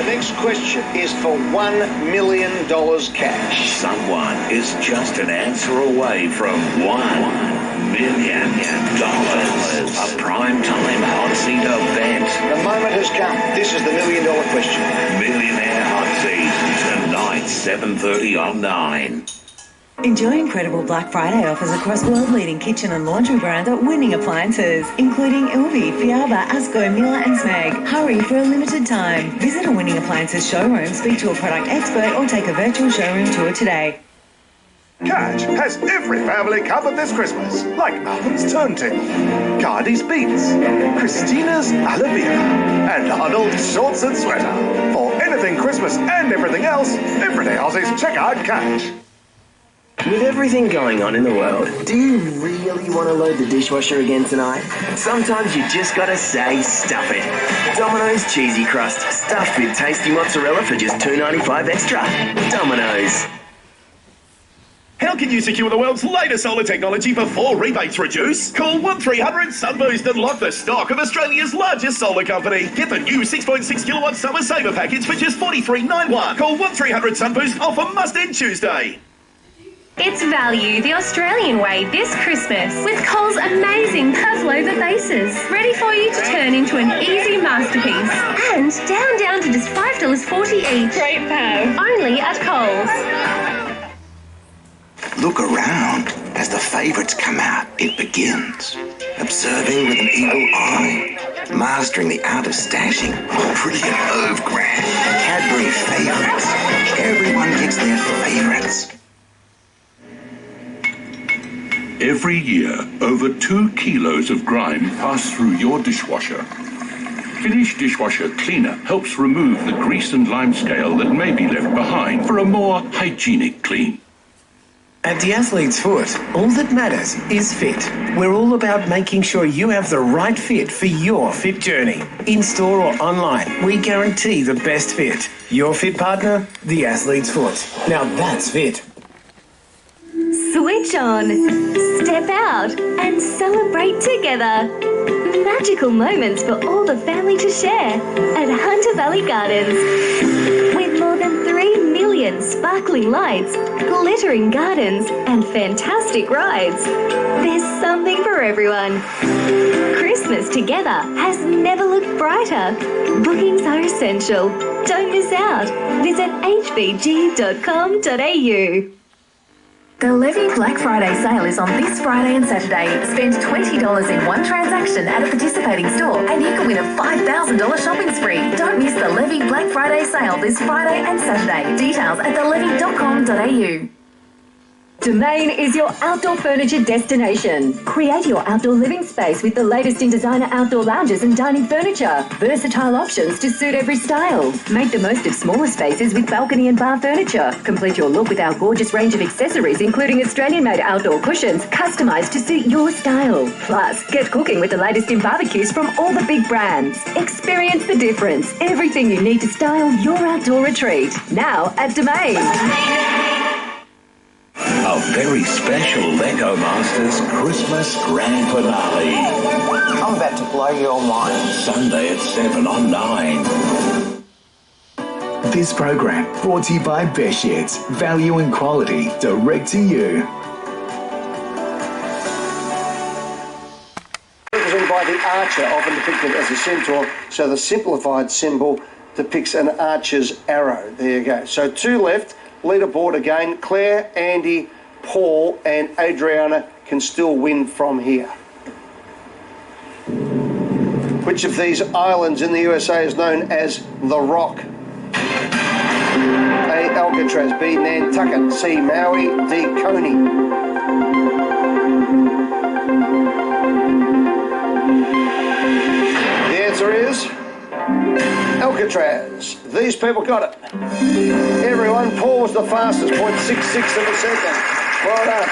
The next question is for $1 million cash. Someone is just an answer away from $1 million. A primetime hot seat event. The moment has come. This is the $1 million question. Millionaire Hot Seat, tonight, 7:30 on 9. Enjoy incredible Black Friday offers across world-leading kitchen and laundry brands at winning appliances, including Ilvi, Fiaba, Asco, Miller and Smeg. Hurry for a limited time. Visit a Winning Appliances showroom, speak to a product expert or take a virtual showroom tour today. Catch has every family covered this Christmas, like Malcolm's Turntable, Cardi's Beats, Christina's Alavia, and Arnold's Shorts and Sweater. For anything Christmas and everything else, everyday Aussies check out Catch. With everything going on in the world, do you really want to load the dishwasher again tonight? Sometimes you just gotta say stuff it. Domino's Cheesy Crust, stuffed with tasty mozzarella for just $2.95 extra. Domino's. How can you secure the world's latest solar technology before rebates reduce? Call 1300 Sunboost and lock the stock of Australia's largest solar company. Get the new 6.6 kilowatt summer saver package for just $43.91. Call 1300 Sunboost. Offer must end Tuesday. It's value the Australian way this Christmas with Coles' amazing puzzle over bases. Ready for you to turn into an easy masterpiece. And down to just $5.40 each. Great pow. Only at Coles. Look around. As the favourites come out, it begins. Observing with an eagle eye. Mastering the art of stashing. Brilliant Ove Grant. Cadbury favourites. Everyone gets their favourites. Every year, over 2 kilos of grime pass through your dishwasher. Finish Dishwasher Cleaner helps remove the grease and lime scale that may be left behind for a more hygienic clean. At the Athlete's Foot, all that matters is fit. We're all about making sure you have the right fit for your fit journey. In-store or online, we guarantee the best fit. Your fit partner, the Athlete's Foot. Now that's fit. Switch on, step out, and celebrate together. Magical moments for all the family to share at Hunter Valley Gardens. With more than 3 million sparkling lights, glittering gardens, and fantastic rides, there's something for everyone. Christmas together has never looked brighter. Bookings are essential. Don't miss out. Visit hvg.com.au. The Levy Black Friday sale is on this Friday and Saturday. Spend $20 in one transaction at a participating store and you can win a $5,000 shopping spree. Don't miss the Levy Black Friday sale this Friday and Saturday. Details at thelevy.com.au. Domain is your outdoor furniture destination. Create your outdoor living space with the latest in designer outdoor lounges and dining furniture. Versatile options to suit every style. Make the most of smaller spaces with balcony and bar furniture. Complete your look with our gorgeous range of accessories, including Australian-made outdoor cushions, customised to suit your style. Plus, get cooking with the latest in barbecues from all the big brands. Experience the difference. Everything you need to style your outdoor retreat. Now at Domain. A very special Lego Masters Christmas Grand Finale. I'm about to blow your mind. Sunday at 7 on 9. This program brought to you by Beyersdorf. Value and quality direct to you. Represented by the archer, often depicted as a centaur, so the simplified symbol depicts an archer's arrow. There you go. So 2 left. Leaderboard again. Claire, Andy, Paul and Adriana can still win from here. Which of these islands in the USA is known as The Rock? A. Alcatraz, B. Nantucket, C. Maui, D. Coney. The answer is Alcatraz. These people got it. Everyone, Paul was the fastest, 0.66 of a second. Well done.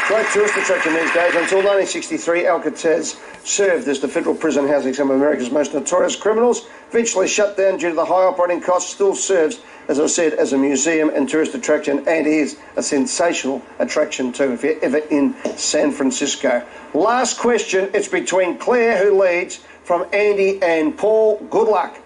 Great tourist attraction these days. Until 1963, Alcatraz served as the federal prison housing some of America's most notorious criminals. Eventually shut down due to the high operating costs, still serves, as I said, as a museum and tourist attraction, and is a sensational attraction too, if you're ever in San Francisco. Last question, it's between Claire, who leads, from Andy and Paul. Good luck.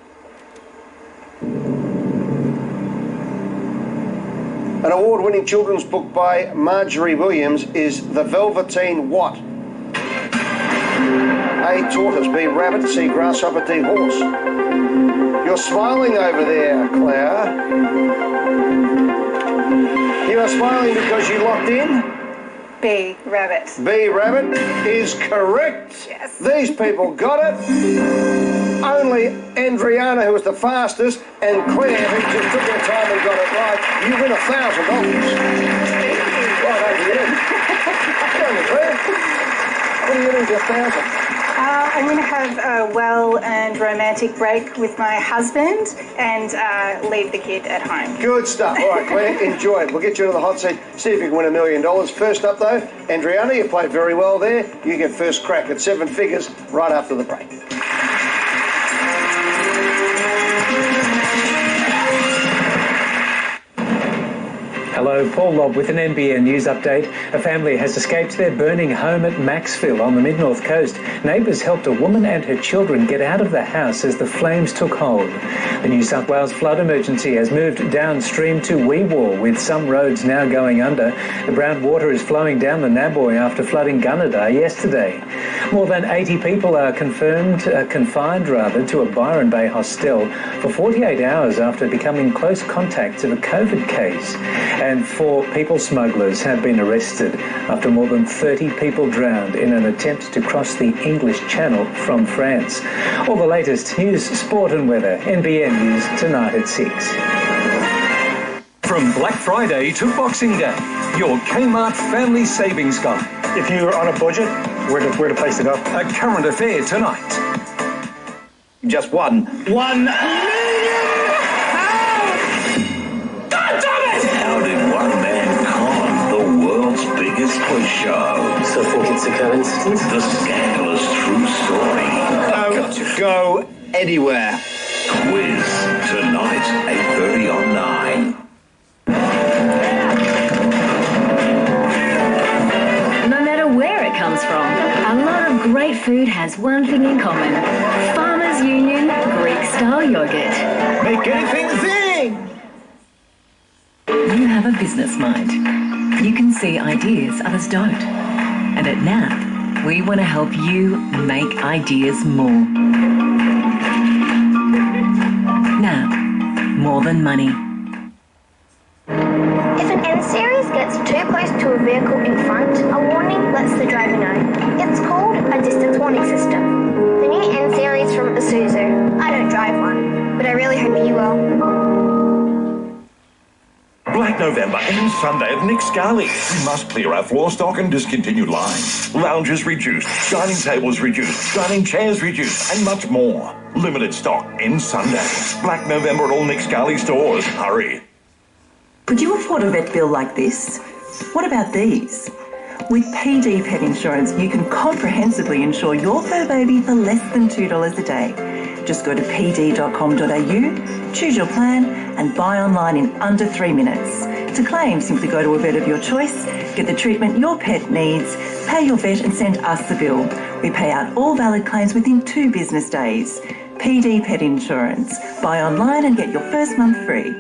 An award-winning children's book by Marjorie Williams is The Velveteen what? A, tortoise. B, rabbit. C, grasshopper. D, horse. You're smiling over there, Claire. You are smiling because you locked in? B, rabbit. B, rabbit is correct. Yes. These people got it. Only Andriana, who was the fastest, and Claire, who just took their time and got it right. You win $1,000. Right over here. Go on, Claire. What are you doing with your 1,000? I'm going to have a well-earned romantic break with my husband and leave the kid at home. Good stuff. All right, Claire, enjoy it. We'll get you into the hot seat, see if you can win $1 million. First up, though, Andriana, you played very well there. You get first crack at 7 figures right after the break. Hello, Paul Lobb with an NBN News update. A family has escaped their burning home at Maxville on the mid-north coast. Neighbours helped a woman and her children get out of the house as the flames took hold. The New South Wales flood emergency has moved downstream to Weewar, with some roads now going under. The brown water is flowing down the Naboy after flooding Gunnedah yesterday. More than 80 people are confined to a Byron Bay hostel for 48 hours after becoming close contacts of a COVID case. And 4 people smugglers have been arrested after more than 30 people drowned in an attempt to cross the English Channel from France. All the latest news, sport and weather. NBN News tonight at 6. From Black Friday to Boxing Day, your Kmart Family Savings Guide. If you're on a budget, where the place to go? A current affair tonight. Just one. 1 million! How did one man con the world's biggest quiz show? So I think it's a coincidence. The scandalous true story. Go anywhere. Quiz tonight, 8:30 on 9. No matter where it comes from, a lot of great food has one thing in common. Farmers Union Greek-style yogurt. Make anything zing! You have a business mind. You can see ideas others don't. And at NAP, we want to help you make ideas more. NAP, more than money. If an N series gets too close to a vehicle in front, a warning lets the driver know. It's called a distance warning system. The new N series from Isuzu. I don't drive one, but I really hope you will. Black November ends Sunday at Nick Scali's. We must clear our floor stock and discontinued lines. Lounges reduced, dining tables reduced, dining chairs reduced, and much more. Limited stock ends Sunday. Black November at all Nick Scali stores. Hurry. Could you afford a vet bill like this? What about these? With PD Pet Insurance, you can comprehensively insure your fur baby for less than $2 a day. Just go to pd.com.au, choose your plan, and buy online in under 3 minutes. To claim, simply go to a vet of your choice, get the treatment your pet needs, pay your vet and send us the bill. We pay out all valid claims within 2 business days. PD Pet Insurance. Buy online and get your first month free.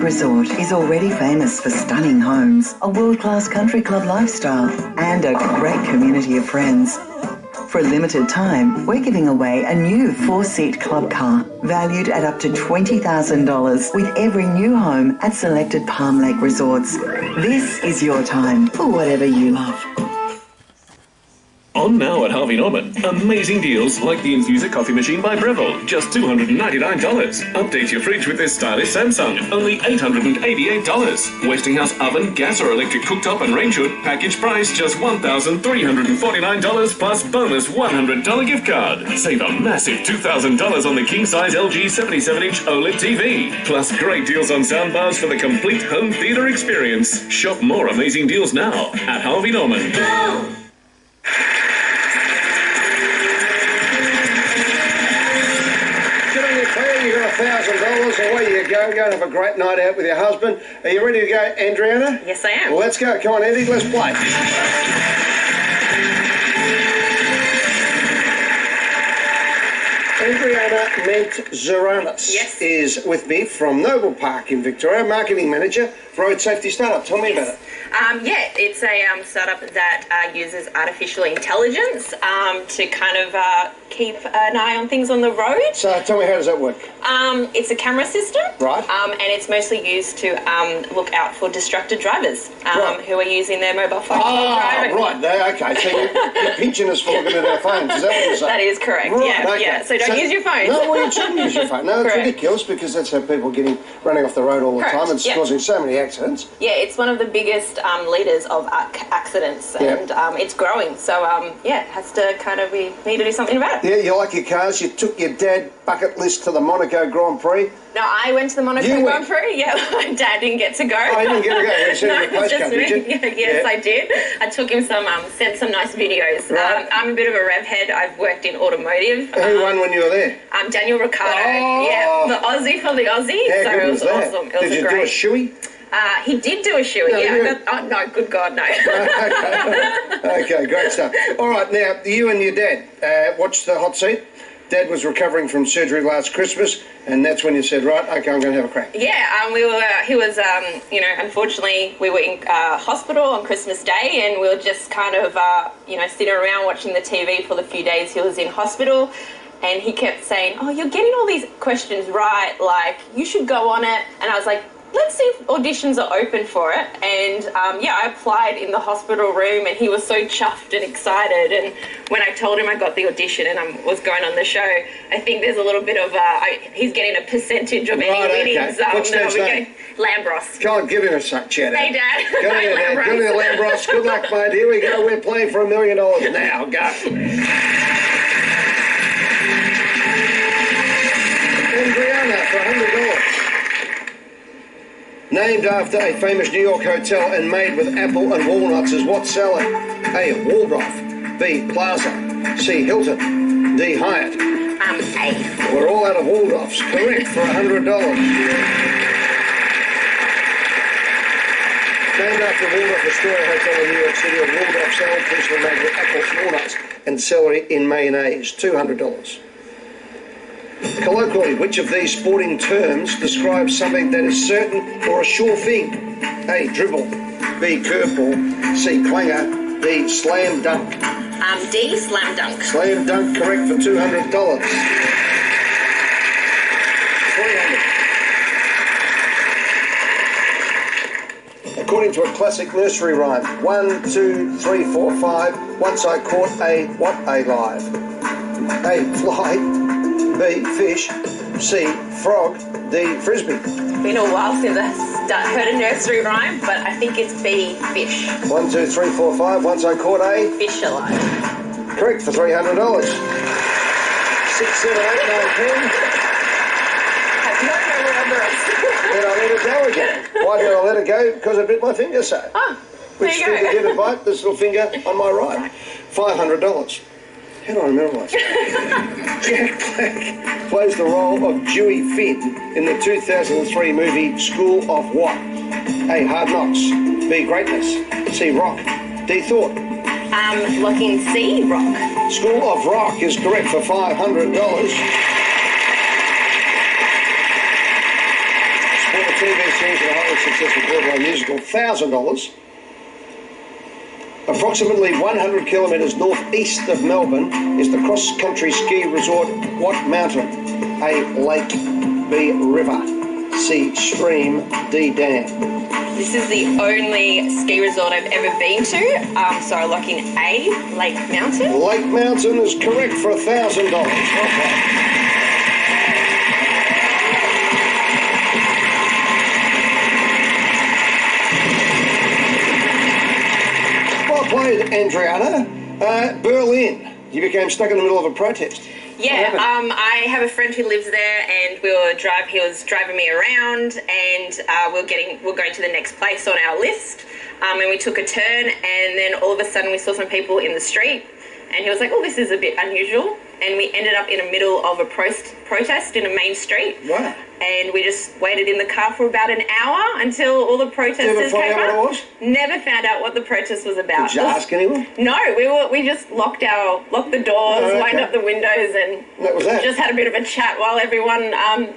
Resort is already famous for stunning homes, a world-class country club lifestyle, and a great community of friends. For a limited time, we're giving away a new 4-seat club car, valued at up to $20,000 with every new home at selected Palm Lake resorts. This is your time for whatever you love. On now at Harvey Norman. Amazing deals like the Infuser coffee machine by Breville, just $299. Update your fridge with this stylish Samsung, only $888. Westinghouse oven, gas or electric cooktop and range hood, package price just $1,349 plus bonus $100 gift card. Save a massive $2,000 on the king-size LG 77-inch OLED TV. Plus great deals on soundbars for the complete home theater experience. Shop more amazing deals now at Harvey Norman. Go! $1,000, away you go and have a great night out with your husband. Are you ready to go, Andriana? Yes, I am. Well, let's go. Come on, Eddie, let's play. Adriana Ment-Zoranis is with me from Noble Park in Victoria, marketing manager for Road Safety Startup. Tell me about it. It's a startup that uses artificial intelligence to kind of keep an eye on things on the road. So tell me, how does that work? It's a camera system. Right. And it's mostly used to look out for distracted drivers who are using their mobile phones while driving. Right. Okay. So you're pinching us for looking at our phones. Is that what you're saying? That is correct. Right, Yeah. So don't use your phone. No, well, you shouldn't use your phone. No, it's ridiculous because that's how people are running off the road all the time. It's causing so many accidents. Yeah, it's one of the biggest leaders of accidents, and it's growing. So it has to we need to do something about it. Yeah, you like your cars. You took your dad bucket list to the Monaco Grand Prix. No, I went to the Monaco Grand Prix. Yeah, my dad didn't get to go. Oh, he didn't get to go. You sent him a postcard, did you? Yes, I did. I took him sent some nice videos. Right. I'm a bit of a rev head. I've worked in automotive. Who won when you were there? Daniel Ricciardo. Oh. Yeah, the Aussie for the Aussie. How so good it was that? awesome. It was Did you do a shoey? He did do a shoey. No, no, good God, no. Okay, great stuff. All right, now, you and your dad watched the hot seat. Dad was recovering from surgery last Christmas, and that's when you said, right, okay, I'm going to have a crack. Yeah, he was, unfortunately, we were in hospital on Christmas Day, and we were just kind of, sitting around watching the TV for the few days he was in hospital. And he kept saying, oh, you're getting all these questions right, like, you should go on it. And I was like, let's see if auditions are open for it. And I applied in the hospital room, and he was so chuffed and excited. And when I told him I got the audition and I was going on the show, I think there's a little bit of he's getting a percentage of any winnings. What's Dad's name? Lambros. Come on, give him a chat out. Hey, Dad. Go there, Dad. Go there, Lambros. Good luck, mate. Here we go. We're playing for $1 million now. Go. Adriana for $100. Named after a famous New York hotel and made with apple and walnuts is what selling? A. Waldorf. B. Plaza. C. Hilton. D. Hyatt. A. We're all out of Waldorfs. Correct for $100. Named after Waldorf Astoria Hotel in New York City, a Waldorf salad traditionally made with apples, walnuts and celery in mayonnaise. $200. Colloquially, which of these sporting terms describes something that is certain or a sure thing? A. Dribble. B. Curveball. C. Clanger. D. Slam dunk. D. Slam dunk. Slam dunk, correct for $200. $300. According to a classic nursery rhyme, 1, 2, 3, 4, 5. Once I caught a what alive? A. Fly. B. Fish. C. Frog. D. Frisbee. Been a while since I heard a nursery rhyme, but I think it's B. Fish. 1, 2, 3, 4, 5. Once I caught a fish alive. Correct for $300. 6, 7, 8, 9, 10. Have not remember it. Then I let it go again. Why did I let it go? Because I bit my finger so. There Which you go. finger did it bite? This little finger on my right. $500. How do I memorize that? Jack Black plays the role of Dewey Finn in the 2003 movie School of what? A. Hard Knocks. B. Greatness. C. Rock. D. Thought. Looking C. Rock. School of Rock is correct for $500. Sport a TV series and a highly successful Broadway musical, $1,000. Approximately 100 kilometres northeast of Melbourne is the cross-country ski resort what mountain? A. Lake. B. River. C. Stream. D. Dam. This is the only ski resort I've ever been to, so I lock in A. Lake Mountain. Lake Mountain is correct for $1,000. Okay. Played Adriana. Berlin. You became stuck in the middle of a protest. Yeah, I have a friend who lives there, and he was driving me around, and we're going to the next place on our list, and we took a turn, and then all of a sudden we saw some people in the street, and he was like, oh, this is a bit unusual, and we ended up in the middle of a protest in a main street. Wow. and we just waited in the car for about an hour until all the protesters came up. Never found out what it was? Never found out what the protest was about. Did you ask anyone? No, we just locked the doors, wound up the windows, and that was that. Just had a bit of a chat while everyone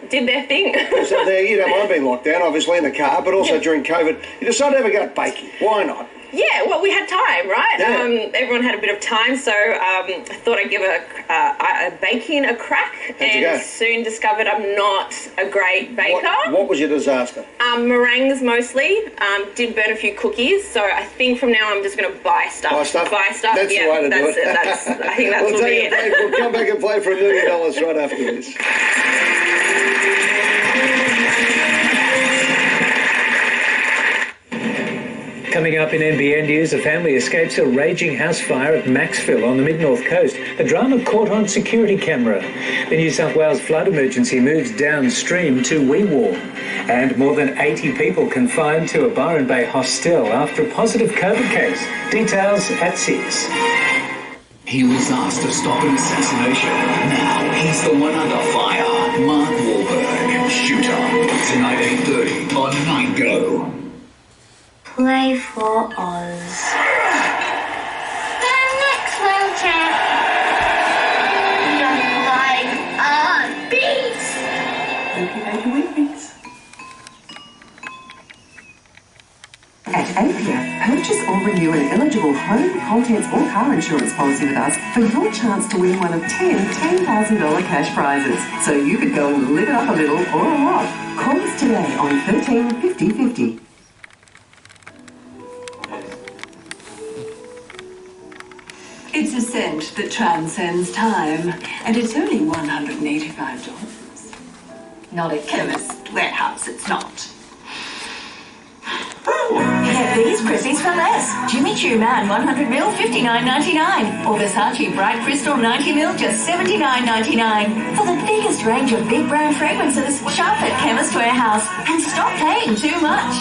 did their thing. So there, you don't mind being locked down, obviously, in the car, but also during COVID, you decided to have a go at baking. Why not? Yeah, well, we had time, right? Yeah. Everyone had a bit of time, so I thought I'd give baking a crack. How'd you go? Soon discovered I'm not a great baker. What was your disaster? Meringues mostly. Did burn a few cookies, so I think from now I'm just going to buy stuff. Buy stuff? That's the way to do it. I think that's we'll what take a break. We'll come back and play for $1 million right after this. Coming up in NBN News, a family escapes a raging house fire at Maxville on the mid-north coast. The drama caught on security camera. The New South Wales flood emergency moves downstream to Wee Waa. And more than 80 people confined to a Byron Bay hostel after a positive COVID case. Details at 6. He was asked to stop an assassination. Now he's the one under fire. Mark Wahlberg, shooter. Tonight 8:30 on Night Go. Play for Oz. The next world champ. Just like a beast. At APF, purchase or renew an eligible home, contents or car insurance policy with us for your chance to win one of 10 $10,000 cash prizes. So you could go and live it up a little or a lot. Call us today on 13 50 50. It's a scent that transcends time, and it's only $185. Not a chemist warehouse, it's not. Get these Chrissies for less. Jimmy Choo Man 100ml, $59.99. Or Versace Bright Crystal 90ml, just $79.99. For the biggest range of big brand fragrances, shop at Chemist Warehouse and stop paying too much.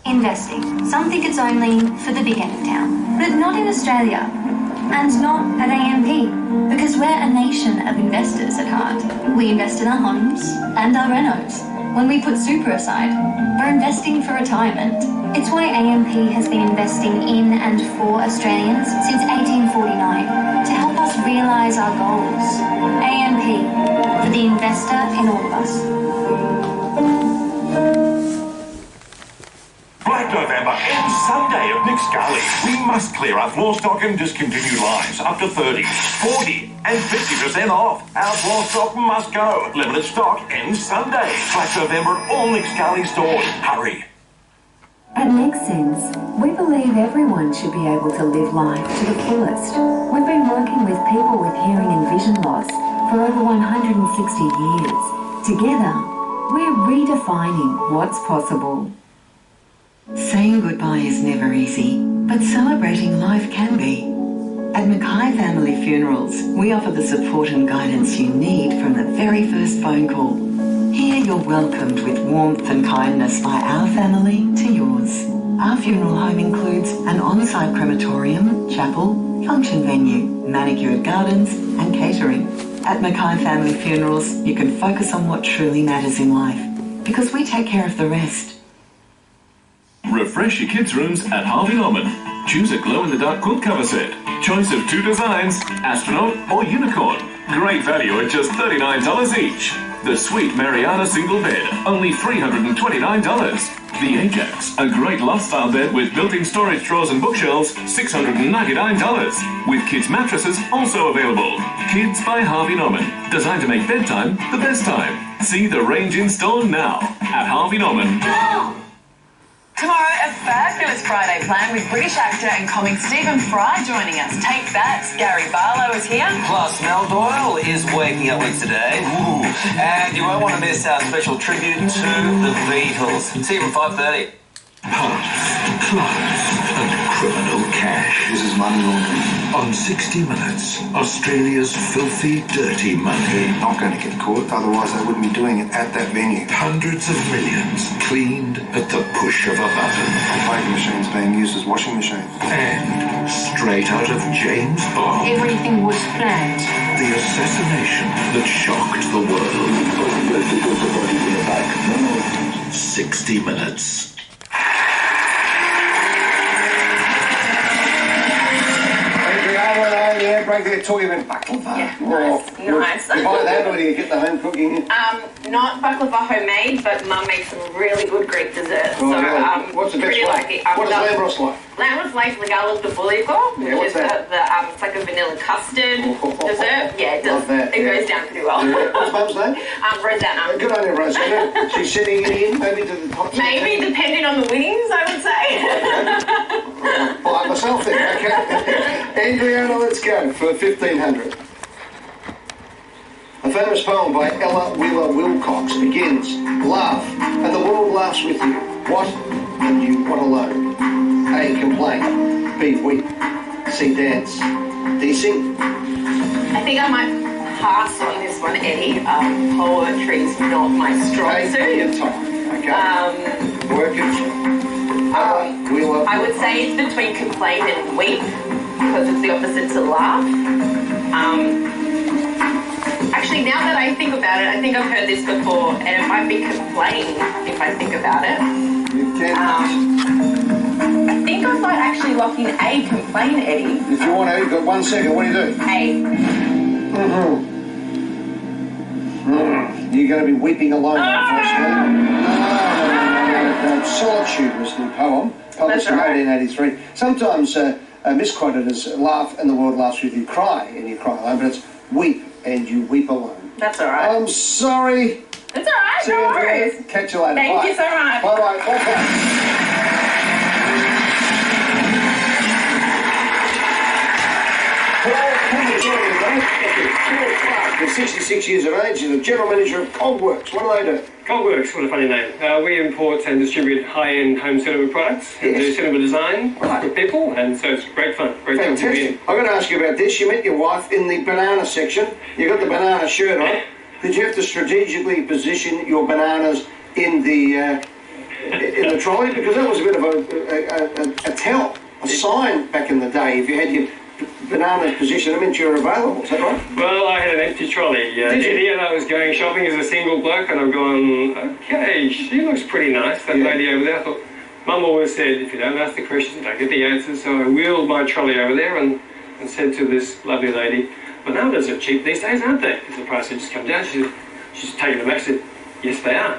Investing. Some think it's only for the big end of town, but not in Australia. And not at AMP, because we're a nation of investors at heart. We invest in our homes and our renos. When we put super aside, we're investing for retirement. It's why AMP has been investing in and for Australians since 1849 to help us realise our goals. AMP, for the investor in all of us. Black November ends Sunday at Nick Scully. We must clear our floor stock and discontinued lines up to 30, 40 and 50% off. Our floor stock must go. Limited stock ends Sunday. Black November at all Nick Scully stores. Hurry. At Makes Sense, we believe everyone should be able to live life to the fullest. We've been working with people with hearing and vision loss for over 160 years. Together, we're redefining what's possible. Saying goodbye is never easy, but celebrating life can be. At Mackay Family Funerals, we offer the support and guidance you need from the very first phone call. Here you're welcomed with warmth and kindness by our family to yours. Our funeral home includes an on-site crematorium, chapel, function venue, manicured gardens and catering. At Mackay Family Funerals, you can focus on what truly matters in life, because we take care of the rest. Refresh your kids' rooms at Harvey Norman. Choose a glow-in-the-dark quilt cover set. Choice of 2 designs, astronaut or unicorn. Great value at just $39 each. The Sweet Mariana single bed, only $329. The Ajax, a great loft-style bed with built-in storage drawers and bookshelves, $699. With kids' mattresses also available. Kids by Harvey Norman. Designed to make bedtime the best time. See the range in store now at Harvey Norman. Tomorrow, a fabulous Friday plan with British actor and comic Stephen Fry joining us. Take that, Gary Barlow is here. Plus, Mel Doyle is waking up with today. Ooh. And you won't want to miss our special tribute to the Beatles. See you from 5:30. Past, class, and criminal cash. This is money laundering. On 60 Minutes, Australia's filthy, dirty money. Not going to get caught, otherwise they wouldn't be doing it at that venue. Hundreds of millions cleaned at the push of a button. Banking machines being used as washing machines. And straight out of James Bond, Everything was planned. the assassination that shocked the world. 60 Minutes. Break there, talking about baklava. Yeah, nice. You buy that or do you get the home cooking? Not baklava homemade, but Mum makes some really good Greek desserts. Oh, really? What's the best really one? like it. What does lamb roast like? Lamb roast like the buliko, which what's is that? it's like a vanilla custard dessert. Yeah, it does. That, it goes down pretty well. Yeah. What's Mum's name? Rosanna. Good on you, Rosanna. She's sitting in, maybe to the top. Maybe, depending on the winnings, I would say. Like myself then, okay. Adriana, let's go for 1,500. A famous poem by Ella Wheeler Wilcox begins, laugh, and the world laughs with you. What? And you what alone? A, complain. B, weep. C, dance. D, sing. I think I might pass on this one, Eddie. Poetry's not my strong suit. Take your time, okay? Work it through. I would say it's between complain and weep, because it's the opposite to laugh. Actually, now that I think about it, I think I've heard this before, and it might be complain if I think about it. I think I might actually lock in A, complain, Eddie. If you want to, you've got 1 second. What do you do? A. You're going to be weeping alone, unfortunately. No. Solitude was the poem, published in 1883. Sometimes misquoted as laugh and the world laughs with you, cry and you cry alone, but it's weep and you weep alone. That's all right. I'm sorry. That's all right, no worries. Catch you later. Thank Bye. you so much. Bye-bye. Bye-bye. He's 66 years of age. He's the general manager of Cogworks. What do they do? Cogworks, what a funny name. We import and distribute high-end home cinema products and do cinema design for people, and so it's great fun. Great time to be in. I've got to ask you about this. You met your wife in the banana section. You got the banana shirt on. Did you have to strategically position your bananas in the trolley? Because that was a bit of a tell, a sign back in the day. If you had your bananas positioned, it meant you were available. Is that right? Well, I had an empty trolley. Eddie and I was going shopping as a single bloke, and I'm going, okay, she looks pretty nice, that lady over there. I thought, Mum always said, if you don't ask the questions, you don't get the answers. So I wheeled my trolley over there and said to this lovely lady, bananas are cheap these days, aren't they? Because the price had just come down. She's taken them back and said, yes, they are.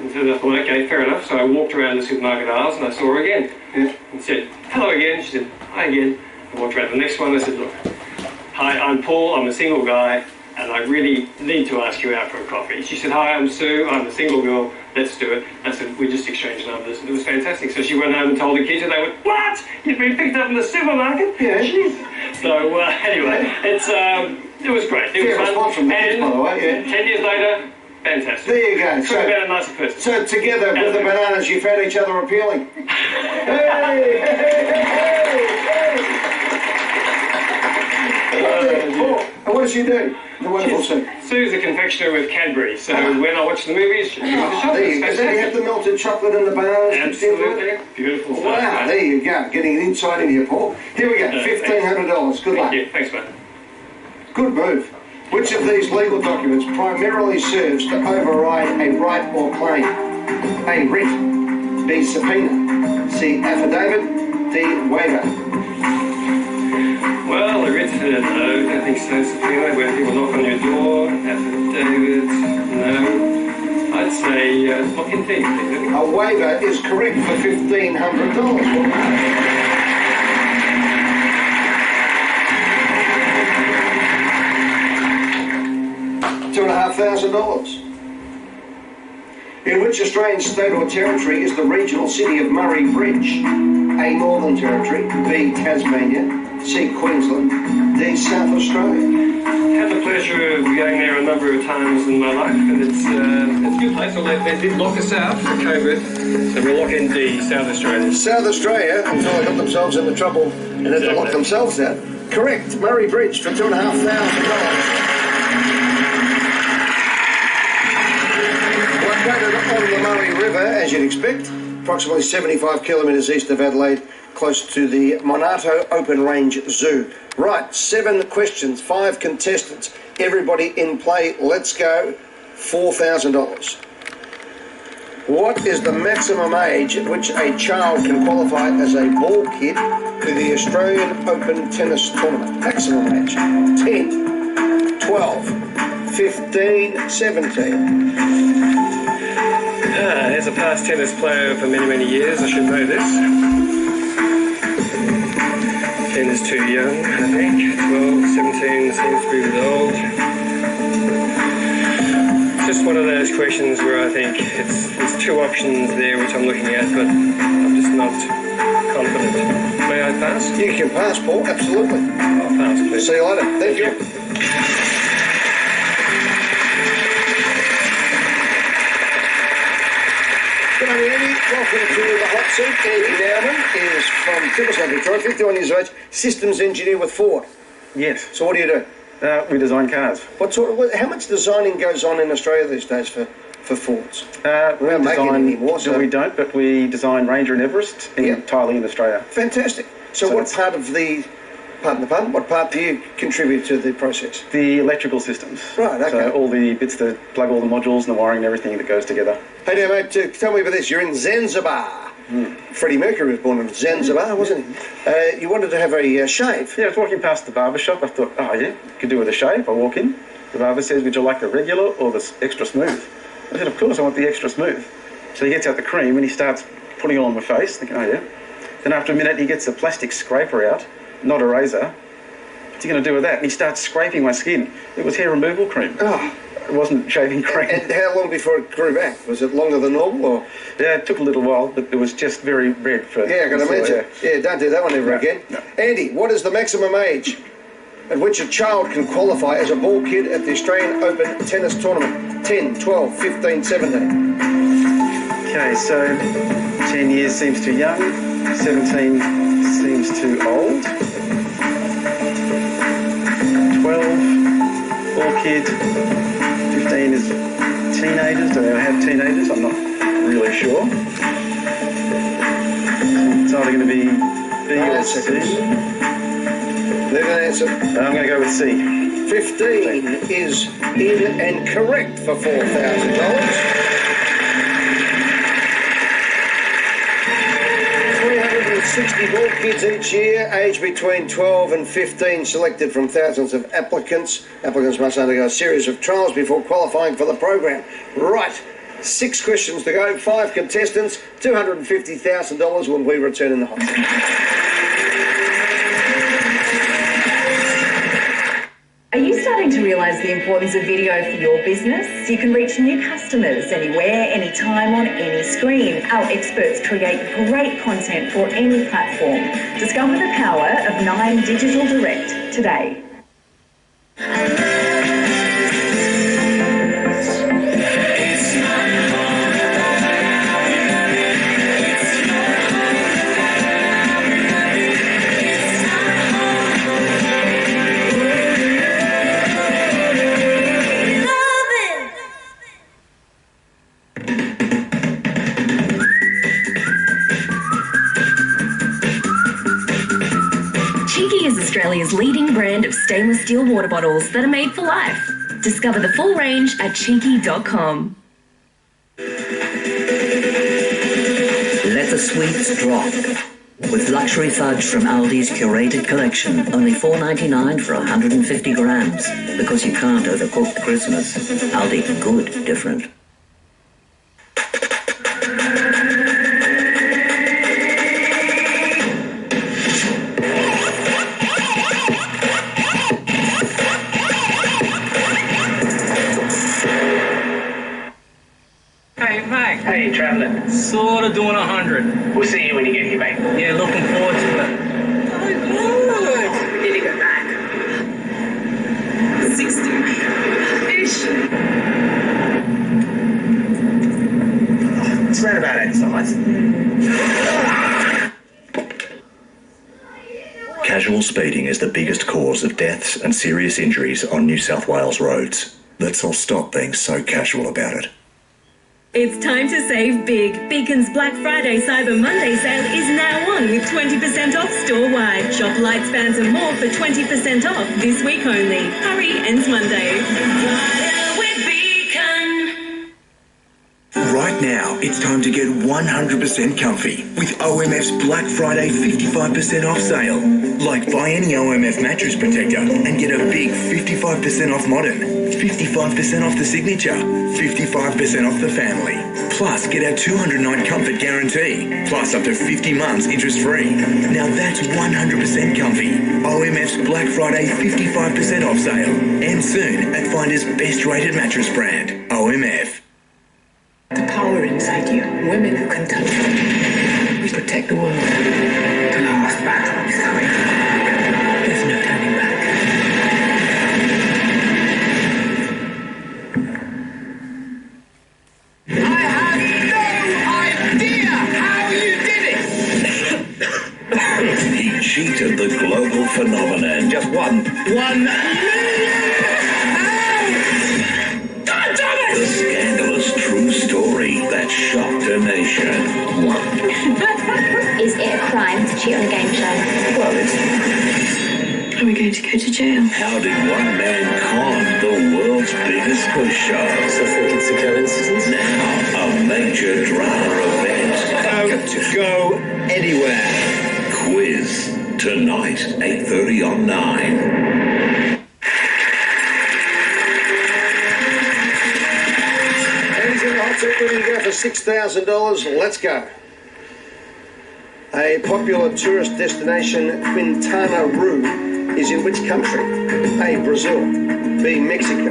And so I thought, okay, fair enough. So I walked around the supermarket aisles and I saw her again. And said, hello again. She said, hi again. I walked around the next one. I said, look, hi, I'm Paul. I'm a single guy, and I really need to ask you out for a coffee. She said, hi, I'm Sue. I'm a single girl. Let's do it. I said, we just exchanged numbers. It was fantastic. So she went home and told the kids, and they went, what? You've been picked up in the supermarket? Yeah. Jeez. So anyway, it was great. It was fun. From and by the way, 10 years later, fantastic. There you go. Couldn't have been a nicer person. So together with the bananas, you found each other appealing. And what does she do? The wonderful Sue. Sue's a confectioner with Cadbury, so when I watch the movies, she goes to the shop. There you go. Does he have the melted chocolate and the bananas? Absolutely. Beautiful stuff. Wow, there you go. Getting an insight into your Paul. Here we go. $1,500. Good luck. Thank you. Thanks, mate. Good move. Which of these legal documents primarily serves to override a right or claim? A, writ. B, subpoena. C, affidavit. D, waiver. Well, the writ, no, I don't think so. Subpoena, where people knock on your door. Affidavit, no. I'd say lock in things. A waiver is correct for $1,500. $2,500. In which Australian state or territory is the regional city of Murray Bridge? A, Northern Territory. B, Tasmania. C, Queensland. D, South Australia. Had the pleasure of going there a number of times in my life, and it's a good place. Although they did lock us out for COVID, so we'll lock in D, South Australia. South Australia, until they got themselves into trouble and had to lock themselves out. Correct. Murray Bridge for $2,500. Located on the Murray River, as you'd expect, approximately 75 kilometres east of Adelaide, close to the Monarto Open Range Zoo. Right, 7 questions, 5 contestants, everybody in play. Let's go. $4,000. What is the maximum age at which a child can qualify as a ball kid for the Australian Open Tennis Tournament? Maximum age. 10, 12, 15, 17. As a past tennis player for many, many years, I should know this. 10 is too young, I think. 12, 17 seems to be a bit old. Just one of those questions where I think there's 2 options there which I'm looking at, but I'm just not confident. May I pass? You can pass, Paul, absolutely. I'll pass, please. See you later. Thank you. G'day, Eddie. Welcome to the Hot Seat. Eddie Nowman is from Tibbleston, Victoria, 51 years of age, systems engineer with Ford. Yes. So what do you do? We design cars. How much designing goes on in Australia these days for Fords? We don't make it anymore. So we don't, but we design Ranger and Everest entirely in Australia. Fantastic. So what part of the... Pardon the pun, what part do you contribute to the process? The electrical systems. Right, okay. So all the bits that plug all the modules and the wiring and everything that goes together. Hey there, mate, tell me about this. You're in Zanzibar. Freddie Mercury was born in Zanzibar, wasn't he? You wanted to have a shave? Yeah, I was walking past the barber shop. I thought, oh yeah, could do with a shave. I walk in. The barber says, would you like the regular or the extra smooth? I said, of course, I want the extra smooth. So he gets out the cream and he starts putting it on my face, thinking, oh yeah. Then after a minute, he gets a plastic scraper out, not a razor. What's he going to do with that? And he starts scraping my skin. It was hair removal cream. Oh. It wasn't shaving cream. And how long before it grew back? Was it longer than normal? Or? Yeah, it took a little while, but it was just very red for... Yeah, I can imagine. Yeah, don't do that one ever again. No. Andy, what is the maximum age at which a child can qualify as a ball kid at the Australian Open Tennis Tournament? 10, 12, 15, 17. Okay, so 10 years seems too young, 17 seems too old, 12, all kid, 15 is teenagers. Do they have teenagers? I'm not really sure. It's either going to be B or C. Leave an answer. I'm going to go with C. 15 is in and correct for $4,000. 360 ball kids each year, aged between 12 and 15, selected from thousands of applicants. Applicants must undergo a series of trials before qualifying for the program. Right, 6 questions to go, 5 contestants, $250,000 when we return in the hot seat. Are you starting to realise the importance of video for your business? You can reach new customers anywhere, anytime, on any screen. Our experts create great content for any platform. Discover the power of 9 Digital Direct today. Australia's leading brand of stainless steel water bottles that are made for life. Discover the full range at chinky.com. Let the sweets drop. With luxury fudge from Aldi's curated collection, only $4.99 for 150 grams. Because you can't overcook Christmas. Aldi, good, different. Hey, traveller. Sort of doing 100. We'll see you when you get here, mate. Yeah, looking forward to it. Oh, good. Did he go back? 60-ish. It's around about 8 size. Casual speeding is the biggest cause of deaths and serious injuries on New South Wales roads. Let's all stop being so casual about it. It's time to save big. Beacon's Black Friday Cyber Monday sale is now on with 20% off store-wide. Shop lights, fans and more for 20% off this week only. Hurry, ends Monday. Right now, it's time to get 100% comfy with OMF's Black Friday 55% off sale. Like buy any OMF mattress protector and get a big 55% off modern, 55% off the signature, 55% off the family. Plus, get our 200-night comfort guarantee, plus up to 50 months interest-free. Now that's 100% comfy. OMF's Black Friday 55% off sale. Ends soon at Finder's best-rated mattress brand, OMF. The power inside you, women who can touch it. We protect the world. The last battle is coming. There's no turning back. I have no idea how you did it! He cheated the global phenomenon. Just one. 1 million! God damn it! The scandalous true story that shocked a nation. Is it a crime to cheat on a game show? Well, it's... Are we going to go to jail? How did one man con the world's biggest quiz show? So think it's a coincidence? Now, a major drama event. Go anywhere. Quiz tonight, 8:30 on 9. Ready to go for $6,000. Let's go. A popular tourist destination, Quintana Roo, is in which country? A. Brazil. B. Mexico.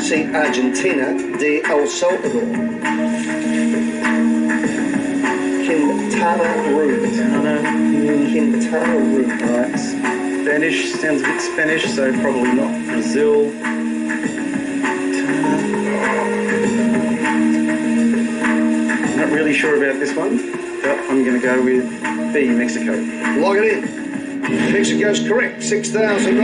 C. Argentina. D. El Salvador. Quintana Roo. Quintana Roo. Right. Spanish, sounds a bit Spanish, so probably not Brazil. Not really sure about this one, but I'm going to go with B, Mexico. Log it in. Mexico's correct. $6,000.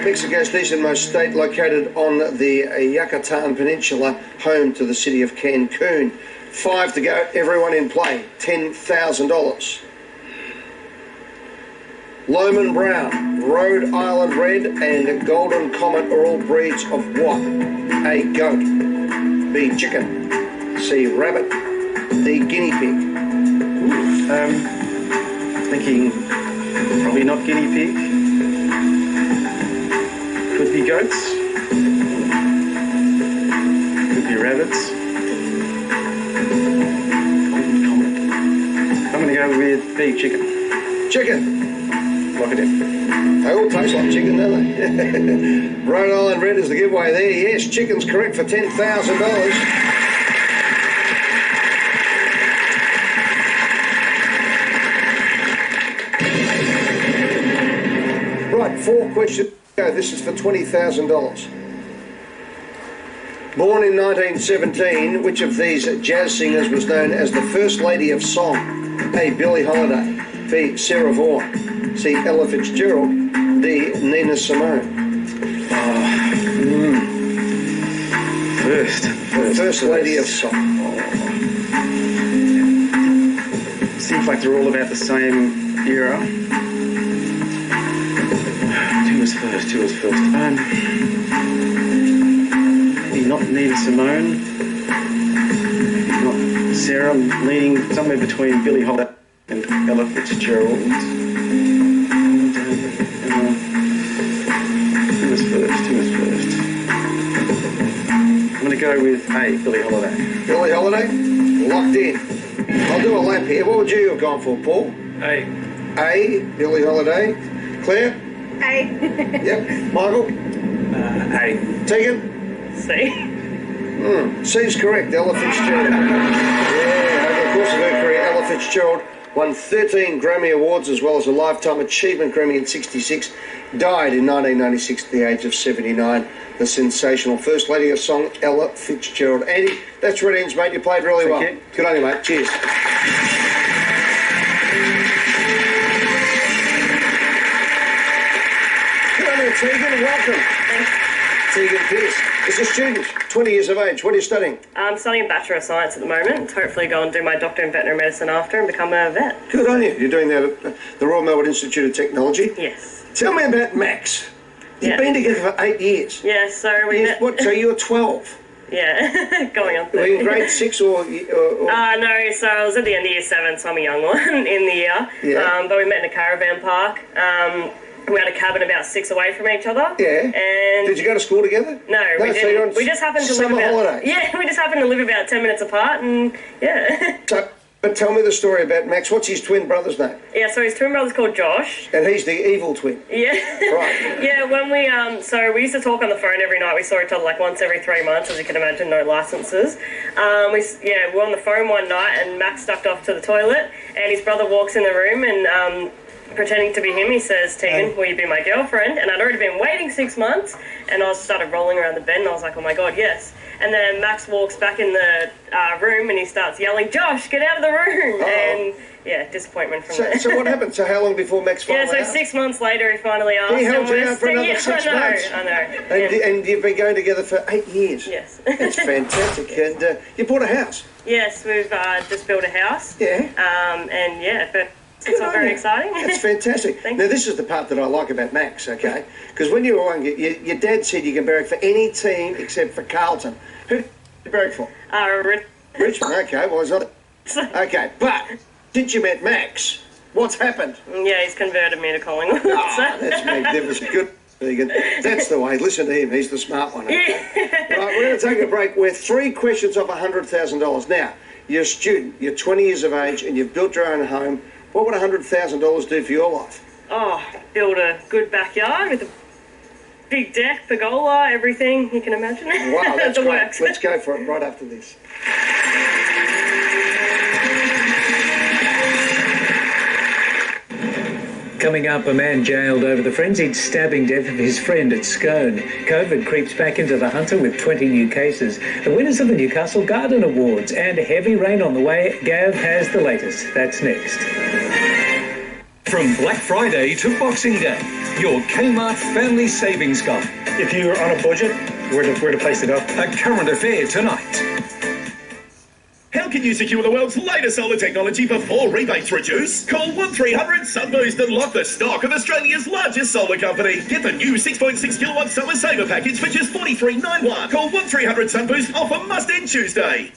Mexico's the easternmost state, located on the Yucatan Peninsula, home to the city of Cancun. 5 to go. Everyone in play. $10,000. Lowman Brown, Rhode Island Red and Golden Comet are all breeds of what? A. Goat. B. Chicken. C. Rabbit. D. Guinea pig. Thinking probably not guinea pig. Could be goats. Could be rabbits. Golden Comet. I'm going to go with B. Chicken. Chicken. Lock it in. They all taste like chicken, don't they? Rhode Island Red is the giveaway there. Yes, chicken's correct for $10,000. Right, 4 questions. This is for $20,000. Born in 1917, which of these jazz singers was known as the First Lady of Song? A. Billie Holiday. B. Sarah Vaughan. C. Ella Fitzgerald. D. Nina Simone. First Lady of Song. Seems like they're all about the same era. Who was first? Maybe not Nina Simone. Not Sarah. I'm leaning somewhere between Billie Holiday and Ella Fitzgerald. Who was first? I'm going to go with A, Billie Holiday. Billie Holiday? Locked in. I'll do a lap here. What would you have gone for, Paul? A. A, Billie Holiday. Claire? A. Yep. Michael? A. Tegan? C. C's correct. Ella Fitzgerald. Yeah, over the course of her career, Ella Fitzgerald won 13 Grammy Awards as well as a Lifetime Achievement Grammy in '66. Died in 1996 at the age of 79. The sensational First Lady of Song, Ella Fitzgerald. Andy, that's red ends, mate. You played really well. You. Good on you, mate. Cheers. Tegan, welcome. Thanks. Tegan Pierce is a student, 20 years of age. What are you studying? I'm studying Bachelor of Science at the moment. Hopefully go and do my doctor in veterinary medicine after and become a vet. Good on you. You're doing that at the Royal Melbourne Institute of Technology. Yes. Tell me about Max. You've been together for 8 years. Yeah, so we met... What, so you're 12? Yeah, going on 30. Were you in grade 6 or... No, so I was at the end of year 7, so I'm a young one in the year. Yeah. But we met in a caravan park. We had a cabin about 6 away from each other. Yeah. And did you go to school together? No, we so didn't. you're on We just happened to live summer about... holiday? Yeah, we just happened to live about 10 minutes apart, and yeah. So, but tell me the story about Max. What's his twin brother's name? Yeah, so his twin brother's called Josh. And he's the evil twin? Yeah. Right. Yeah, when we, so we used to talk on the phone every night. We saw each other like once every 3 months, as you can imagine, no licenses. We were on the phone one night and Max ducked off to the toilet and his brother walks in the room and pretending to be him, he says, Tegan, will you be my girlfriend? And I'd already been waiting 6 months and I started rolling around the bed and I was like, oh my God, yes. And then Max walks back in the room and he starts yelling, Josh, get out of the room. And yeah, disappointment from there. So what happened? So how long before Max finally Yeah, so 6 months later he finally asked. He held you out for another 6 months? I know. And you've been going together for 8 years? Yes. That's fantastic. And you bought a house? Yes, we've just built a house. Yeah. And yeah, but it's all very exciting. That's fantastic. Now, this is the part that I like about Max, okay? Because when you were young, your dad said you can barrack for any team except for Carlton. Who did you barrack for? Richmond, okay. Well, it's not... Okay, but since you met Max, what's happened? Yeah, he's converted me to Collingwood. That's magnificent. Good. Vegan. That's the way. Listen to him. He's the smart one. Okay? Right, we're going to take a break. We're 3 questions off $100,000. Now, you're a student, you're 20 years of age, and you've built your own home. What would $100,000 do for your life? Oh, build a good backyard with a big deck, pergola, everything you can imagine. Wow, that's the great. works. Let's go for it right after this. Coming up, a man jailed over the frenzied stabbing death of his friend at Scone. COVID creeps back into the Hunter with 20 new cases. The winners of the Newcastle Garden Awards and heavy rain on the way. Gav has the latest. That's next. From Black Friday to Boxing Day, your Kmart Family Savings Guide. If you're on a budget, where to place it up? A current affair tonight. How can you secure the world's latest solar technology before rebates reduce? Call 1300 Sunboost and lock the stock of Australia's largest solar company. Get the new 6.6 kilowatt summer saver package for just $43.91. Call 1300 Sunboost. Offer must end Tuesday.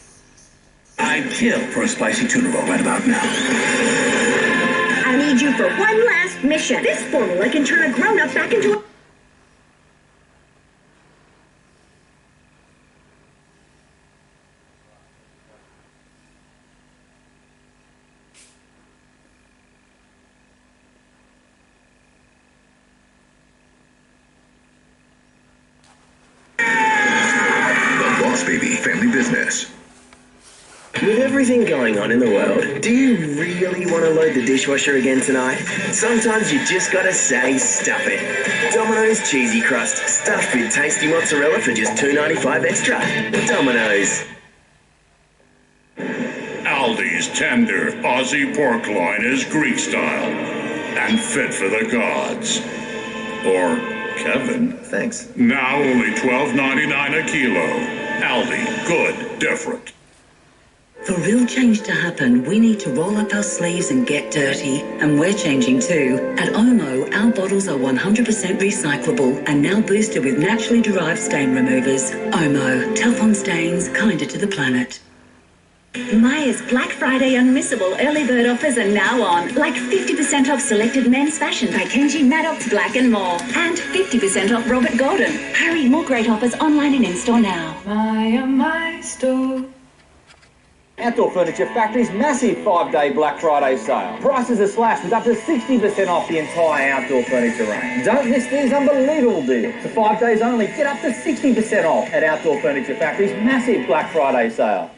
I'd kill for a spicy tuna roll right about now. I need you for one last mission. This formula can turn a grown-up back into a... Baby, family business. With everything going on in the world, do you really want to load the dishwasher again tonight? Sometimes you just gotta say, stuff it. Domino's Cheesy Crust, stuffed with tasty mozzarella for just $2.95 extra. Domino's. Aldi's tender Aussie pork loin is Greek style and fit for the gods. Or Kevin. Thanks. Now only $12.99 a kilo. Aldi, good, different. For real change to happen, we need to roll up our sleeves and get dirty. And we're changing too. At Omo, our bottles are 100% recyclable and now boosted with naturally derived stain removers. Omo, tough on stains, kinder to the planet. Maya's Black Friday unmissable early bird offers are now on. Like 50% off selected men's fashion by Kenji Maddox Black and more. And 50% off Robert Gordon. Hurry, more great offers online and in-store now. Maya, my store. Outdoor Furniture Factory's massive 5-day Black Friday sale. Prices are slashed with up to 60% off the entire outdoor furniture range. Don't miss these unbelievable deals. For 5 days only, get up to 60% off at Outdoor Furniture Factory's massive Black Friday sale.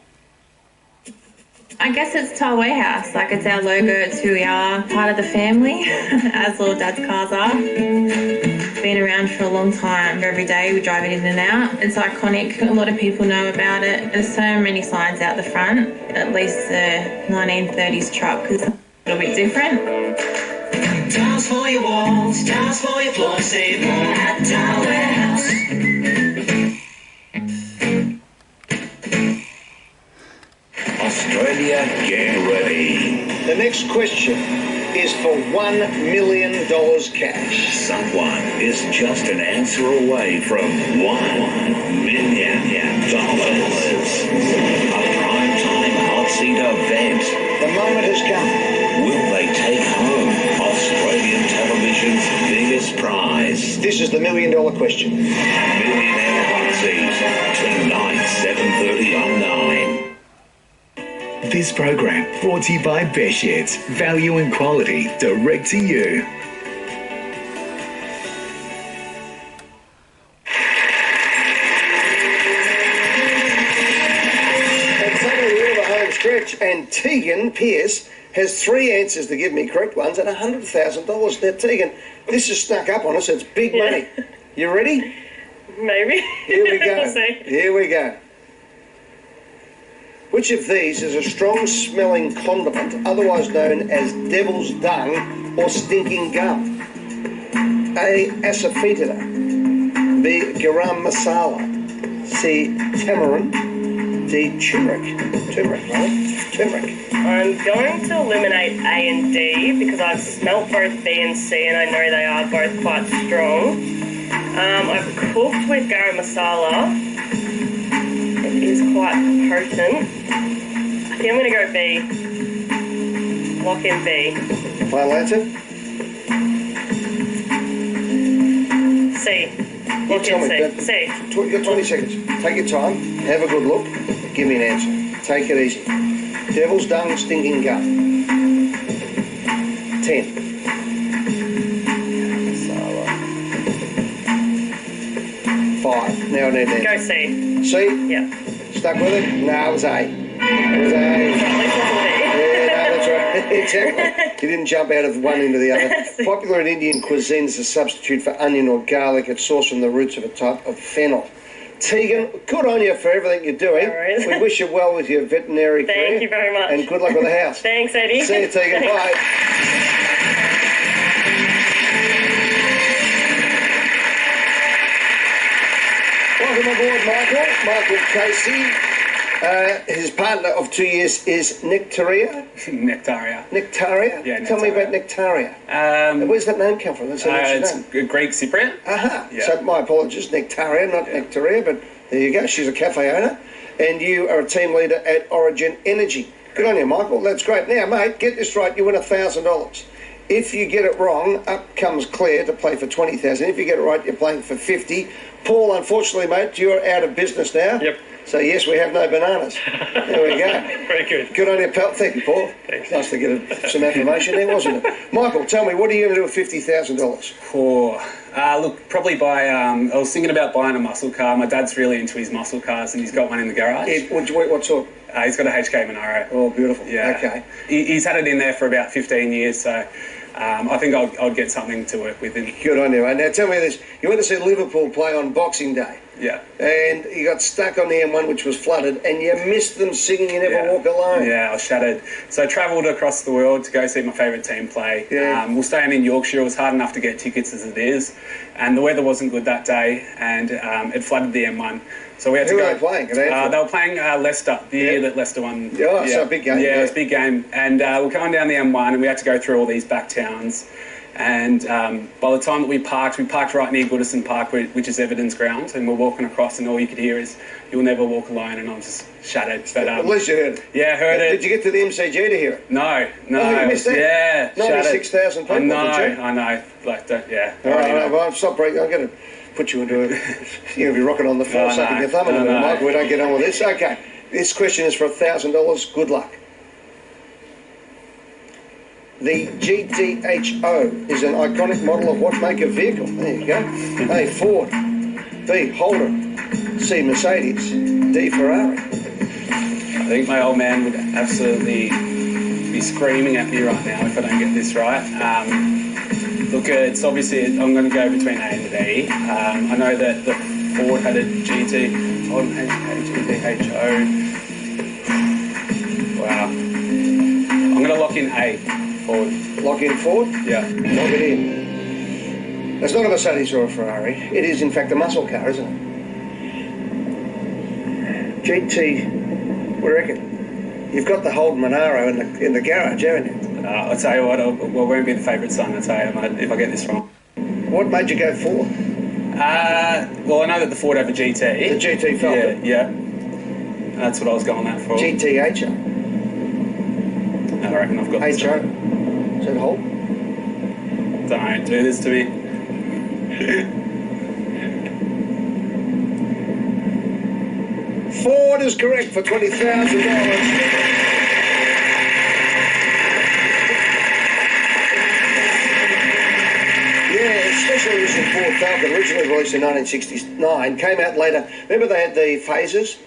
I guess it's Tile Warehouse, like it's our logo, it's who we are, part of the family, as all Dad's cars are. Been around for a long time. Every day we drive it in and out. It's iconic, a lot of people know about it. There's so many signs out the front, at least the 1930s truck is a little bit different. Tiles for your walls, tiles for your floor, save more at Tile Warehouse. Australia, get ready. The next question is for $1 million cash. Someone is just an answer away from $1 million. A primetime hot seat event. The moment has come. Will they take home Australian television's biggest prize? This is the $1 million question. Millionaire Hot Seat, tonight, 7:30 on 9. This program brought to you by Beyersdorf. Value and quality direct to you. And suddenly we're in the home stretch, and Tegan Pearce has 3 answers to give me correct ones and $100,000. Now, Tegan, this has snuck up on us. It's big money. You ready? Maybe. Here we go. We'll see. Here we go. Which of these is a strong-smelling condiment, otherwise known as devil's dung or stinking gum? A. Asafoetida. B. Garam masala. C. Tamarind. D. Turmeric. Turmeric, right? Turmeric. I'm going to eliminate A and D because I've smelt both B and C and I know they are both quite strong. I've cooked with garam masala. It is quite potent. I think I'm going to go B. Lock in B. Final answer? C. Lock in C. C. You've got 20 seconds. Take your time. Have a good look. Give me an answer. Take it easy. Devil's dung, stinking gum. 10. 5. Now I need an answer. Go C. C? Yeah. Stuck with it? No, it was A. It was A. Yeah, that's right. Exactly. You didn't jump out of one into the other. Popular in Indian cuisine as a substitute for onion or garlic. It's sourced from the roots of a type of fennel. Tegan, good on you for everything you're doing. We wish you well with your veterinary career. Thank you very much. And good luck with the house. Thanks, Eddie. See you, Tegan. Thanks. Bye. Welcome aboard, Michael Casey. His partner of 2 years is Nectaria. Nectaria. Nectaria? Yeah, Tell me about Nectaria. Where's that name come from? That's it's Greek Cypriot. Aha. Yeah. So my apologies, Nectaria, not Nectaria, but there you go. She's a cafe owner. And you are a team leader at Origin Energy. Good on you, Michael. That's great. Now, mate, get this right. You win $1,000. If you get it wrong, up comes Claire to play for $20,000. If you get it right, you're playing for $50,000. Paul, unfortunately, mate, you're out of business now. Yep. So, yes, we have no bananas. There we go. Very good. Good on you, pal. Thank you, Paul. Thanks. Nice to get some information there, wasn't it? Michael, tell me, what are you going to do with $50,000? Look, probably buy. I was thinking about buying a muscle car. My dad's really into his muscle cars, and he's got one in the garage. What sort? He's got a HK Monaro. Oh, beautiful. Yeah. Okay. He's had it in there for about 15 years, so I think I'll get something to work with him. Good on you, mate. Now, tell me this. You went to see Liverpool play on Boxing Day. Yeah. And you got stuck on the M1, which was flooded, and you missed them singing You Never Walk Alone. Yeah, I was shattered. So I travelled across the world to go see my favourite team play. Yeah. We're staying in Yorkshire. It was hard enough to get tickets as it is. And the weather wasn't good that day, and it flooded the M1. So we had to go. Who were they playing? They were playing Leicester, the year that Leicester won. Oh, so a big game. Yeah, it was a big game. And we're going down the M1, and we had to go through all these back towns. And by the time that we parked right near Goodison Park, which is Everton's ground, and we're walking across, and all you could hear is "You'll Never Walk Alone," and I'm just shattered. But at least you heard it. Yeah, heard it. Did you get to the MCG to hear it? No. Oh, you missed that? Yeah, 96,000 people. I know. Like that. Yeah. All right, well, stop breaking. I'm going to put you into a. You're going to be rocking on the floor, sucking your thumb in a minute, Mike. We don't get on with this. Okay, this question is for $1,000. Good luck. The GTHO is an iconic model of what make of vehicle? There you go. A, Ford. B, Holden. C, Mercedes. D, Ferrari. I think my old man would absolutely be screaming at me right now if I don't get this right. Look, it's obviously, I'm going to go between A and D. I know that the Ford had a GTHO. Wow. I'm going to lock in A. Ford. Lock in Ford? Yeah. Lock it in. It's not a Mercedes or a Ferrari. It is, in fact, a muscle car, isn't it? GT, what do you reckon? You've got the Holden Monaro in the garage, haven't you? I'll tell you what, I won't be the favourite son, I'll tell you, if I get this wrong. What made you go Ford? Well, I know that the Ford have a GT. The GT Falcon? Yeah. That's what I was going that for. GTHR? I reckon I've got this. HO? Is that Holden? Don't do this to me. Ford is correct for $20,000. Special edition Ford Falcon, originally released in 1969, came out later. Remember they had the phases?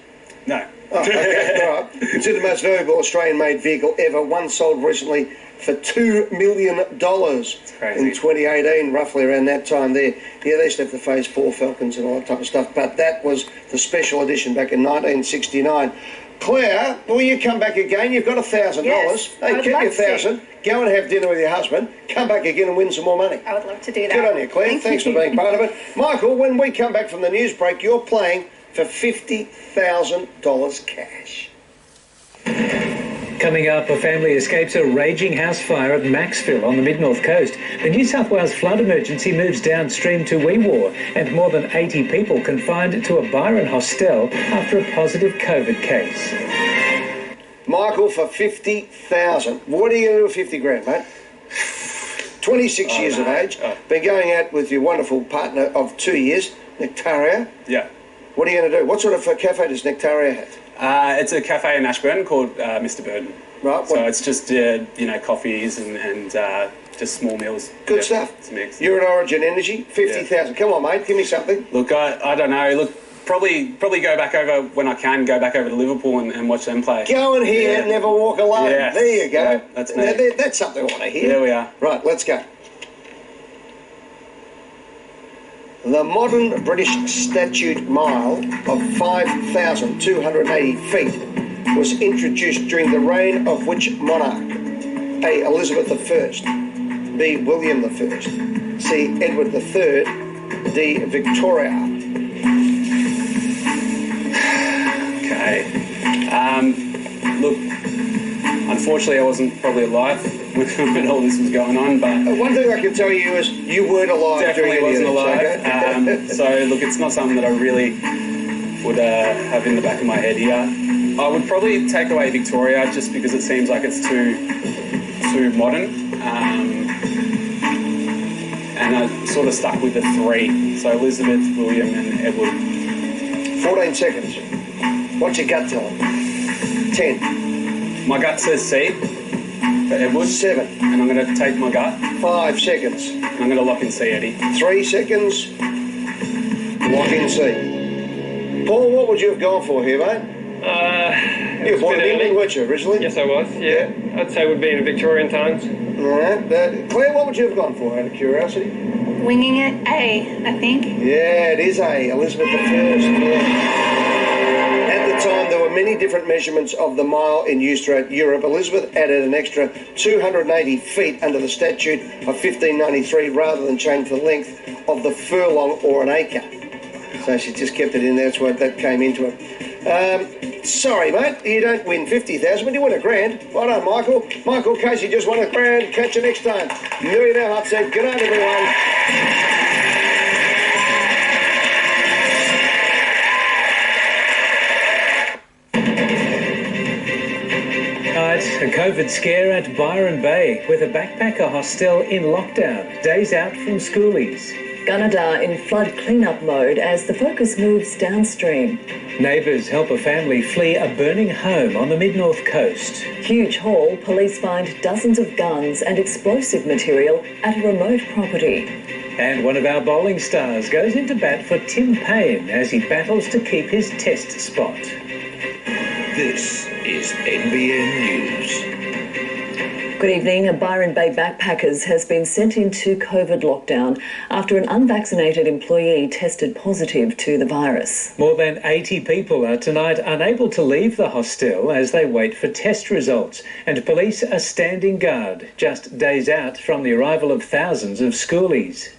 No. Oh, okay, all right. Considered the most valuable Australian-made vehicle ever. One sold recently for $2 million in 2018, roughly around that time there. Yeah, they used to have the Phase 4 Falcons and all that type of stuff, but that was the special edition back in 1969. Claire, will you come back again? You've got $1,000. Yes, Hey, keep your 1,000. Go and have dinner with your husband. Come back again and win some more money. I would love to do that. Good on you, Claire. Thanks for being part of it. Michael, when we come back from the news break, you're playing for $50,000 cash. Coming up, a family escapes a raging house fire at Maxville on the mid-north coast. The New South Wales flood emergency moves downstream to Wee Waa, and more than 80 people confined to a Byron hostel after a positive COVID case. Michael, for $50,000. What are you going to do with 50 grand, mate? 26 years of age. Been going out with your wonderful partner of 2 years, Natasha. Yeah. What are you going to do? What sort of cafe does Natasha have? It's a cafe in Ashburn called Mr. Burton. Right. So it's just, coffees and just small meals. Good stuff. It's mixed. You're at Origin Energy, 50,000. Come on, mate, give me something. Look, I don't know. Look, probably go back over when I can. Go back over to Liverpool and watch them play. Go and hear Never Walk Alone. Yeah. There you go. Yeah, that's me. That's something I want to hear. There we are. Right, let's go. The modern British statute mile of 5,280 feet was introduced during the reign of which monarch? A. Elizabeth I, B. William I, C. Edward III, D. Victoria. Okay. Look, unfortunately I wasn't probably alive when all this was going on, but... One thing I can tell you is you weren't alive. Definitely wasn't alive. So, look, it's not something that I really would have in the back of my head here. I would probably take away Victoria just because it seems like it's too modern. And I sort of stuck with the three. So Elizabeth, William and Edward. 14 seconds. What's your gut telling? 10. My gut says C for Edward. 7. And I'm going to take my gut. 5 seconds. And I'm going to lock in C, Eddie. 3 seconds. Lock in C. Paul, what would you have gone for here, mate? You were born in England, weren't you, originally? Yes, I was, yeah. I'd say it would be in Victorian times. All right. Claire, what would you have gone for, out of curiosity? Winging it, A, I think. Yeah, it is A, Elizabeth I. Yeah. At the time, there were many different measurements of the mile in use throughout Europe. Elizabeth added an extra 280 feet under the statute of 1593 rather than change the length of the furlong or an acre. So she just kept it in there. That's why that came into it. Sorry, mate, you don't win 50,000, but you win $1,000. Well done, Michael. Michael Casey just won $1,000. Catch you next time. Millionaire Hot Seat. Good night, everyone. A COVID scare at Byron Bay with a backpacker hostel in lockdown. Days out from schoolies. Gunnedah in flood cleanup mode as the focus moves downstream. Neighbours help a family flee a burning home on the mid-north coast. Huge haul, police find dozens of guns and explosive material at a remote property. And one of our bowling stars goes into bat for Tim Payne as he battles to keep his test spot. This is NBN News. Good evening. Byron Bay Backpackers has been sent into COVID lockdown after an unvaccinated employee tested positive to the virus. More than 80 people are tonight unable to leave the hostel as they wait for test results, and police are standing guard just days out from the arrival of thousands of schoolies.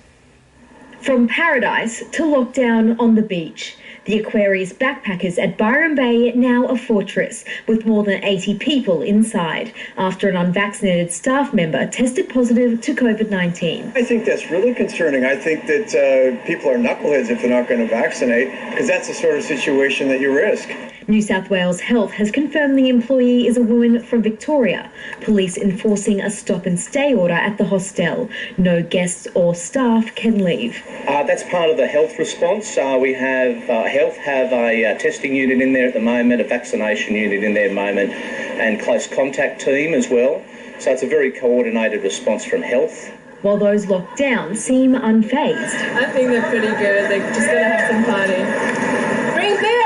From paradise to lockdown on the beach, the Aquarius backpackers at Byron Bay now a fortress with more than 80 people inside after an unvaccinated staff member tested positive to COVID-19. I think that's really concerning. I think that people are knuckleheads if they're not going to vaccinate, because that's the sort of situation that you risk. New South Wales Health has confirmed the employee is a woman from Victoria. Police enforcing a stop and stay order at the hostel. No guests or staff can leave. That's part of the health response. We have health have a testing unit in there at the moment, a vaccination unit in there at the moment, and close contact team as well. So it's a very coordinated response from health. While those locked down seem unfazed. I think they're pretty good. They're just going to have some party. Bring beer!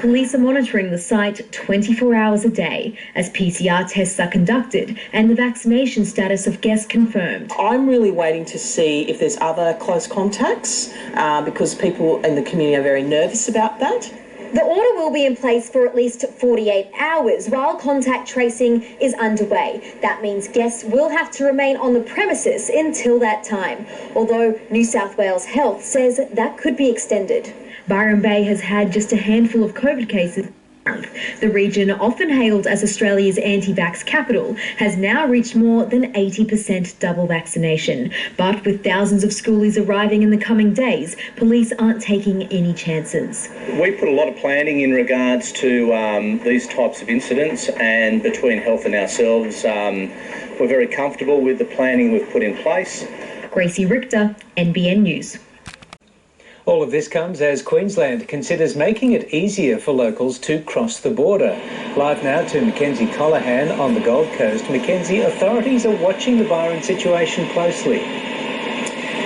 Police are monitoring the site 24 hours a day as PCR tests are conducted and the vaccination status of guests confirmed. I'm really waiting to see if there's other close contacts because people in the community are very nervous about that. The order will be in place for at least 48 hours while contact tracing is underway. That means guests will have to remain on the premises until that time, although New South Wales Health says that could be extended. Byron Bay has had just a handful of COVID cases. The region, often hailed as Australia's anti-vax capital, has now reached more than 80% double vaccination. But with thousands of schoolies arriving in the coming days, police aren't taking any chances. We put a lot of planning in regards to these types of incidents, and between health and ourselves, we're very comfortable with the planning we've put in place. Gracie Richter, NBN News. All of this comes as Queensland considers making it easier for locals to cross the border. Live now to Mackenzie Colohan on the Gold Coast. Mackenzie, authorities are watching the Byron situation closely.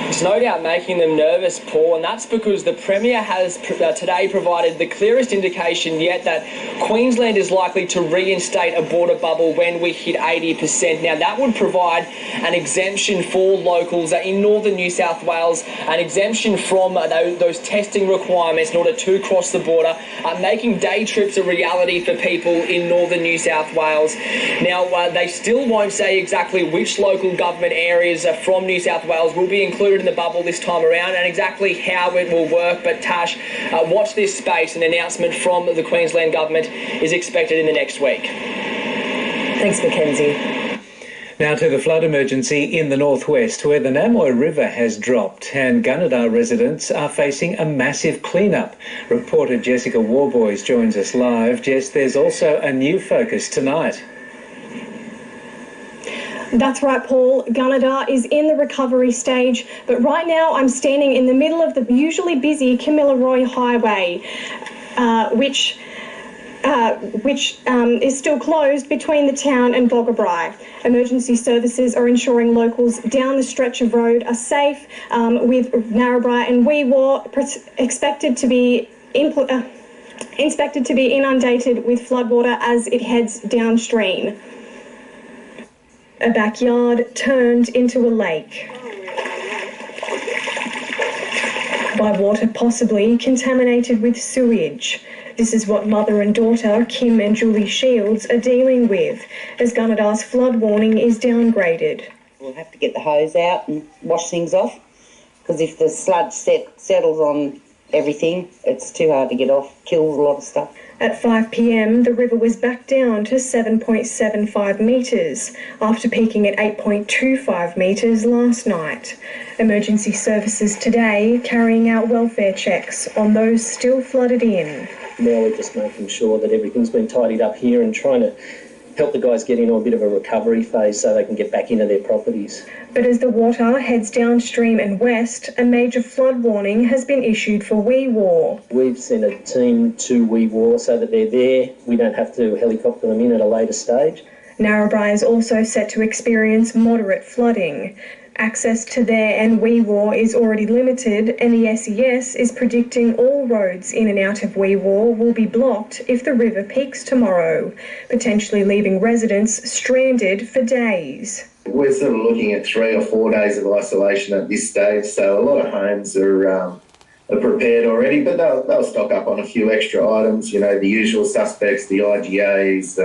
It's no doubt making them nervous, Paul, and that's because the Premier has today provided the clearest indication yet that Queensland is likely to reinstate a border bubble when we hit 80%. Now, that would provide an exemption for locals in northern New South Wales, an exemption from those testing requirements in order to cross the border, making day trips a reality for people in northern New South Wales. Now, they still won't say exactly which local government areas from New South Wales will be included in the bubble this time around and exactly how it will work. But Tash, watch this space. An announcement from the Queensland government is expected in the next week. Thanks, Mackenzie. Now to the flood emergency in the northwest, where the Namoy River has dropped and Gunnedah residents are facing a massive clean-up. Reporter Jessica Warboys joins us live. Jess, there's also a new focus tonight. That's right, Paul. Gunnedah is in the recovery stage, but right now I'm standing in the middle of the usually busy Kamilaroi Highway, which is still closed between the town and Boggabri. Emergency services are ensuring locals down the stretch of road are safe, with Narrabri and Wee Waa expected to be inundated with floodwater as it heads downstream. A backyard turned into a lake by water possibly contaminated with sewage. This is what mother and daughter, Kim and Julie Shields, are dealing with as Gunnedah's flood warning is downgraded. We'll have to get the hose out and wash things off, because if the sludge settles on everything, it's too hard to get off, kills a lot of stuff. At 5 p.m, the river was back down to 7.75 metres after peaking at 8.25 metres last night. Emergency services today carrying out welfare checks on those still flooded in. Now we're just making sure that everything's been tidied up here and trying to help the guys get into a bit of a recovery phase so they can get back into their properties. But as the water heads downstream and west, a major flood warning has been issued for Wee Waa. We've sent a team to Wee Waa so that they're there. We don't have to helicopter them in at a later stage. Narrabri is also set to experience moderate flooding. Access to their and Wee Waa is already limited, and the SES is predicting all roads in and out of Wee Waa will be blocked if the river peaks tomorrow, potentially leaving residents stranded for days. We're sort of looking at 3 or 4 days of isolation at this stage, so a lot of homes are prepared already, but they'll stock up on a few extra items, you know, the usual suspects, the IGAs,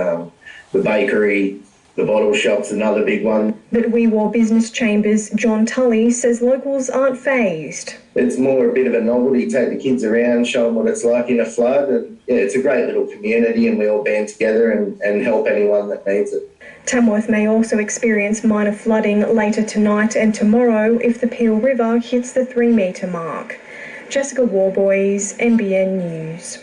the bakery, the bottle shop's another big one. But Wee Waa Business Chambers' John Tully says locals aren't phased. It's more a bit of a novelty, take the kids around, show them what it's like in a flood. And yeah, it's a great little community and we all band together and help anyone that needs it. Tamworth may also experience minor flooding later tonight and tomorrow if the Peel River hits the 3-metre mark. Jessica Warboys, NBN News.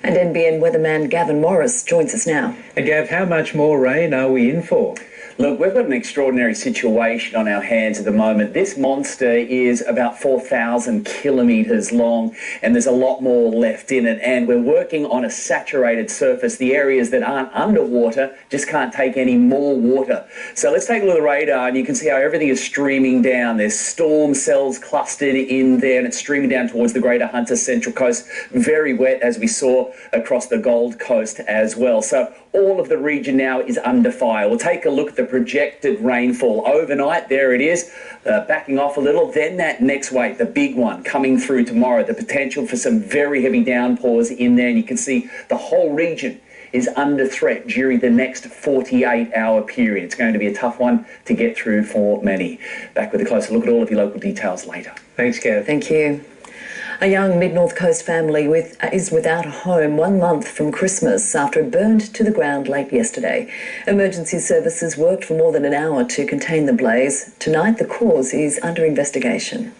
And NBN weatherman Gavin Morris joins us now. And Gav, how much more rain are we in for? Look, we've got an extraordinary situation on our hands at the moment. This monster is about 4,000 kilometres long and there's a lot more left in it. And we're working on a saturated surface. The areas that aren't underwater just can't take any more water. So let's take a look at the radar and you can see how everything is streaming down. There's storm cells clustered in there and it's streaming down towards the Greater Hunter Central Coast. Very wet, as we saw across the Gold Coast as well. So all of the region now is under fire. We'll take a look at the projected rainfall overnight. There it is, backing off a little. Then that next wave, the big one coming through tomorrow, the potential for some very heavy downpours in there. And you can see the whole region is under threat during the next 48-hour period. It's going to be a tough one to get through for many. Back with a closer look at all of your local details later. Thanks, Gav. Thank you. A young Mid-North Coast family is without a home 1 month from Christmas after it burned to the ground late yesterday. Emergency services worked for more than an hour to contain the blaze. Tonight, the cause is under investigation.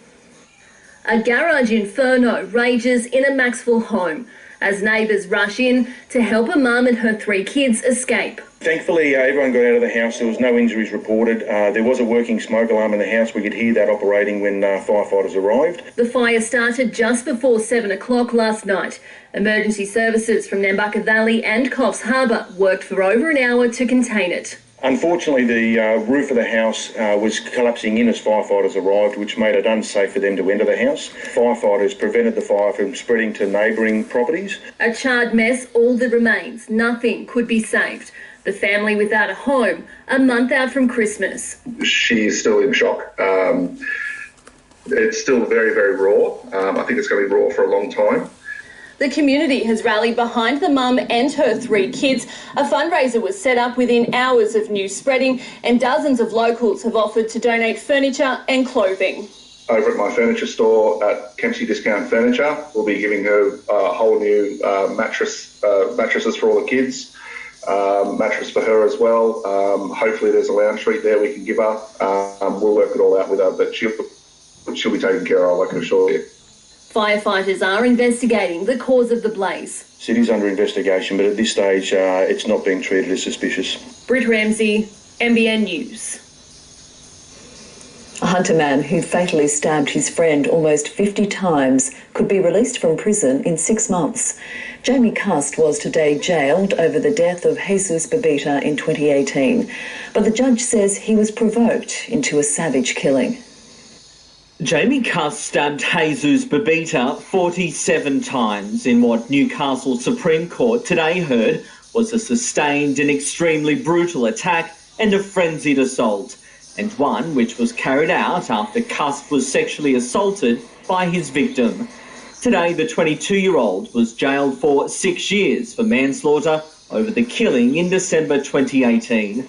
A garage inferno rages in a Maxwell home as neighbours rush in to help a mum and her 3 kids escape. Thankfully, everyone got out of the house. There was no injuries reported. There was a working smoke alarm in the house. We could hear that operating when firefighters arrived. The fire started just before 7 o'clock last night. Emergency services from Nambucca Valley and Coffs Harbour worked for over an hour to contain it. Unfortunately, the roof of the house was collapsing in as firefighters arrived, which made it unsafe for them to enter the house. Firefighters prevented the fire from spreading to neighbouring properties. A charred mess, all that remains. Nothing could be saved. The family without a home, a month out from Christmas. She is still in shock. It's still very, very raw. I think it's going to be raw for a long time. The community has rallied behind the mum and her 3 kids. A fundraiser was set up within hours of news spreading, and dozens of locals have offered to donate furniture and clothing. Over at my furniture store at Kempsey Discount Furniture, we'll be giving her a whole new mattresses for all the kids. Mattress for her as well. Hopefully there's a lounge suite there we can give her. We'll work it all out with her, but she'll be taken care of, I can assure you. Firefighters are investigating the cause of the blaze. City's under investigation, but at this stage it's not being treated as suspicious. Britt Ramsey, NBN News. A Hunter man who fatally stabbed his friend almost 50 times could be released from prison in 6 months. Jamie Cust was today jailed over the death of Jesus Babita in 2018, but the judge says he was provoked into a savage killing. Jamie Cust stabbed Jesus Babita 47 times in what Newcastle Supreme Court today heard was a sustained and extremely brutal attack and a frenzied assault, and one which was carried out after Cust was sexually assaulted by his victim. Today, the 22-year-old was jailed for 6 years for manslaughter over the killing in December 2018.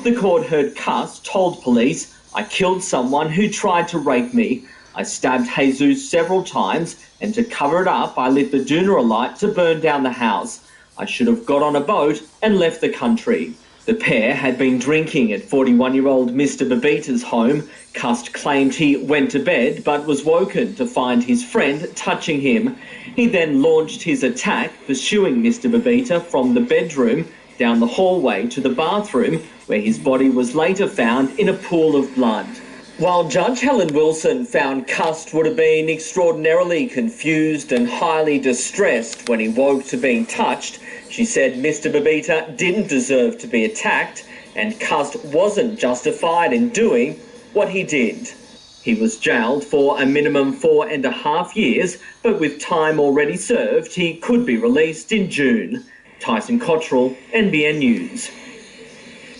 The court heard Cust told police, "I killed someone who tried to rape me. I stabbed Jesus several times, and to cover it up, I lit the doona alight to burn down the house. I should have got on a boat and left the country." The pair had been drinking at 41-year-old Mr. Babita's home. Cust claimed he went to bed but was woken to find his friend touching him. He then launched his attack, pursuing Mr. Babita from the bedroom down the hallway to the bathroom, where his body was later found in a pool of blood. While Judge Helen Wilson found Cust would have been extraordinarily confused and highly distressed when he woke to being touched, she said Mr. Babita didn't deserve to be attacked and Cust wasn't justified in doing what he did. He was jailed for a minimum 4.5 years, but with time already served, he could be released in June. Tyson Cottrell, NBN News.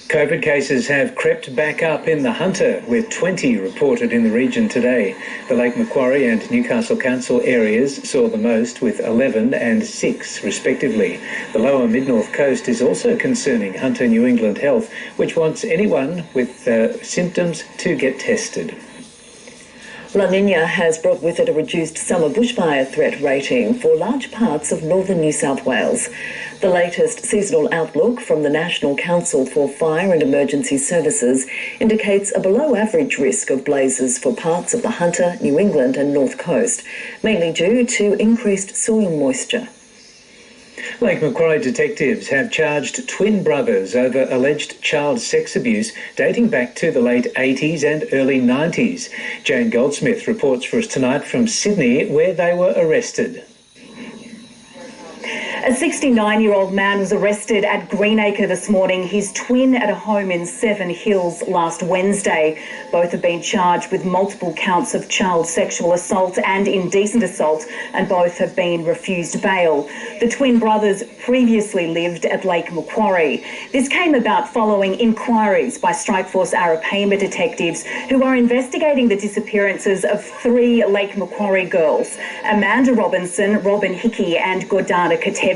COVID cases have crept back up in the Hunter, with 20 reported in the region today. The Lake Macquarie and Newcastle Council areas saw the most, with 11 and 6 respectively. The lower mid-north coast is also concerning Hunter New England Health, which wants anyone with symptoms to get tested. La Nina has brought with it a reduced summer bushfire threat rating for large parts of northern New South Wales. The latest seasonal outlook from the National Council for Fire and Emergency Services indicates a below-average risk of blazes for parts of the Hunter, New England and North Coast, mainly due to increased soil moisture. Lake Macquarie detectives have charged twin brothers over alleged child sex abuse dating back to the late 80s and early 90s. Jane Goldsmith reports for us tonight from Sydney, where they were arrested. A 69-year-old man was arrested at Greenacre this morning, his twin at a home in Seven Hills last Wednesday. Both have been charged with multiple counts of child sexual assault and indecent assault, and both have been refused bail. The twin brothers previously lived at Lake Macquarie. This came about following inquiries by Strikeforce Arapaima detectives who are investigating the disappearances of 3 Lake Macquarie girls, Amanda Robinson, Robin Hickey and Gordana Katevsky.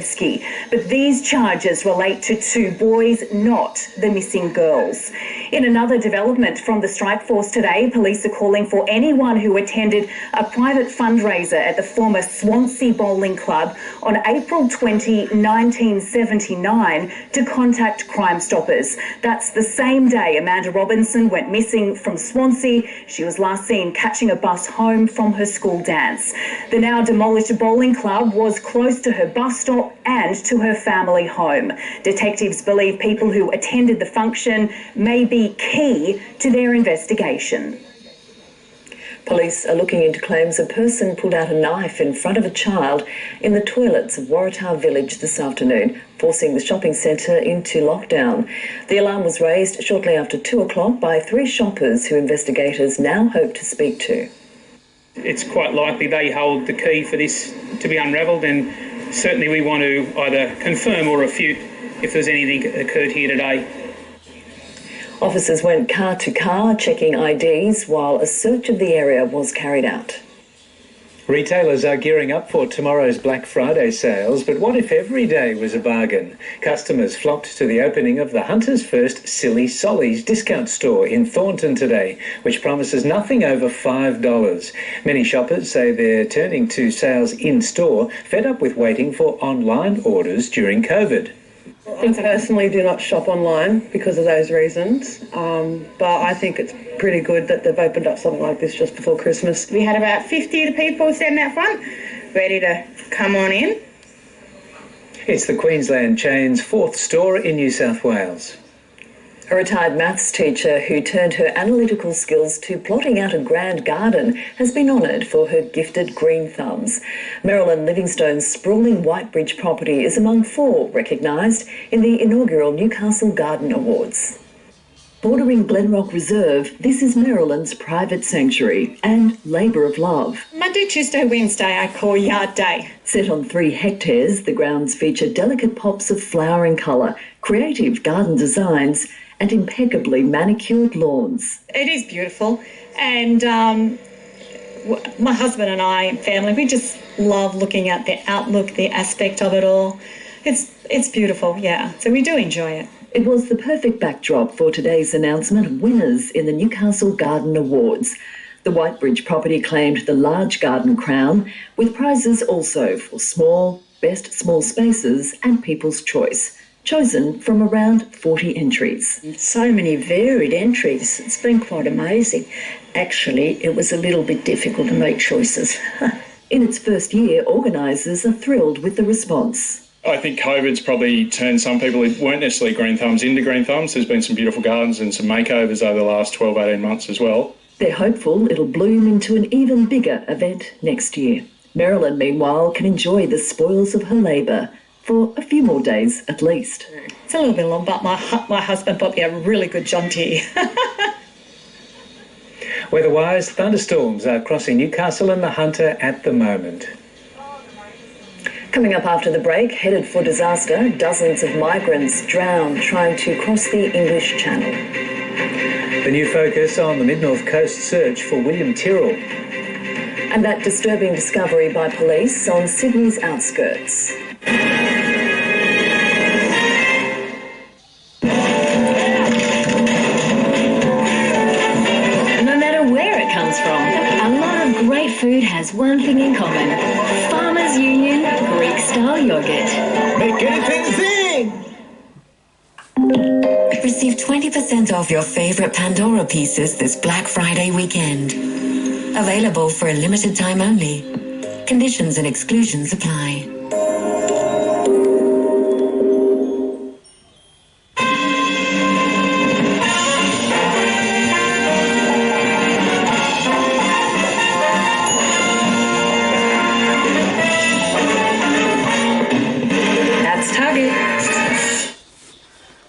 But these charges relate to 2 boys, not the missing girls. In another development from the Strikeforce today, police are calling for anyone who attended a private fundraiser at the former Swansea Bowling Club on April 20, 1979 to contact Crime Stoppers. That's the same day Amanda Robinson went missing from Swansea. She was last seen catching a bus home from her school dance. The now demolished bowling club was close to her bus stop and to her family home. Detectives believe people who attended the function may be key to their investigation. Police are looking into claims a person pulled out a knife in front of a child in the toilets of Waratah Village this afternoon, forcing the shopping centre into lockdown. The alarm was raised shortly after 2 o'clock by 3 shoppers who investigators now hope to speak to. It's quite likely they hold the key for this to be unravelled, and certainly we want to either confirm or refute if there's anything that occurred here today. Officers went car to car checking IDs while a search of the area was carried out. Retailers are gearing up for tomorrow's Black Friday sales, but what if every day was a bargain? Customers flocked to the opening of the Hunter's first Silly Solly's discount store in Thornton today, which promises nothing over $5. Many shoppers say they're turning to sales in-store, fed up with waiting for online orders during COVID. I personally do not shop online because of those reasons, but I think it's pretty good that they've opened up something like this just before Christmas. We had about 50 people standing out front, ready to come on in. It's the Queensland chain's 4th store in New South Wales. A retired maths teacher who turned her analytical skills to plotting out a grand garden has been honoured for her gifted green thumbs. Marilyn Livingstone's sprawling Whitebridge property is among 4 recognised in the inaugural Newcastle Garden Awards. Bordering Glenrock Reserve, this is Marilyn's private sanctuary and labour of love. Monday, Tuesday, Wednesday I call yard day. Set on 3 hectares, the grounds feature delicate pops of flowering colour, creative garden designs and impeccably manicured lawns. It is beautiful, and my husband and I and family, we just love looking at the outlook, the aspect of it all. It's beautiful, yeah, so we do enjoy it. It was the perfect backdrop for today's announcement of winners in the Newcastle Garden Awards. The Whitebridge property claimed the large garden crown, with prizes also for small, best small spaces and people's choice, chosen from around 40 entries. So many varied entries. It's been quite amazing. Actually, it was a little bit difficult to make choices. In its first year, organisers are thrilled with the response. I think COVID's probably turned some people who weren't necessarily green thumbs into green thumbs. There's been some beautiful gardens and some makeovers over the last 12, 18 months as well. They're hopeful it'll bloom into an even bigger event next year. Marilyn, meanwhile, can enjoy the spoils of her labour for a few more days at least. It's a little bit long, but my husband bought me a really good John Deere. Weather-wise, thunderstorms are crossing Newcastle and the Hunter at the moment. Coming up after the break, headed for disaster, dozens of migrants drowned trying to cross the English Channel. The new focus on the Mid-North Coast search for William Tyrrell. And that disturbing discovery by police on Sydney's outskirts. No matter where it comes from, a lot of great food has one thing in common. Farmers Union Greek-style yogurt. Make anything zing! Receive 20% off your favourite Pandora pieces this Black Friday weekend. Available for a limited time only. Conditions and exclusions apply.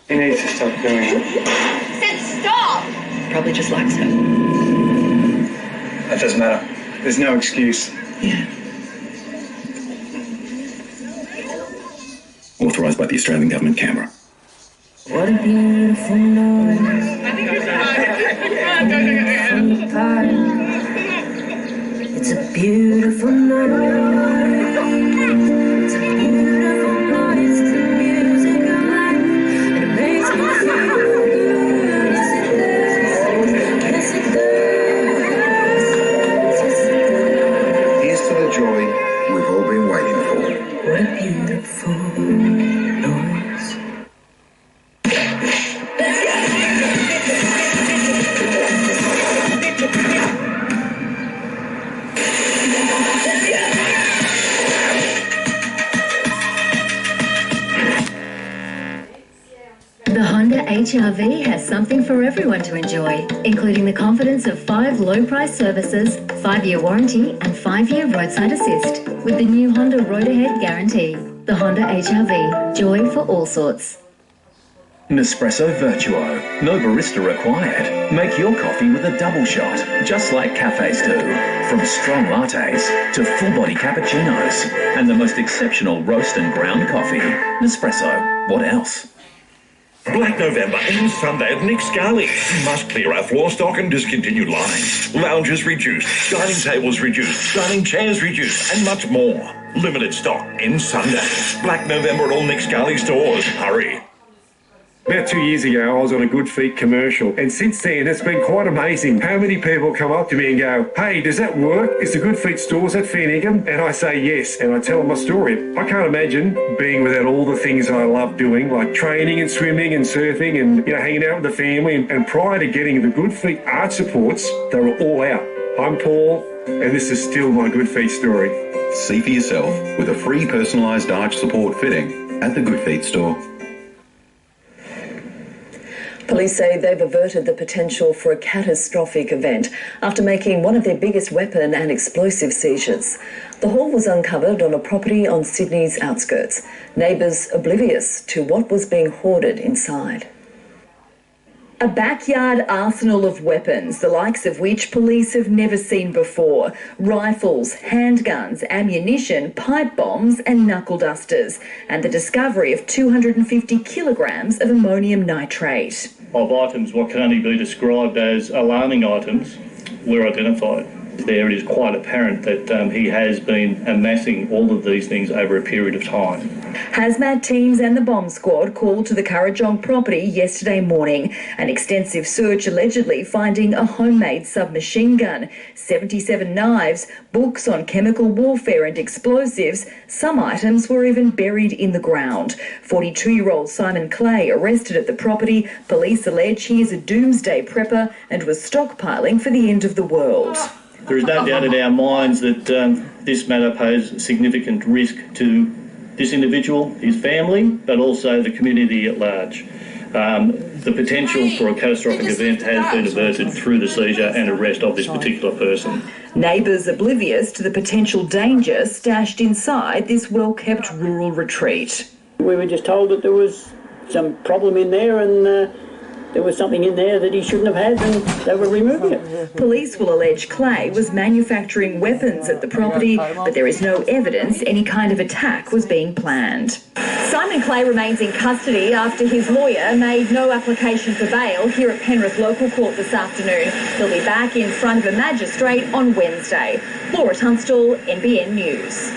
He needs to stop doing it. Said stop! Probably just likes her. That doesn't matter. There's no excuse. Yeah. Authorised by the Australian Government, Canberra. What a beautiful noise. It's a beautiful night. It's a beautiful night. It's the music of life. And it makes me feel good. Yes, it does. Yes, it does. Yes, it does. Here's to the joy we've all been waiting for. What a beautiful noise. The Honda HR-V has something for everyone to enjoy, including the confidence of 5 low-price services, 5-year warranty and 5-year roadside assist with the new Honda Road Ahead guarantee. The Honda HR-V, joy for all sorts. Nespresso Virtuo. No barista required. Make your coffee with a double shot, just like cafes do. From strong lattes to full-body cappuccinos and the most exceptional roast and ground coffee. Nespresso. What else? Black November ends Sunday at Nick Scali. Must clear our floor stock and discontinued lines. Lounges reduced, dining tables reduced, dining chairs reduced, and much more. Limited stock ends Sunday. Black November at all Nick Scali stores. Hurry. About 2 years ago, I was on a Good Feet commercial, and since then, it's been quite amazing how many people come up to me and go, "Hey, does that work? Is the Good Feet stores at Fairningham?" And I say yes, and I tell them my story. I can't imagine being without all the things I love doing, like training and swimming and surfing and hanging out with the family. And prior to getting the Good Feet arch supports, they were all out. I'm Paul, and this is still my Good Feet story. See for yourself with a free personalised arch support fitting at the Good Feet store. Police say they've averted the potential for a catastrophic event after making one of their biggest weapon and explosive seizures. The haul was uncovered on a property on Sydney's outskirts. Neighbours oblivious to what was being hoarded inside. A backyard arsenal of weapons, the likes of which police have never seen before. Rifles, handguns, ammunition, pipe bombs and knuckle dusters. And the discovery of 250 kilograms of ammonium nitrate. Of items what can only be described as alarming items were identified. There it is quite apparent that he has been amassing all of these things over a period of time. Hazmat teams and the bomb squad called to the Currajong property yesterday morning. An extensive search allegedly finding a homemade submachine gun, 77 knives, books on chemical warfare and explosives. Some items were even buried in the ground. 42-year-old Simon Clay arrested at the property. Police allege he is a doomsday prepper and was stockpiling for the end of the world. There is no doubt in our minds that this matter poses significant risk to this individual, his family, but also the community at large. The potential for a catastrophic event has been averted through the seizure and arrest of this particular person. Neighbours oblivious to the potential danger stashed inside this well-kept rural retreat. We were just told that there was some problem in there and there was something in there that he shouldn't have had and they were removing it. Police will allege Clay was manufacturing weapons at the property, but there is no evidence any kind of attack was being planned. Simon Clay remains in custody after his lawyer made no application for bail here at Penrith Local Court this afternoon. He'll be back in front of a magistrate on Wednesday. Laura Tunstall, NBN News.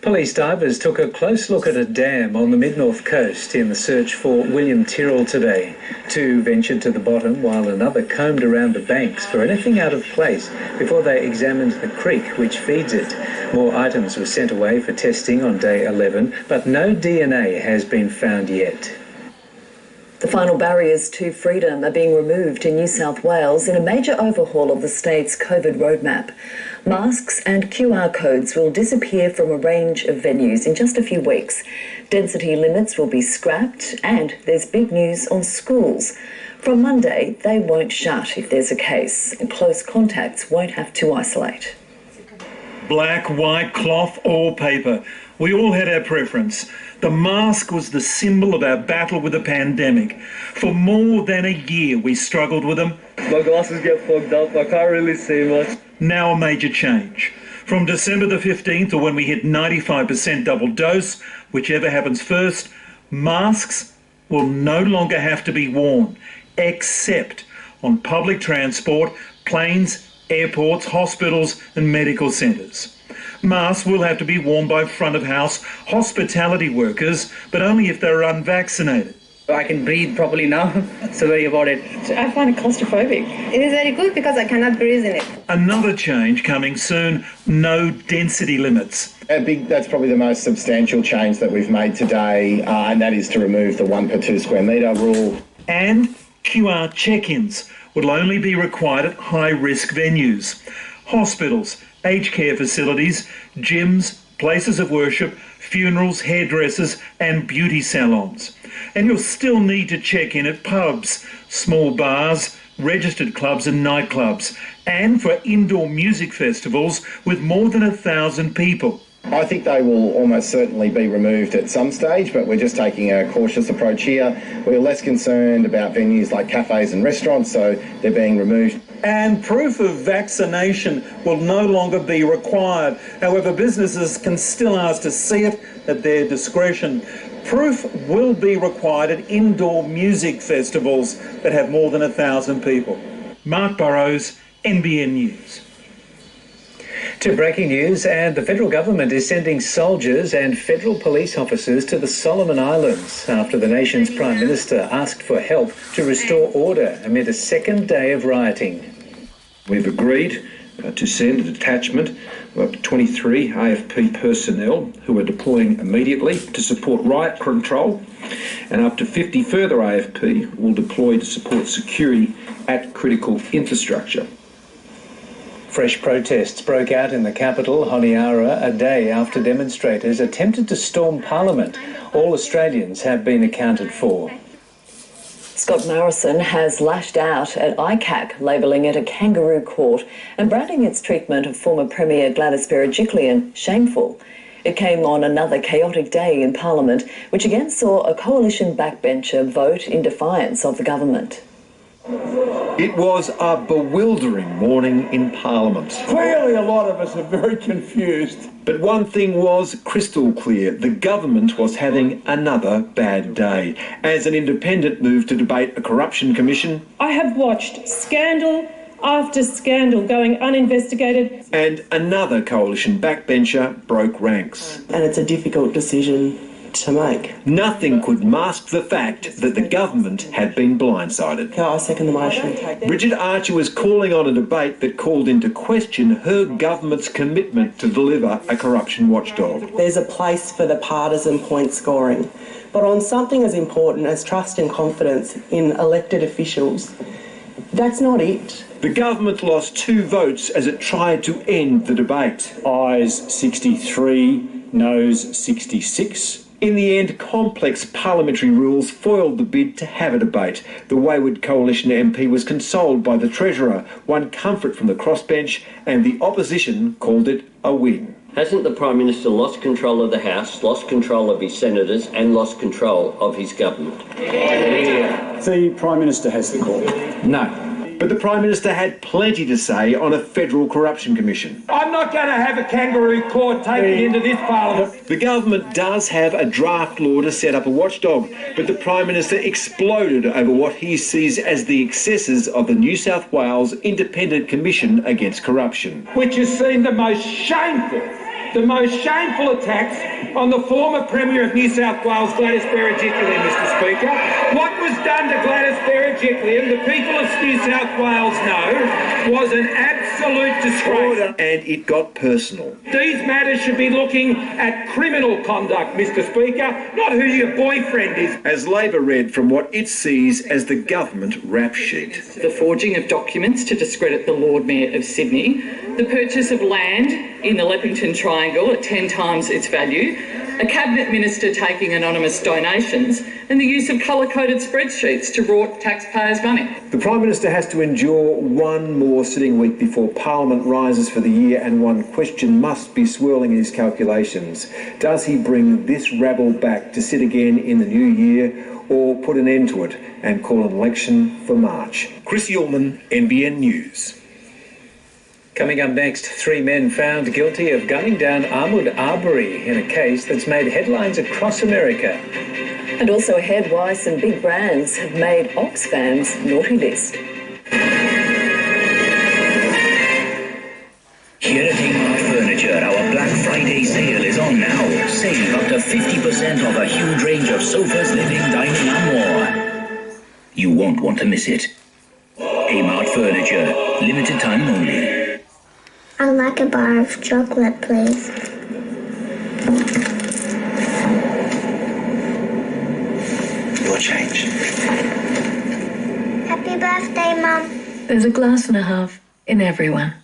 Police divers took a close look at a dam on the mid-north coast in the search for William Tyrrell today. Two ventured to the bottom while another combed around the banks for anything out of place before they examined the creek which feeds it. More items were sent away for testing on day 11, but no DNA has been found yet. The final barriers to freedom are being removed in New South Wales in a major overhaul of the state's COVID roadmap. Masks and QR codes will disappear from a range of venues in just a few weeks. Density limits will be scrapped, and there's big news on schools. From Monday, they won't shut if there's a case, and close contacts won't have to isolate. Black, white, cloth or paper. We all had our preference. The mask was the symbol of our battle with the pandemic. For more than a year, we struggled with them. My glasses get fogged up. I can't really see much. Now a major change. From December the 15th, or when we hit 95% double dose, whichever happens first, masks will no longer have to be worn, except on public transport, planes, airports, hospitals and medical centres. Masks will have to be worn by front-of-house hospitality workers, but only if they're unvaccinated. I can breathe properly now, so worry about it. I find it claustrophobic. It is very good because I cannot breathe in it. Another change coming soon, no density limits. That's probably the most substantial change that we've made today, and that is to remove the 1 per 2 square metre rule. And QR check-ins will only be required at high-risk venues. Hospitals, aged care facilities, gyms, places of worship, funerals, hairdressers and beauty salons. And you'll still need to check in at pubs, small bars, registered clubs and nightclubs, and for indoor music festivals with more than 1,000 people. I think they will almost certainly be removed at some stage, but we're just taking a cautious approach here. We're less concerned about venues like cafes and restaurants, so they're being removed. And proof of vaccination will no longer be required. However, businesses can still ask to see it at their discretion. Proof will be required at indoor music festivals that have more than 1,000 people. Mark Burrows, NBN News. To breaking news, and the federal government is sending soldiers and federal police officers to the Solomon Islands after the nation's Prime Minister asked for help to restore order amid a second day of rioting. We've agreed to send a detachment of 23 AFP personnel who are deploying immediately to support riot control, and up to 50 further AFP will deploy to support security at critical infrastructure. Fresh protests broke out in the capital, Honiara, a day after demonstrators attempted to storm Parliament. All Australians have been accounted for. Scott Morrison has lashed out at ICAC, labelling it a kangaroo court and branding its treatment of former Premier Gladys Berejiklian shameful. It came on another chaotic day in Parliament, which again saw a coalition backbencher vote in defiance of the government. It was a bewildering morning in Parliament. Clearly a lot of us are very confused. But one thing was crystal clear. The government was having another bad day as an independent moved to debate a corruption commission. I have watched scandal after scandal going uninvestigated. And another coalition backbencher broke ranks. And it's a difficult decision to make. Nothing could mask the fact that the government had been blindsided. I second the motion. Bridget Archer was calling on a debate that called into question her government's commitment to deliver a corruption watchdog. There's a place for the partisan point scoring, but on something as important as trust and confidence in elected officials, that's not it. The government lost 2 votes as it tried to end the debate. Ayes 63, noes 66. In the end, complex parliamentary rules foiled the bid to have a debate. The wayward coalition MP was consoled by the Treasurer, won comfort from the crossbench, and the opposition called it a win. Hasn't the Prime Minister lost control of the House, lost control of his senators and lost control of his government? The Prime Minister has the call. No. But the Prime Minister had plenty to say on a federal corruption commission. I'm not going to have a kangaroo court taken into this parliament. The government does have a draft law to set up a watchdog, but the Prime Minister exploded over what he sees as the excesses of the New South Wales Independent Commission Against Corruption. Which has seen the most shameful attacks on the former Premier of New South Wales, Gladys Berejiklian, Mr Speaker. What was done to Gladys Berejiklian, the people of New South Wales know, was an absolute disgrace. And it got personal. These matters should be looking at criminal conduct, Mr Speaker, not who your boyfriend is. As Labor read from what it sees as the government rap sheet. The forging of documents to discredit the Lord Mayor of Sydney, the purchase of land in the Leppington Triangle at 10 times its value, a Cabinet Minister taking anonymous donations, and the use of colour-coded spreadsheets to rort taxpayers' money. The Prime Minister has to endure one more sitting week before Parliament rises for the year, and one question must be swirling in his calculations. Does he bring this rabble back to sit again in the new year, or put an end to it and call an election for March? Chris Ullman, NBN News. Coming up next, 3 men found guilty of gunning down Ahmaud Arbery in a case that's made headlines across America. And also ahead, why some big brands have made Oxfam's naughty list. Here at Amart Furniture, our Black Friday sale is on now. Save up to 50% off a huge range of sofas, living, dining and more. You won't want to miss it. Amart Furniture, limited time only. I'd like a bar of chocolate, please. Your change. Happy birthday, Mum. There's a glass and a half in everyone.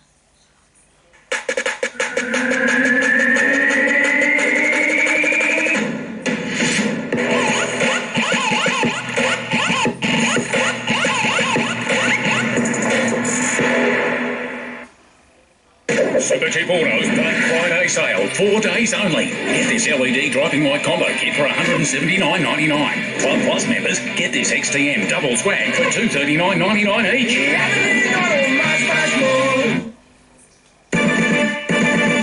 Super Cheap Autos Black Friday sale, 4 days only. Get this LED driving light combo kit for $179.99. Club Plus members get this XTM double swag for $239.99 each.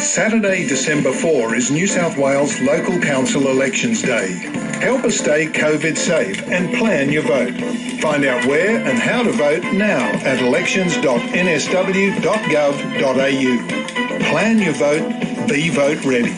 Saturday, December 4 is New South Wales Local Council Elections Day. Help us stay COVID safe and plan your vote. Find out where and how to vote now at elections.nsw.gov.au. Plan your vote, be vote ready.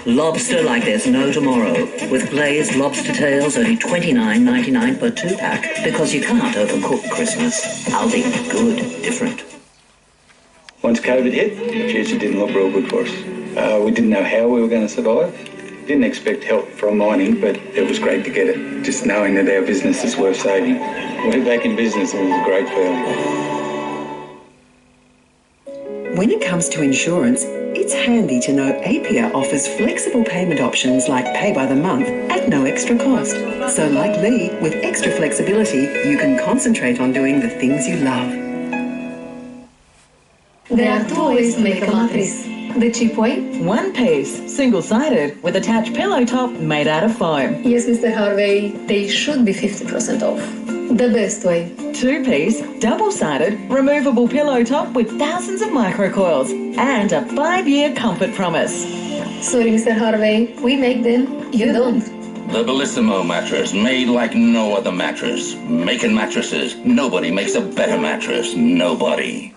Lobster like there's no tomorrow. With glazed lobster tails, only $29.99 per 2-pack. Because you can't overcook Christmas. Aldi, good, different. Once COVID hit, the future didn't look real good for us. We didn't know how we were going to survive. Didn't expect help from mining, but it was great to get it. Just knowing that our business is worth saving. We're back in business and it was a great feeling. When it comes to insurance, it's handy to know APIA offers flexible payment options like pay by the month at no extra cost. So like Lee, with extra flexibility, you can concentrate on doing the things you love. There are 2 ways to make a mattress. The cheap way? One piece, single-sided, with attached pillow top made out of foam. Yes, Mr. Harvey, they should be 50% off. The best way. 2-piece, double-sided, removable pillow top with thousands of microcoils and a 5-year comfort promise. Sorry, Mr. Harvey, we make them, you don't. The Bellissimo mattress, made like no other mattress. Making mattresses. Nobody makes a better mattress. Nobody.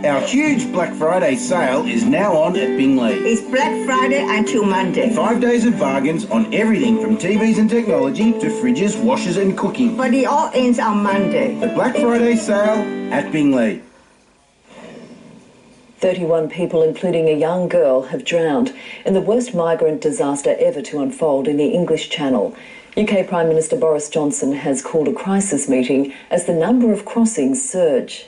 Our huge Black Friday sale is now on at Bingley. It's Black Friday until Monday. 5 days of bargains on everything from TVs and technology to fridges, washers and cooking. But it all ends on Monday. The Black Friday sale at Bingley. 31 people, including a young girl, have drowned in the worst migrant disaster ever to unfold in the English Channel. UK Prime Minister Boris Johnson has called a crisis meeting as the number of crossings surge.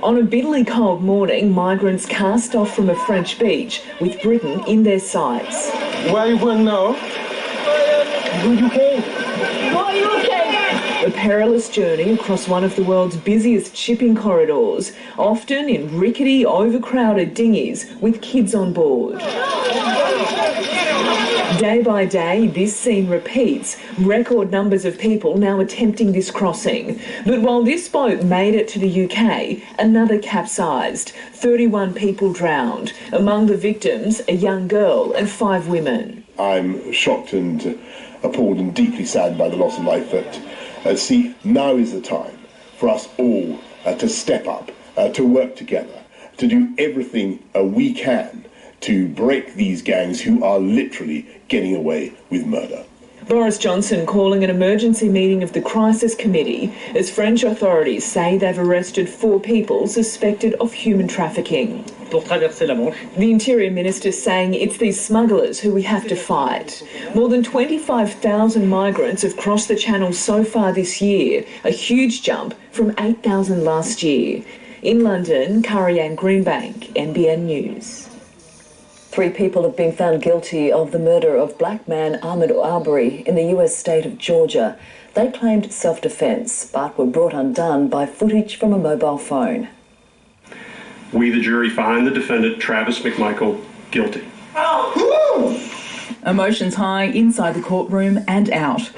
On a bitterly cold morning, migrants cast off from a French beach with Britain in their sights. Where you going now? UK. A perilous journey across one of the world's busiest shipping corridors, often in rickety, overcrowded dinghies with kids on board. Day by day, this scene repeats, record numbers of people now attempting this crossing. But while this boat made it to the UK, another capsized. 31 people drowned. Among the victims, a young girl and 5 women. I'm shocked and appalled and deeply saddened by the loss of life at sea. Now is the time for us all to step up, to work together, to do everything we can to break these gangs who are literally getting away with murder. Boris Johnson calling an emergency meeting of the Crisis Committee as French authorities say they've arrested 4 people suspected of human trafficking. The Interior Minister saying it's these smugglers who we have to fight. More than 25,000 migrants have crossed the Channel so far this year, a huge jump from 8,000 last year. In London, Kari-Ann Greenbank, NBN News. 3 people have been found guilty of the murder of black man Ahmaud Arbery in the US state of Georgia. They claimed self-defence, but were brought undone by footage from a mobile phone. We, the jury, find the defendant, Travis McMichael, guilty. Emotions high inside the courtroom and out.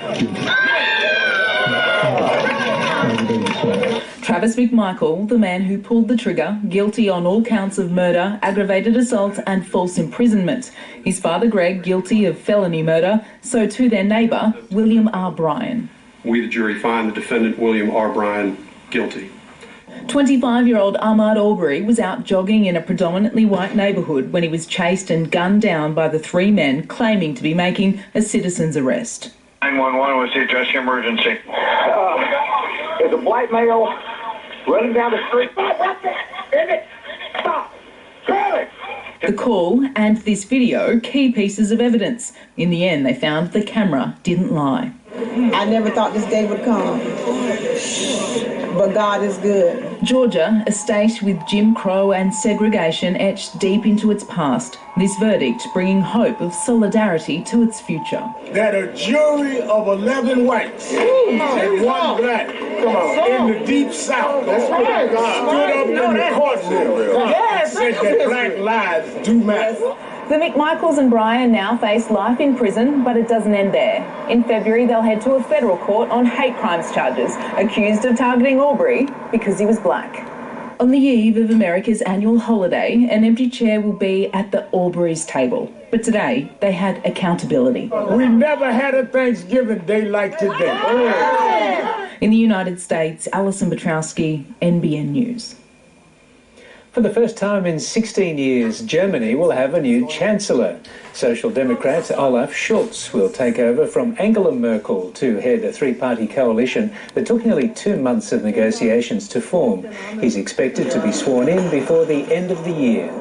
Travis McMichael, the man who pulled the trigger, guilty on all counts of murder, aggravated assault and false imprisonment. His father, Greg, guilty of felony murder, so too their neighbour, William R. Bryan. We, the jury, find the defendant, William R. Bryan, guilty. 25-year-old Ahmaud Arbery was out jogging in a predominantly white neighbourhood when he was chased and gunned down by the 3 men claiming to be making a citizen's arrest. 911 was the address emergency. There's a black male running down the street. Stop! Charlie! The call and this video, key pieces of evidence. In the end, they found the camera didn't lie. I never thought this day would come, but God is good. Georgia, a state with Jim Crow and segregation etched deep into its past. This verdict bringing hope of solidarity to its future. That a jury of 11 whites and 1 black in the deep south stood up in the courtroom and said that black lives do matter. The McMichaels and Bryan now face life in prison, but it doesn't end there. In February, they'll head to a federal court on hate crimes charges, accused of targeting Arbery because he was black. On the eve of America's annual holiday, an empty chair will be at the Arbery's table. But today, they had accountability. We never had a Thanksgiving day like today. In the United States, Alison Petrowski, NBN News. For the first time in 16 years, Germany will have a new chancellor. Social Democrat Olaf Scholz will take over from Angela Merkel to head a 3-party coalition that took nearly 2 months of negotiations to form. He's expected to be sworn in before the end of the year.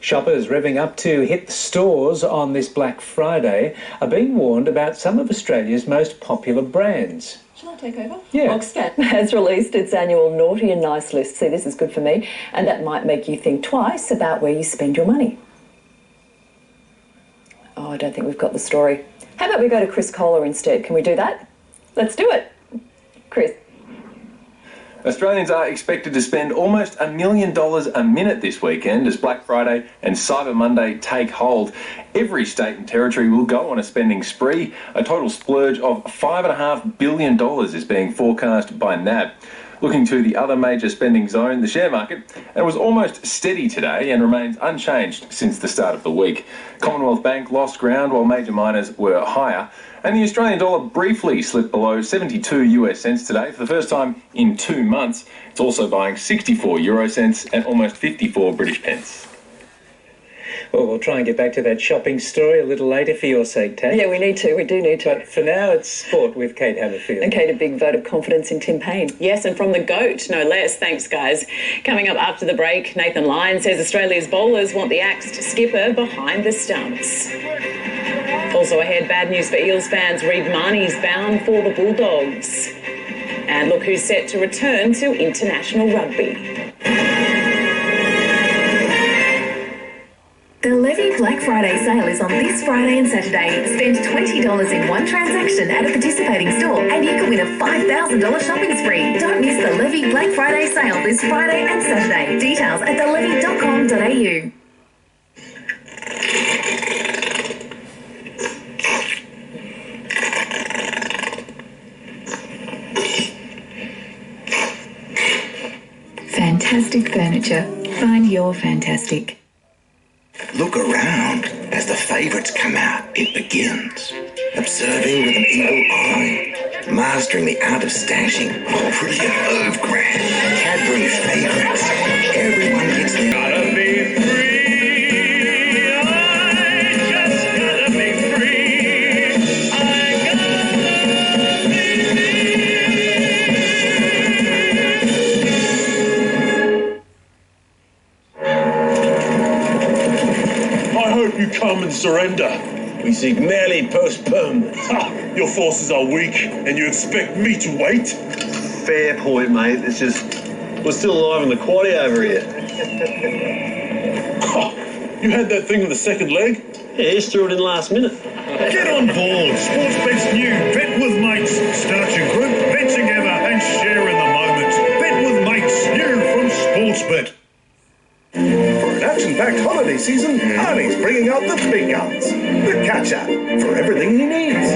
Shoppers revving up to hit the stores on this Black Friday are being warned about some of Australia's most popular brands. Shall I take over? Yeah. Oxfam has released its annual Naughty and Nice list. See, this is good for me, and that might make you think twice about where you spend your money. Oh, I don't think we've got the story. How about we go to Chris Kohler instead? Can we do that? Let's do it. Chris. Australians are expected to spend almost $1 million a minute this weekend as Black Friday and Cyber Monday take hold. Every state and territory will go on a spending spree. A total splurge of $5.5 billion is being forecast by NAB. Looking to the other major spending zone, the share market, and was almost steady today and remains unchanged since the start of the week. Commonwealth Bank lost ground while major miners were higher, and the Australian dollar briefly slipped below 72 US cents today for the first time in 2 months. It's also buying 64 euro cents and almost 54 British pence. Well, we'll try and get back to that shopping story a little later for your sake, Tat. Yeah, we need to. We do need to. But for now, it's sport with Kate Haberfield. And Kate, a big vote of confidence in Tim Payne. Yes, and from the GOAT, no less. Thanks, guys. Coming up after the break, Nathan Lyon says Australia's bowlers want the axed skipper behind the stumps. Also ahead, bad news for Eels fans. Reid Marnie's bound for the Bulldogs. And look who's set to return to international rugby. The Levy Black Friday sale is on this Friday and Saturday. Spend $20 in one transaction at a participating store and you can win a $5,000 shopping spree. Don't miss the Levy Black Friday sale this Friday and Saturday. Details at thelevy.com.au. Fantastic furniture. Find your fantastic. Look around. As the favourites come out, it begins. Observing with an eagle eye. Mastering the art of stashing. Brilliant Earth Grand. Cadbury favourites. Everyone gets their... Gotta be free. I just gotta be free. I gotta be I hope you come and surrender. We seek merely postponement. Your forces are weak, and you expect me to wait? Fair point, mate. It's just, we're still alive in the quaddie over here. You had that thing in the second leg? Yeah, he just threw it in last minute. Get on board. Sportsbet's new Bet with Mates. Start your group, bet together and share in the moment. Bet with Mates, new from Sportsbet. For an action-packed holiday season, Arnie's bringing out the big guns. The catcher for everything he needs.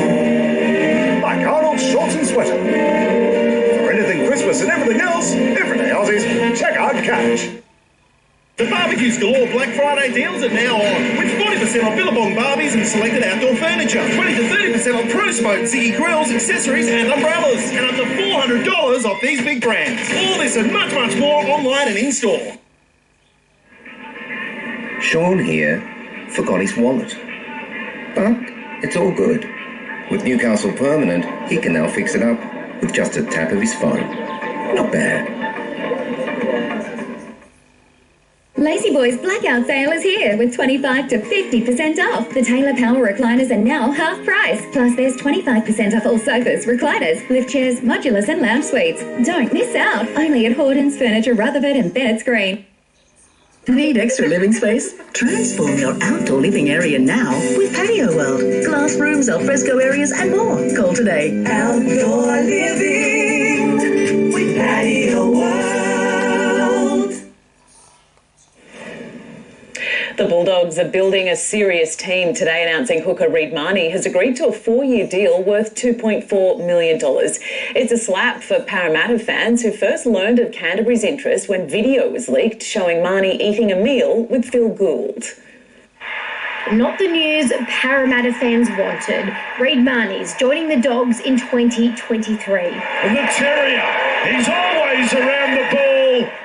Like Arnold's shorts and sweater. For anything Christmas and everything else, everyday Aussies, check out Catch. The Barbecues Galore Black Friday deals are now on, with 40% off Billabong Barbies and selected outdoor furniture, 20 to 30% off Pro Smoke, Ziggy Grills, accessories and umbrellas, and up to $400 off these big brands. All this and much, much more online and in-store. Sean here forgot his wallet. But it's all good. With Newcastle Permanent, he can now fix it up with just a tap of his phone. Not bad. Lazy Boy's blackout sale is here with 25 to 50% off. The Taylor Power recliners are now half price. Plus there's 25% off all sofas, recliners, lift chairs, modulars and lounge suites. Don't miss out. Only at Horton's Furniture, Rutherford and Bennett's Green. Need extra living space? Transform your outdoor living area now with Patio World. Glass rooms, alfresco areas and more. Call today. Outdoor living with Patio World. The Bulldogs are building a serious team today, announcing hooker Reid Marnie has agreed to a 4-year deal worth $2.4 million. It's a slap for Parramatta fans who first learned of Canterbury's interest when video was leaked showing Marnie eating a meal with Phil Gould. Not the news Parramatta fans wanted. Reid Marnie's joining the Dogs in 2023. And the Terrier, he's always around the ball.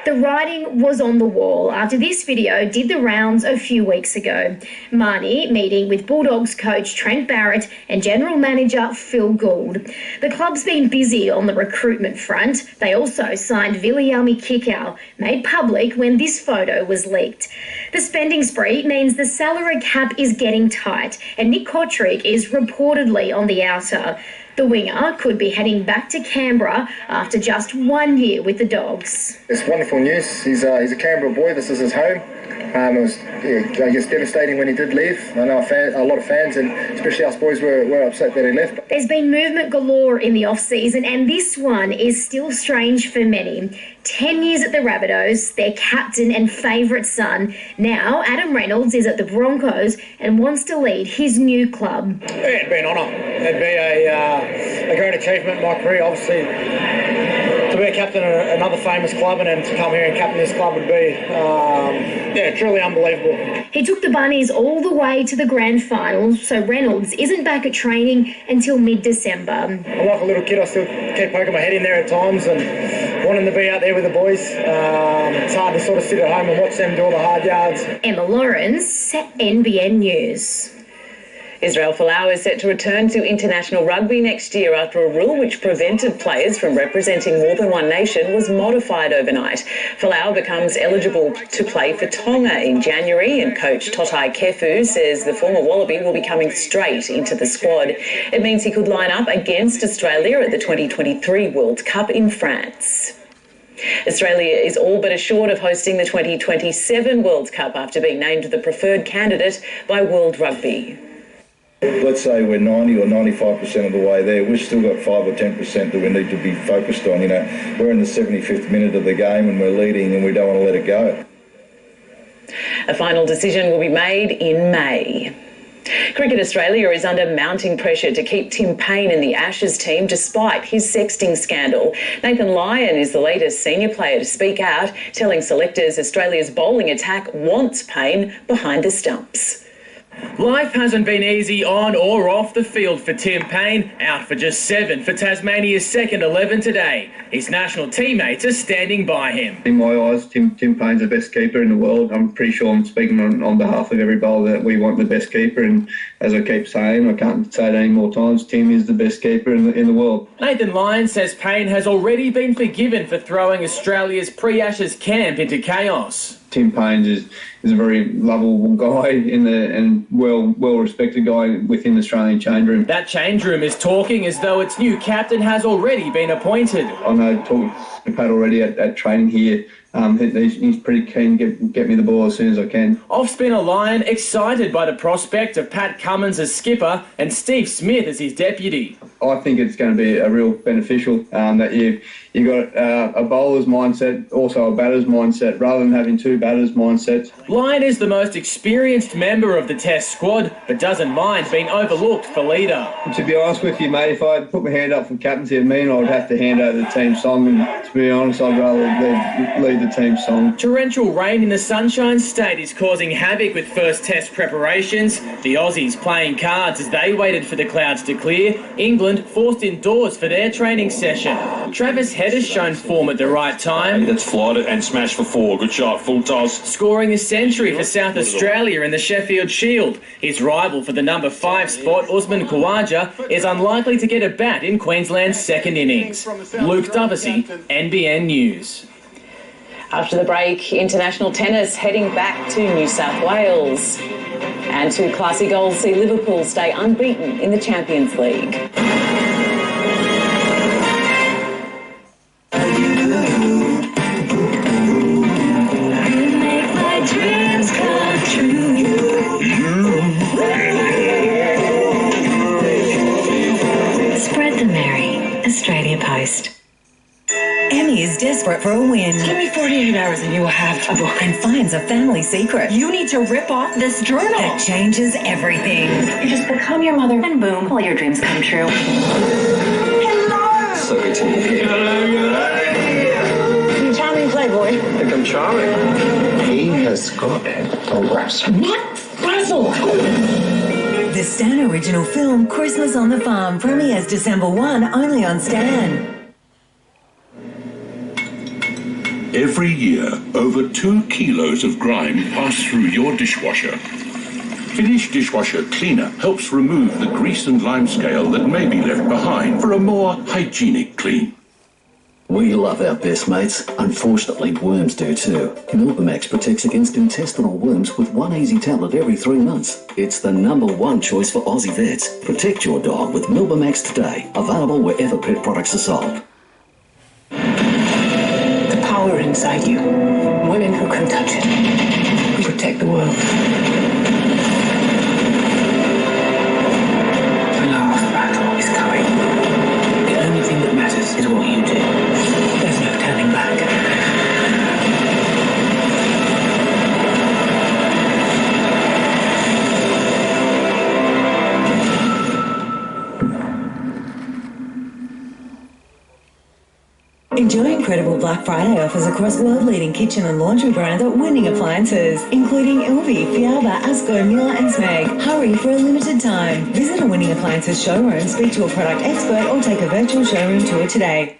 The writing was on the wall after this video did the rounds a few weeks ago. Marnie meeting with Bulldogs coach Trent Barrett and general manager Phil Gould. The club's been busy on the recruitment front. They also signed Viliami Kikau, made public when this photo was leaked. The spending spree means the salary cap is getting tight, and Nick Kotrick is reportedly on the outer. The winger could be heading back to Canberra after just 1 year with the Dogs. It's wonderful news. He's a Canberra boy. This is his home. It was, I guess, devastating when he did leave. I know a lot of fans, and especially us boys, were upset that he left. There's been movement galore in the off-season, and this one is still strange for many. 10 years at the Rabbitohs, their captain and favourite son. Now, Adam Reynolds is at the Broncos and wants to lead his new club. Yeah, it'd be an honour. It'd be a great achievement in my career, obviously. To be a captain of another famous club and then to come here and captain this club would be, truly unbelievable. He took the Bunnies all the way to the grand final, so Reynolds isn't back at training until mid-December. I'm like a little kid. I still keep poking my head in there at times and wanting to be out there with the boys. It's hard to sort of sit at home and watch them do all the hard yards. Emma Lawrence, NBN News. Israel Folau is set to return to international rugby next year after a rule which prevented players from representing more than one nation was modified overnight. Folau becomes eligible to play for Tonga in January, and coach Totai Kefu says the former Wallaby will be coming straight into the squad. It means he could line up against Australia at the 2023 World Cup in France. Australia is all but assured of hosting the 2027 World Cup after being named the preferred candidate by World Rugby. Let's say we're 90 or 95% of the way there. We've still got 5 or 10% that we need to be focused on. We're in the 75th minute of the game and we're leading and we don't want to let it go. A final decision will be made in May. Cricket Australia is under mounting pressure to keep Tim Payne in the Ashes team despite his sexting scandal. Nathan Lyon is the latest senior player to speak out, telling selectors Australia's bowling attack wants Payne behind the stumps. Life hasn't been easy on or off the field for Tim Payne, out for just 7 for Tasmania's second 11 today. His national teammates are standing by him. In my eyes, Tim Payne's the best keeper in the world. I'm pretty sure I'm speaking on behalf of every bowler that we want the best keeper, and as I keep saying, I can't say it any more times, Tim is the best keeper in the world. Nathan Lyon says Payne has already been forgiven for throwing Australia's pre-Ashes camp into chaos. Tim Payne is a very lovable guy and well-respected guy within the Australian change room. That change room is talking as though its new captain has already been appointed. I know talking to Pat already at training here. He's pretty keen to get me the ball as soon as I can. Off-spinner Lyon excited by the prospect of Pat Cummins as skipper and Steve Smith as his deputy. I think it's going to be a real beneficial that you got a bowler's mindset, also a batter's mindset, rather than having two batters' mindsets. Lyon is the most experienced member of the Test squad, but doesn't mind being overlooked for leader. To be honest with you, mate, if I put my hand up for captaincy of me, I would have to hand over the team song, and to be honest, I'd rather lead the team song. Torrential rain in the Sunshine State is causing havoc with first Test preparations. The Aussies playing cards as they waited for the clouds to clear. England forced indoors for their training session. Travis Head has shown form at the right time. That's flied it and smashed for 4. Good shot, full toss. Scoring a century for South Australia in the Sheffield Shield. His rival for the number 5 spot, Usman Khawaja, is unlikely to get a bat in Queensland's second innings. Luke Doversey, NBN News. After the break, international tennis heading back to New South Wales. And 2 classy goals see Liverpool stay unbeaten in the Champions League. Spread the merry. Australia Post. Emmy is desperate for a win. Give me 48 hours and you will have a book. And finds a family secret. You need to rip off this journal. That changes everything. You just become your mother and boom, all your dreams come true. Hello! So good to meet you. You charming playboy. I think I'm charming. He has got a wrestle. What? Wrestle! The Stan original film Christmas on the Farm premieres December 1 only on Stan. Every year, over 2 kilos of grime pass through your dishwasher. Finish Dishwasher Cleaner helps remove the grease and lime scale that may be left behind for a more hygienic clean. We love our best mates. Unfortunately, worms do too. Milbamax protects against intestinal worms with one easy tablet every 3 months. It's the #1 choice for Aussie vets. Protect your dog with Milbamax today. Available wherever pet products are sold. Power inside you. Women who can touch it. Who protect the world. The last battle is coming. The only thing that matters is what you do. There's no turning back. Enjoy incredible Black Friday offers across world-leading kitchen and laundry brands at Winning Appliances, including Ilvi, Fiaba, Asco, Miller and Smeg. Hurry for a limited time. Visit a Winning Appliances showroom, speak to a product expert or take a virtual showroom tour today.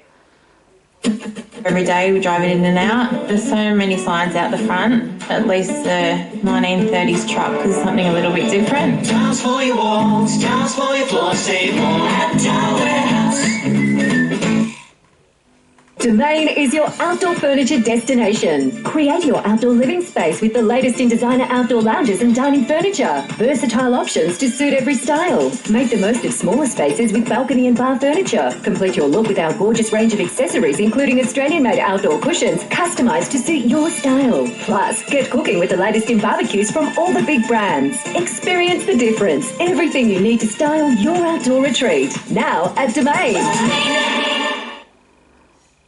Every day we drive it in and out. There's so many signs out the front. At least the 1930s truck is something a little bit different. Tiles for your walls, tiles for your floor, save more at Tile Warehouse. Domain is your outdoor furniture destination. Create your outdoor living space with the latest in designer outdoor lounges and dining furniture. Versatile options to suit every style. Make the most of smaller spaces with balcony and bar furniture. Complete your look with our gorgeous range of accessories, including Australian-made outdoor cushions, customised to suit your style. Plus, get cooking with the latest in barbecues from all the big brands. Experience the difference. Everything you need to style your outdoor retreat. Now at Domain.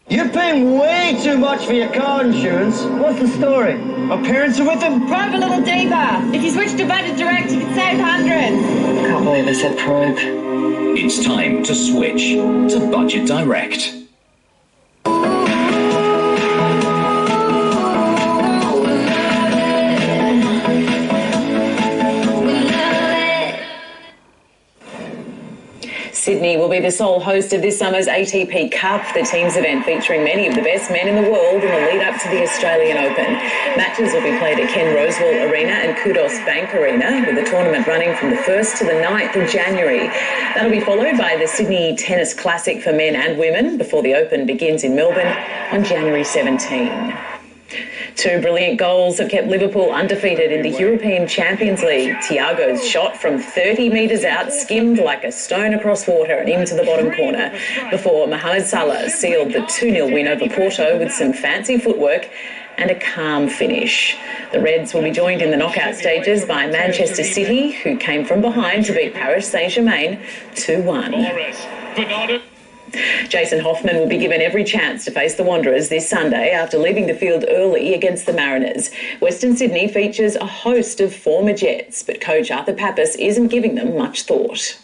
You're paying way too much for your car insurance. What's the story? My parents are with him? Probe a little deeper. If you switch to Budget Direct, you can save hundreds. Can't believe I said probe. It's time to switch to Budget Direct. Sydney will be the sole host of this summer's ATP Cup, the team's event featuring many of the best men in the world in the lead up to the Australian Open. Matches will be played at Ken Rosewall Arena and Kudos Bank Arena, with the tournament running from the 1st to the 9th of January. That'll be followed by the Sydney Tennis Classic for men and women before the Open begins in Melbourne on January 17. Two brilliant goals have kept Liverpool undefeated in the European Champions League. Thiago's shot from 30 metres out skimmed like a stone across water and into the bottom corner before Mohamed Salah sealed the 2-0 win over Porto with some fancy footwork and a calm finish. The Reds will be joined in the knockout stages by Manchester City, who came from behind to beat Paris Saint-Germain 2-1. Jason Hoffman will be given every chance to face the Wanderers this Sunday after leaving the field early against the Mariners. Western Sydney features a host of former Jets, but coach Arthur Pappas isn't giving them much thought.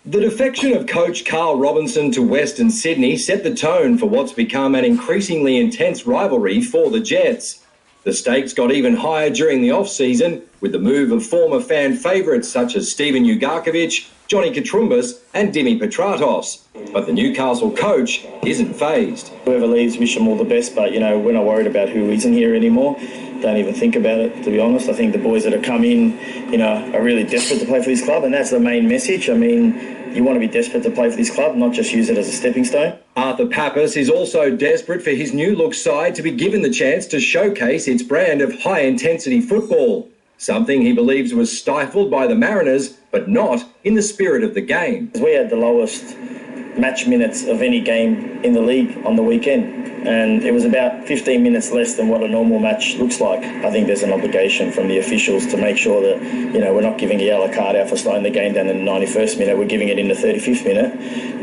The defection of coach Carl Robinson to Western Sydney set the tone for what's become an increasingly intense rivalry for the Jets. The stakes got even higher during the off-season with the move of former fan favourites such as Steven Ugarkovic, Johnny Katrumbas and Dimi Petratos. But the Newcastle coach isn't fazed. Whoever leaves, wish them all the best, but, we're not worried about who isn't here anymore. Don't even think about it, to be honest. I think the boys that have come in, are really desperate to play for this club, and that's the main message. You want to be desperate to play for this club, not just use it as a stepping stone. Arthur Pappas is also desperate for his new look side to be given the chance to showcase its brand of high-intensity football, something he believes was stifled by the Mariners, but not in the spirit of the game. We had the lowest match minutes of any game in the league on the weekend, and it was about 15 minutes less than what a normal match looks like. I think there's an obligation from the officials to make sure that, we're not giving a yellow card out for slowing the game down in the 91st minute, we're giving it in the 35th minute,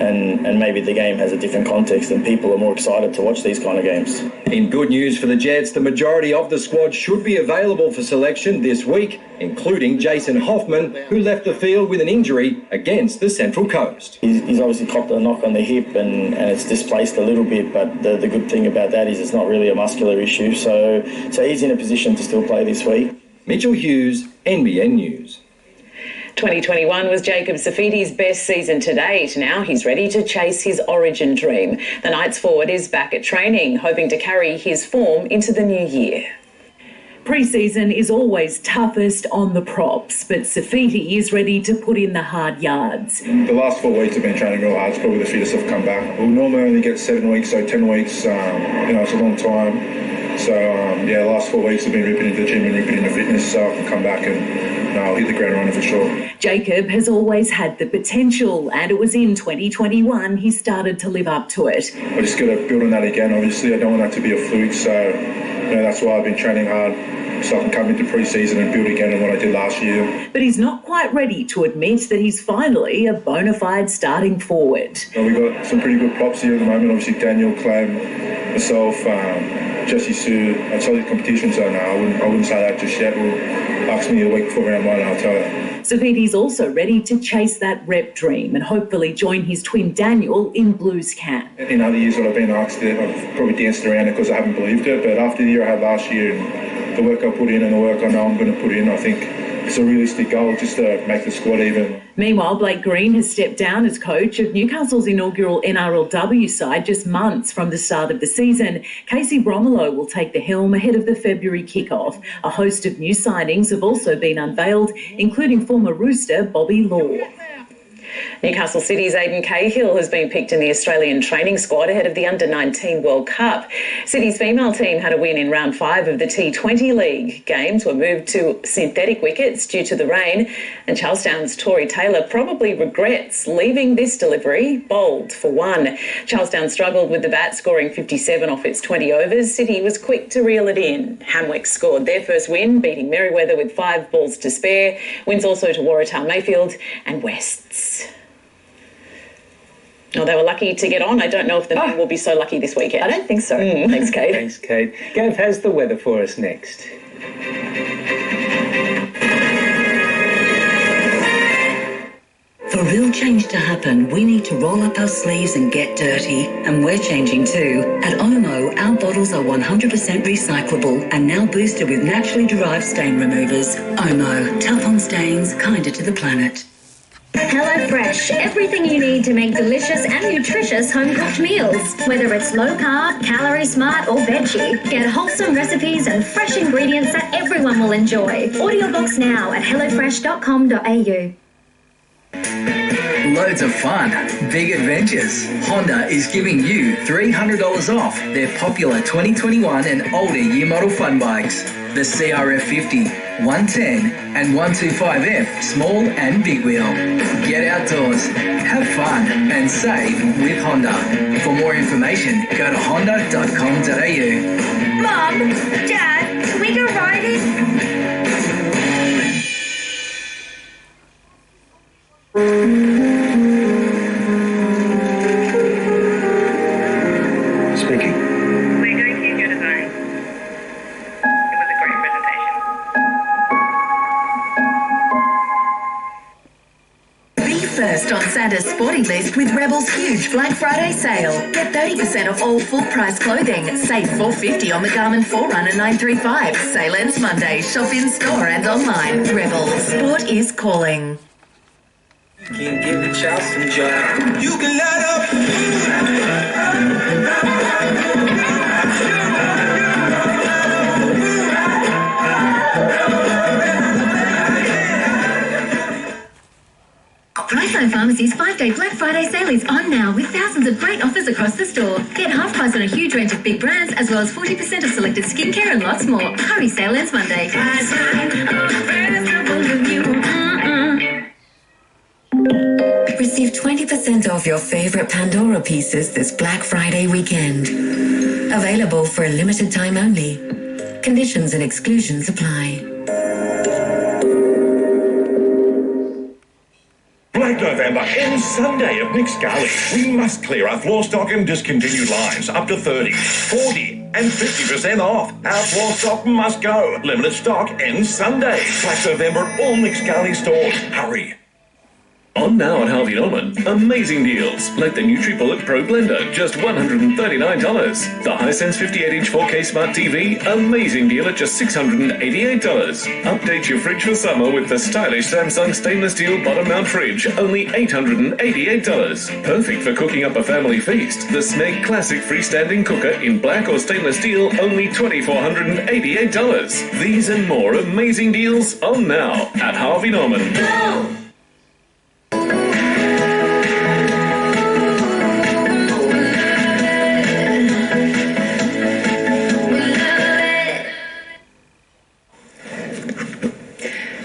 and maybe the game has a different context and people are more excited to watch these kind of games. In good news for the Jets, the majority of the squad should be available for selection this week, including Jason Hoffman, who left the field with an injury against the Central Coast. He's obviously copped a knock on the hip and it's displaced a little bit, but the good thing about that is it's not really a muscular issue, so he's in a position to still play this week. Mitchell Hughes, NBN News. 2021 was Jacob Safiti's best season to date. Now he's ready to chase his origin dream. The Knights forward is back at training, hoping to carry his form into the new year. Pre-season is always toughest on the props, but Safiti is ready to put in the hard yards. The last 4 weeks I've been training real hard. It's probably the fittest I've come back. We'll normally only get 7 weeks, so 10 weeks, it's a long time. So, the last 4 weeks I've been ripping into the gym and ripping into fitness, so I can come back and I'll hit the ground running for sure. Jacob has always had the potential, and it was in 2021 he started to live up to it. I just got to build on that again, obviously. I don't want that to be a fluke, so that's why I've been training hard, so I can come into pre-season and build again on what I did last year. But he's not quite ready to admit that he's finally a bona fide starting forward. We've got some pretty good props here at the moment. Obviously, Daniel, Clem, myself, Jesse Sue. It's solid competition, so no, I wouldn't say that just yet. We'll ask me a week before round one and I'll tell you. Safiti's also ready to chase that rep dream and hopefully join his twin Daniel in Blues camp. In other years that I've been asked it, I've probably danced around it because I haven't believed it, but after the year I had last year and the work I put in and the work I know I'm going to put in, I think it's a realistic goal just to make the squad even. Meanwhile, Blake Green has stepped down as coach of Newcastle's inaugural NRLW side just months from the start of the season. Casey Bromelo will take the helm ahead of the February kick-off. A host of new signings have also been unveiled, including former Rooster Bobby Law. Newcastle City's Aidan Cahill has been picked in the Australian training squad ahead of the Under-19 World Cup. City's female team had a win in round 5 of the T20 League. Games were moved to synthetic wickets due to the rain, and Charlestown's Tori Taylor probably regrets leaving this delivery bowled for one. Charlestown struggled with the bat, scoring 57 off its 20 overs. City was quick to reel it in. Hamwick scored their first win, beating Merriweather with 5 balls to spare. Wins also to Waratah Mayfield and Wests. Oh, they were lucky to get on. I don't know if the men will be so lucky this weekend. I don't think so. Thanks, Kate. Thanks, Kate. Gav has the weather for us next. For real change to happen, we need to roll up our sleeves and get dirty. And we're changing too. At Omo, our bottles are 100% recyclable and now boosted with naturally derived stain removers. Omo, tough on stains, kinder to the planet. HelloFresh, everything you need to make delicious and nutritious home-cooked meals. Whether it's low-carb, calorie-smart or veggie, get wholesome recipes and fresh ingredients that everyone will enjoy. Order your box now at hellofresh.com.au. Loads of fun, big adventures. Honda is giving you $300 off their popular 2021 and older year model fun bikes. The CRF 50, 110 and 125F, small and big wheel. Get outdoors, have fun and save with Honda. For more information, go to honda.com.au. Mum, Dad, can we go riding? Speaking. We're going to use your design. It was a great presentation. Be first on Santa's sporty list with Rebel's huge Black Friday sale. Get 30% off all full-price clothing. Save $4.50 on the Garmin Forerunner 935. Sale ends Monday. Shop in store and online. Rebel. Sport is calling. Can give the Charleston job. You can light up. Brightside Pharmacy's 5-day Black Friday sale is on now with thousands of great offers across the store. Get half price on a huge range of big brands as well as 40% of selected skincare and lots more. Hurry, sale ends Monday. Receive 20% off your favorite Pandora pieces this Black Friday weekend. Available for a limited time only. Conditions and exclusions apply. Black November ends Sunday at Nick's Gully. We must clear our floor stock and discontinued lines up to 30, 40 and 50% off. Our floor stock must go. Limited stock ends Sunday. Black November at all Nick's Gully stores. Hurry. On now at Harvey Norman, amazing deals like the NutriBullet Pro Blender, just $139. The Hisense 58-inch 4K Smart TV, amazing deal at just $688. Update your fridge for summer with the stylish Samsung stainless steel bottom mount fridge, only $888. Perfect for cooking up a family feast. The Smeg Classic freestanding cooker in black or stainless steel, only $2,488. These and more amazing deals on now at Harvey Norman. Go!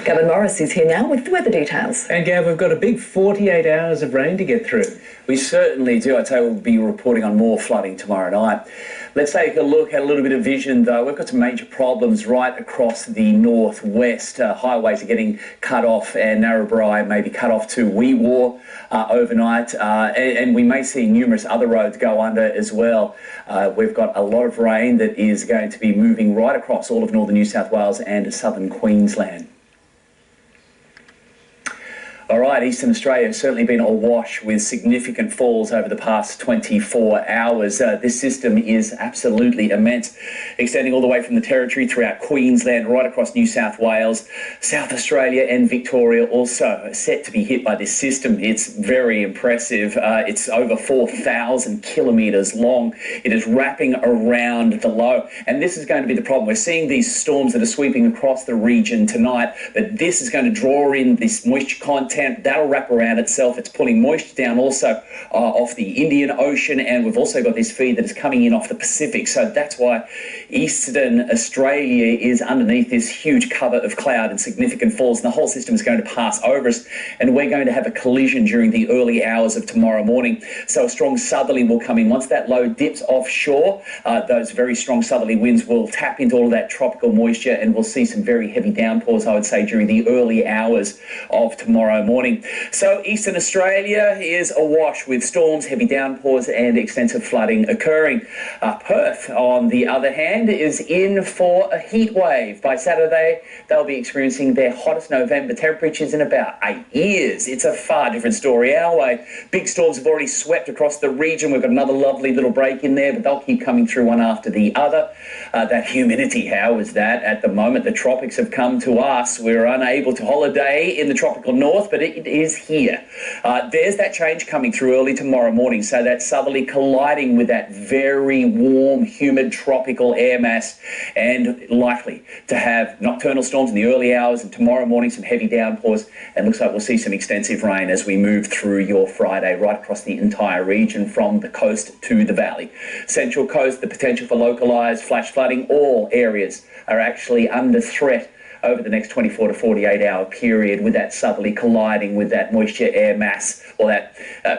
Gavin Morris is here now with the weather details. And Gav, we've got a big 48 hours of rain to get through. We certainly do. I'd say we'll be reporting on more flooding tomorrow night. Let's take a look at a little bit of vision, though. We've got some major problems right across the northwest. Highways are getting cut off, and Narrabri may be cut off to Wee Waa overnight. And we may see numerous other roads go under as well. We've got a lot of rain that is going to be moving right across all of northern New South Wales and southern Queensland. All right, Eastern Australia has certainly been awash with significant falls over the past 24 hours. This system is absolutely immense, extending all the way from the Territory throughout Queensland, right across New South Wales, South Australia and Victoria also set to be hit by this system. It's very impressive. It's over 4,000 kilometres long. It is wrapping around the low, and this is going to be the problem. We're seeing these storms that are sweeping across the region tonight, but this is going to draw in this moisture content. That'll wrap around itself. It's pulling moisture down also off the Indian Ocean, and we've also got this feed that is coming in off the Pacific. So that's why Eastern Australia is underneath this huge cover of cloud and significant falls, and the whole system is going to pass over us, and we're going to have a collision during the early hours of tomorrow morning. So a strong southerly will come in. Once that low dips offshore, those very strong southerly winds will tap into all of that tropical moisture, and we'll see some very heavy downpours, I would say, during the early hours of tomorrow morning. So Eastern Australia is awash with storms, heavy downpours and extensive flooding occurring. Perth, on the other hand, is in for a heat wave. By Saturday, they'll be experiencing their hottest November temperatures in about 8 years. It's a far different story our way. Big storms have already swept across the region. We've got another lovely little break in there, but they'll keep coming through one after the other. That humidity, how is that at the moment? The tropics have come to us. We're unable to holiday in the tropical north, but it is here. There's that change coming through early tomorrow morning, so that southerly colliding with that very warm, humid tropical air mass, and likely to have nocturnal storms in the early hours, and tomorrow morning some heavy downpours, and looks like we'll see some extensive rain as we move through your Friday right across the entire region from the coast to the valley. Central Coast, the potential for localised flash flooding. All areas are actually under threat over the next 24 to 48 hour period, with that southerly colliding with that moisture air mass, or that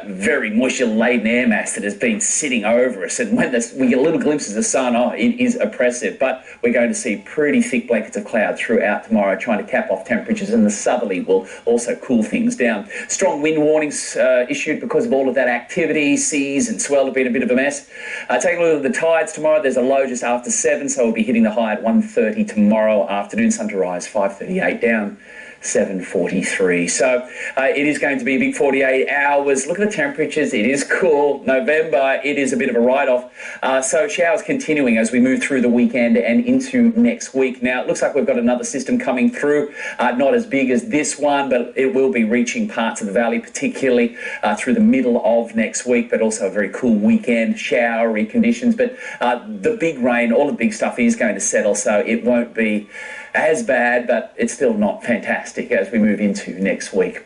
very moisture laden air mass that has been sitting over us. And when we get little glimpses of sun, it is oppressive. But we're going to see pretty thick blankets of cloud throughout tomorrow, trying to cap off temperatures, and the southerly will also cool things down. Strong wind warnings issued because of all of that activity. Seas and swell have been a bit of a mess. Taking a look at the tides tomorrow, there's a low just after 7, so we'll be hitting the high at 1:30 tomorrow afternoon. Sun to rise 5:38, down 7:43. So it is going to be a big 48 hours. Look at the temperatures. It is cool. November, it is a bit of a write-off. So showers continuing as we move through the weekend and into next week. Now, it looks like we've got another system coming through, not as big as this one, but it will be reaching parts of the valley, particularly through the middle of next week, but also a very cool weekend, showery conditions. But the big rain, all the big stuff is going to settle, so it won't be as bad, but it's still not fantastic as we move into next week.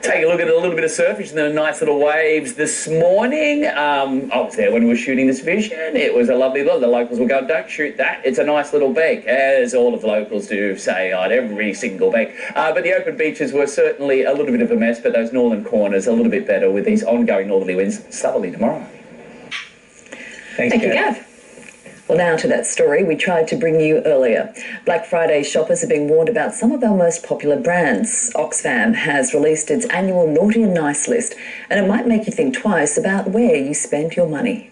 Take a look at a little bit of surfage and the nice little waves this morning. I was there when we were shooting this vision. It was a lovely look. The locals were going, don't shoot that. It's a nice little bank, as all of the locals do say on every single bank. But the open beaches were certainly a little bit of a mess, but those northern corners a little bit better with these ongoing northerly winds. Southerly tomorrow. Thank you, Gav. Well, now to that story we tried to bring you earlier. Black Friday shoppers are being warned about some of our most popular brands. Oxfam has released its annual Naughty and Nice list, and it might make you think twice about where you spend your money.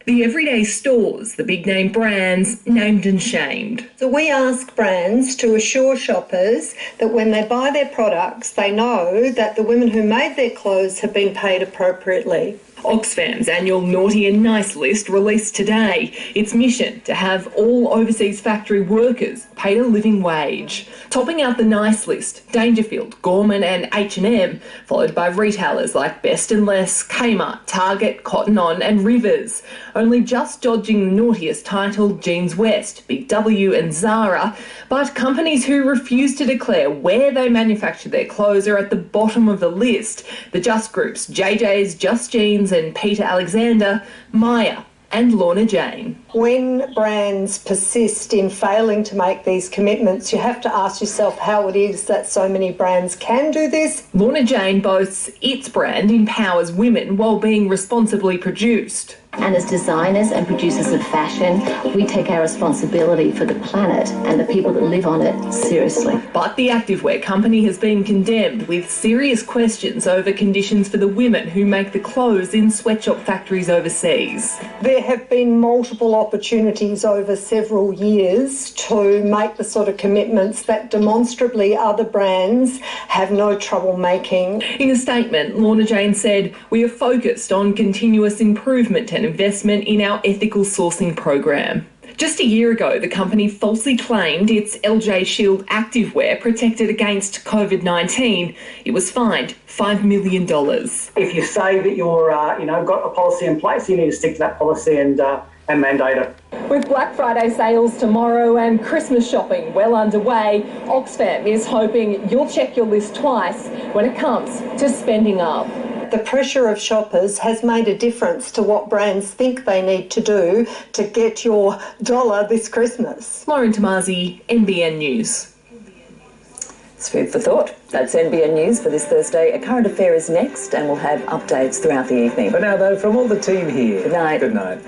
The everyday stores, the big name brands, named and shamed. So we ask brands to assure shoppers that when they buy their products, they know that the women who made their clothes have been paid appropriately. Oxfam's annual Naughty and Nice list released today. Its mission to have all overseas factory workers paid a living wage. Topping out the Nice list, Dangerfield, Gorman and H&M, followed by retailers like Best & Less, Kmart, Target, Cotton On and Rivers. Only just dodging the naughtiest title, Jeans West, Big W and Zara. But companies who refuse to declare where they manufacture their clothes are at the bottom of the list. The Just Groups, JJ's, Just Jeans and Peter Alexander, Maya and Lorna Jane. When brands persist in failing to make these commitments, you have to ask yourself how it is that so many brands can do this. Lorna Jane boasts its brand empowers women while being responsibly produced. And as designers and producers of fashion, we take our responsibility for the planet and the people that live on it seriously. But the activewear company has been condemned with serious questions over conditions for the women who make the clothes in sweatshop factories overseas. There have been multiple opportunities over several years to make the sort of commitments that demonstrably other brands have no trouble making. In a statement, Lorna Jane said, "We are focused on continuous improvement and investment in our ethical sourcing program." Just a year ago, the company falsely claimed its LJ Shield activewear protected against COVID-19. It was fined $5 million. If you say that you're, got a policy in place, you need to stick to that policy and mandate it. With Black Friday sales tomorrow and Christmas shopping well underway, Oxfam is hoping you'll check your list twice when it comes to spending up. The pressure of shoppers has made a difference to what brands think they need to do to get your dollar this Christmas. Lauren Tomasi, NBN News. It's food for thought. That's NBN News for this Thursday. A current affair is next, and we'll have updates throughout the evening. For now, though, from all the team here. Good night. Good night.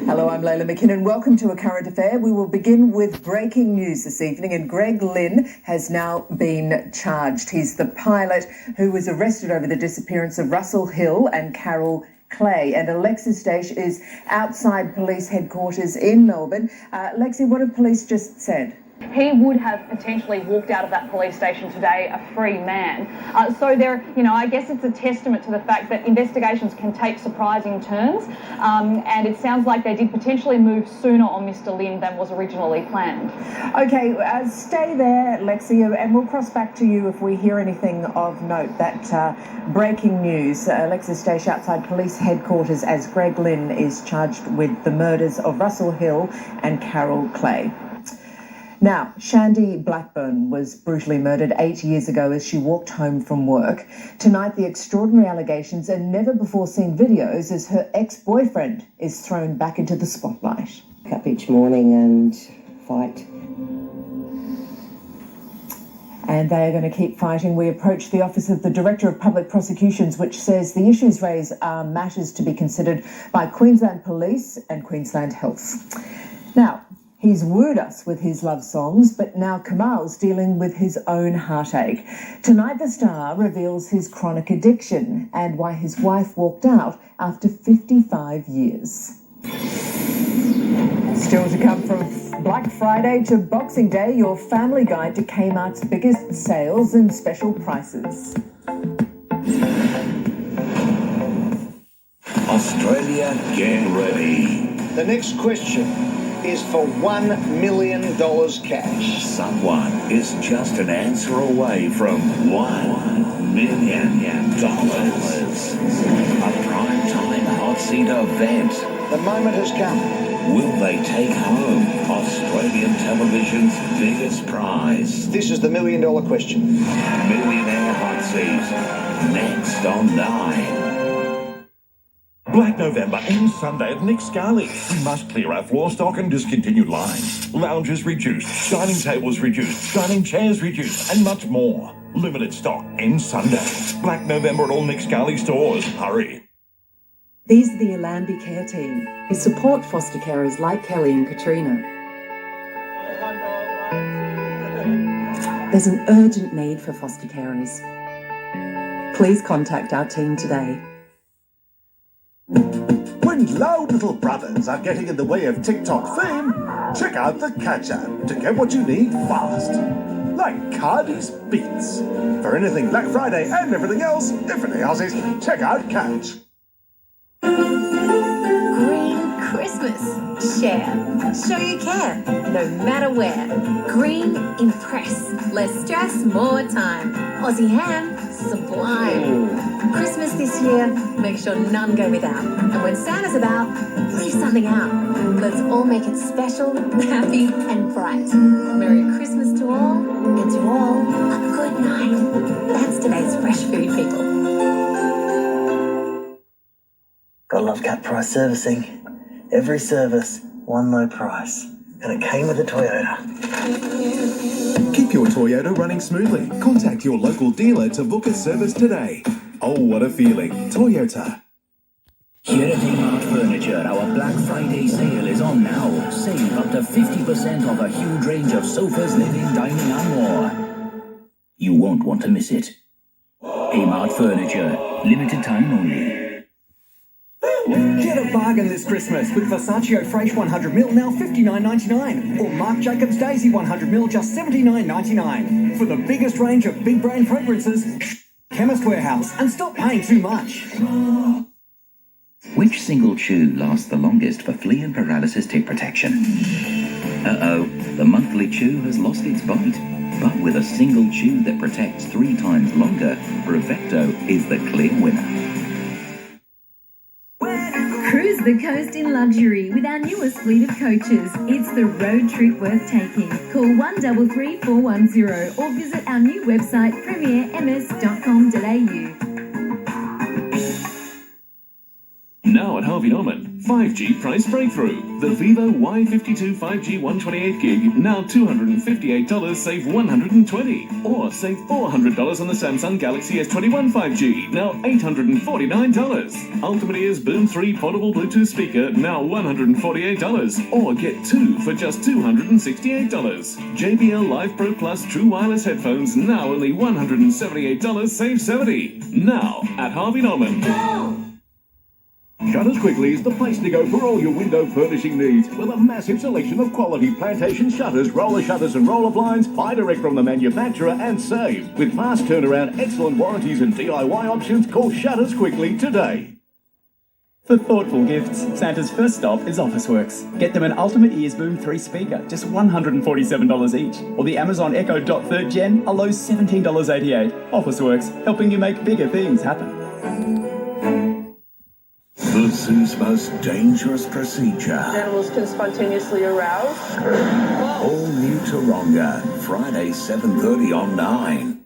Hello, I'm Leila McKinnon. Welcome to A Current Affair. We will begin with breaking news this evening, and Greg Lynn has now been charged. He's the pilot who was arrested over the disappearance of Russell Hill and Carol Clay. And Alexis Daesh is outside police headquarters in Melbourne. Lexi, what have police just said? He would have potentially walked out of that police station today a free man. So there, I guess it's a testament to the fact that investigations can take surprising turns, and it sounds like they did potentially move sooner on Mr. Lynn than was originally planned. Okay, stay there, Lexi, and we'll cross back to you if we hear anything of note. That breaking news, Alexis Daesh outside police headquarters as Greg Lynn is charged with the murders of Russell Hill and Carol Clay. Now, Shandy Blackburn was brutally murdered 8 years ago as she walked home from work. Tonight, the extraordinary allegations and never-before-seen videos as her ex-boyfriend is thrown back into the spotlight. Wake up each morning and fight. And they are going to keep fighting. We approach the Office of the Director of Public Prosecutions, which says the issues raised are matters to be considered by Queensland Police and Queensland Health. Now, he's wooed us with his love songs, but now Kamal's dealing with his own heartache. Tonight, the Star reveals his chronic addiction and why his wife walked out after 55 years. Still to come, from Black Friday to Boxing Day, your family guide to Kmart's biggest sales and special prices. Australia, get ready. The next question is for $1 million cash. Someone is just an answer away from $1 million. A primetime hot seat event. The moment has come. Will they take home Australian television's biggest prize? This is the $1 million question. Millionaire Hot Seat. Next on 9. Black November ends Sunday at Nick Scali. We must clear our floor stock and discontinued lines. Lounges reduced, dining tables reduced, dining chairs reduced, and much more. Limited stock ends Sunday. Black November at all Nick Scali stores. Hurry. These are the Alambi Care team, who support foster carers like Kelly and Katrina. There's an urgent need for foster carers. Please contact our team today. When loud little brothers are getting in the way of TikTok fame, check out the Catch app to get what you need fast. Like Cardi's Beats. For anything Black Friday and everything else, different houses, check out Catch. Green Christmas. Share. Show you care. No matter where. Green Impress. Less stress, more time. Aussie ham. Sublime. Christmas this year, make sure none go without. And when Santa's about, leave something out. Let's all make it special, happy and bright. Merry Christmas to all, and to all, a good night. That's today's Fresh Food People. Got love cut price servicing. Every service, one low price. And it came with a Toyota. Keep your Toyota running smoothly. Contact your local dealer to book a service today. Oh, what a feeling. Toyota. Here at Kmart Furniture, our Black Friday sale is on now. Save up to 50% off a huge range of sofas, living, dining and more. You won't want to miss it. Kmart Furniture. Limited time only. Get a bargain this Christmas with Versace Fresh 100ml now $59.99 or Marc Jacobs Daisy 100ml just $79.99. For the biggest range of big brand fragrances, Chemist Warehouse, and stop paying too much. Which single chew lasts the longest for flea and paralysis tick protection? Uh-oh, the monthly chew has lost its bite. But with a single chew that protects 3 times longer, Bravecto is the clear winner. Cruise the coast in luxury with our newest fleet of coaches. It's the road trip worth taking. Call 133 410 or visit our new website premierms.com.au. Now at Harvey Norman, 5G price breakthrough. The Vivo Y52 5G 128 gig, now $258, save $120. Or save $400 on the Samsung Galaxy S21 5G, now $849. Ultimate Ears Boom 3 portable Bluetooth speaker, now $148. Or get 2 for just $268. JBL Live Pro Plus True Wireless headphones, now only $178, save $70. Now at Harvey Norman. Shutters Quickly is the place to go for all your window furnishing needs, with a massive selection of quality plantation shutters, roller shutters and roller blinds. Buy direct from the manufacturer and save. With fast turnaround, excellent warranties and DIY options, call Shutters Quickly today. For thoughtful gifts, Santa's first stop is Officeworks. Get them an Ultimate Ears Boom 3 speaker, just $147 each. Or the Amazon Echo Dot 3rd Gen, a low $17.88. Officeworks, helping you make bigger things happen. The zoo's most dangerous procedure. Animals can spontaneously arouse. All new Taronga, Friday 7:30 on 9.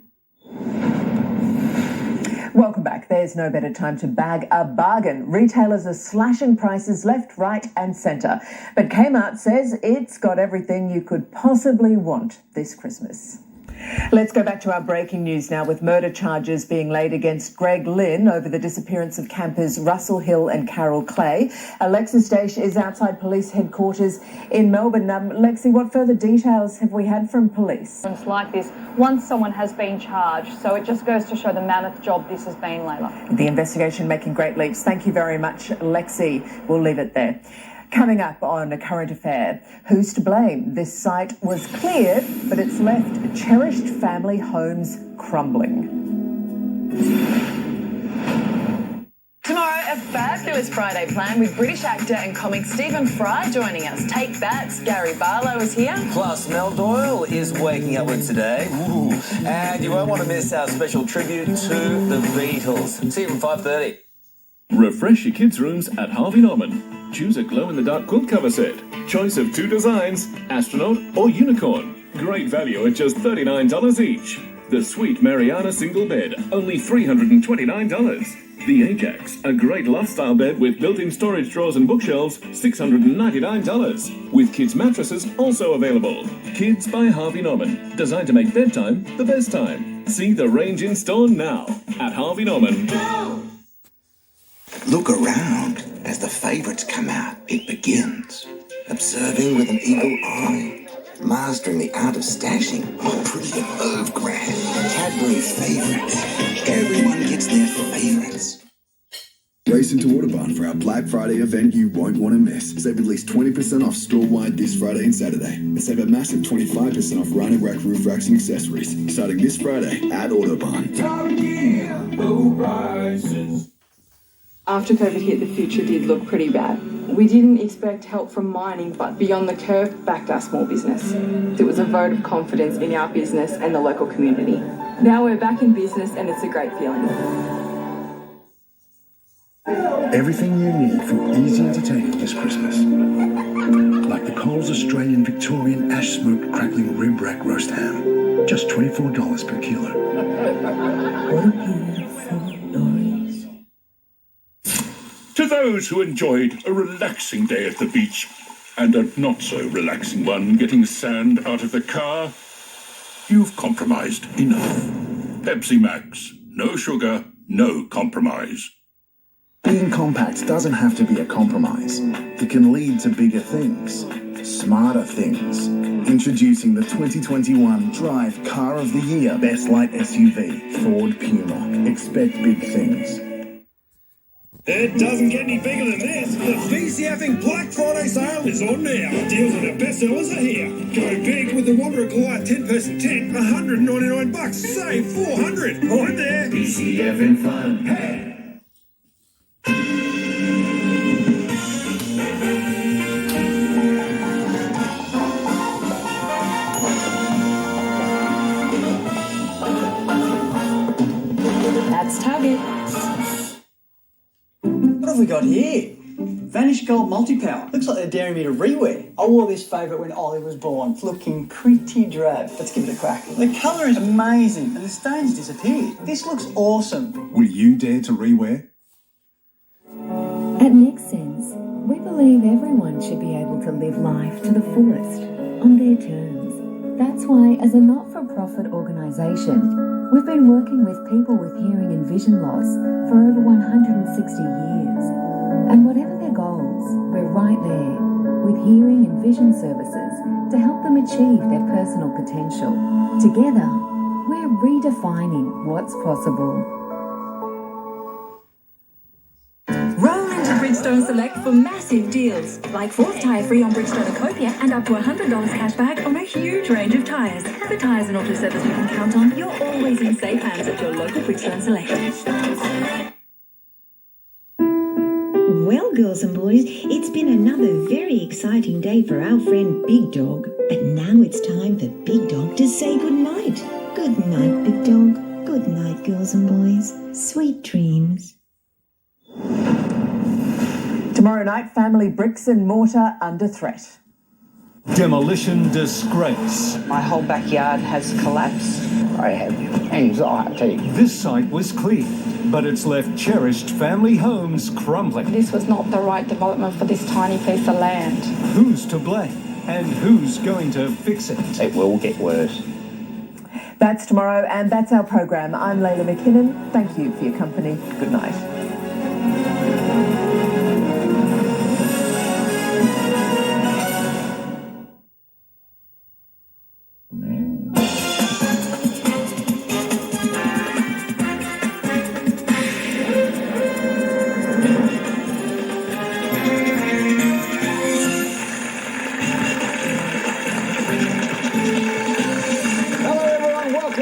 Welcome back. There's no better time to bag a bargain. Retailers are slashing prices left, right and centre. But Kmart says it's got everything you could possibly want this Christmas. Let's go back to our breaking news now, with murder charges being laid against Greg Lynn over the disappearance of campers Russell Hill and Carol Clay. Alexis Daish is outside police headquarters in Melbourne. Lexi, what further details have we had from police? It's like this once someone has been charged, so it just goes to show the mammoth job this has been, Leila. The investigation making great leaps. Thank you very much, Lexi. We'll leave it there. Coming up on A Current Affair, who's to blame? This site was cleared, but it's left cherished family homes crumbling. Tomorrow, a fabulous Friday plan with British actor and comic Stephen Fry joining us. Take That, Gary Barlow is here. Plus, Mel Doyle is waking up with today. Ooh. And you won't want to miss our special tribute to the Beatles. See you from 5:30. Refresh your kids' rooms at Harvey Norman. Choose a glow-in-the-dark quilt cover set. Choice of 2 designs, astronaut or unicorn. Great value at just $39 each. The Sweet Mariana single bed, only $329. The Ajax, a great lifestyle bed with built-in storage drawers and bookshelves, $699. With kids' mattresses also available. Kids by Harvey Norman, designed to make bedtime the best time. See the range in store now at Harvey Norman. Look around. As the favourites come out, it begins. Observing with an eagle eye. Mastering the art of stashing. Brilliant Irv Grant. Cadbury favourites. Everyone gets their favourites. Race into Autobarn for our Black Friday event you won't want to miss. Save at least 20% off store-wide this Friday and Saturday. And save a massive 25% off Rhino Rack roof racks and accessories. Starting this Friday at Autobarn. Low prices. After COVID hit, the future did look pretty bad. We didn't expect help from mining, but Beyond the Curve backed our small business. It was a vote of confidence in our business and the local community. Now we're back in business and it's a great feeling. Everything you need for easy entertaining this Christmas. Like the Coles Australian Victorian ash smoked crackling rib rack roast ham. Just $24 per kilo. What a beautiful noise. To To those who enjoyed a relaxing day at the beach and a not-so-relaxing one getting sand out of the car, you've compromised enough. Pepsi Max. No sugar, no compromise. Being compact doesn't have to be a compromise. It can lead to bigger things, smarter things. Introducing the 2021 Drive Car of the Year Best Light SUV, Ford Puma. Expect big things. It doesn't get any bigger than this. The VCFing Black Friday sale is on now. Deals on our best sellers are here. Go big with the Wanderer Goliath 10-person tent, $199. Save $400. Right there. VCFing fun. Hey! That's Target. What have we got here? Vanish Gold Multi-Power. Looks like they're daring me to rewear. I wore this favourite when Ollie was born. It's looking pretty drab. Let's give it a crack. The colour is amazing and the stains disappeared. This looks awesome. Will you dare to rewear? At Next Sense, we believe everyone should be able to live life to the fullest, on their terms. That's why, as a not-for-profit organisation, we've been working with people with hearing and vision loss for over 160 years. And whatever their goals, we're right there with hearing and vision services to help them achieve their personal potential. Together, we're redefining what's possible. Roll into Bridgestone Select for massive deals, like 4th tyre free on Bridgestone Ecopia and up to $100 cash back on a huge range of tyres. For tyres and auto service you can count on, you're always in safe hands at your local Bridgestone Select. Well, girls and boys, it's been another very exciting day for our friend Big Dog. But now it's time for Big Dog to say goodnight. Good night, Big Dog. Good night, girls and boys. Sweet dreams. Tomorrow night, family bricks and mortar under threat. Demolition disgrace. My whole backyard has collapsed. I have anxiety. This site was cleared, but it's left cherished family homes crumbling. This was not the right development for this tiny piece of land. Who's to blame? And who's going to fix it? It will get worse. That's tomorrow, and that's our program. I'm Leila McKinnon. Thank you for your company. Good night.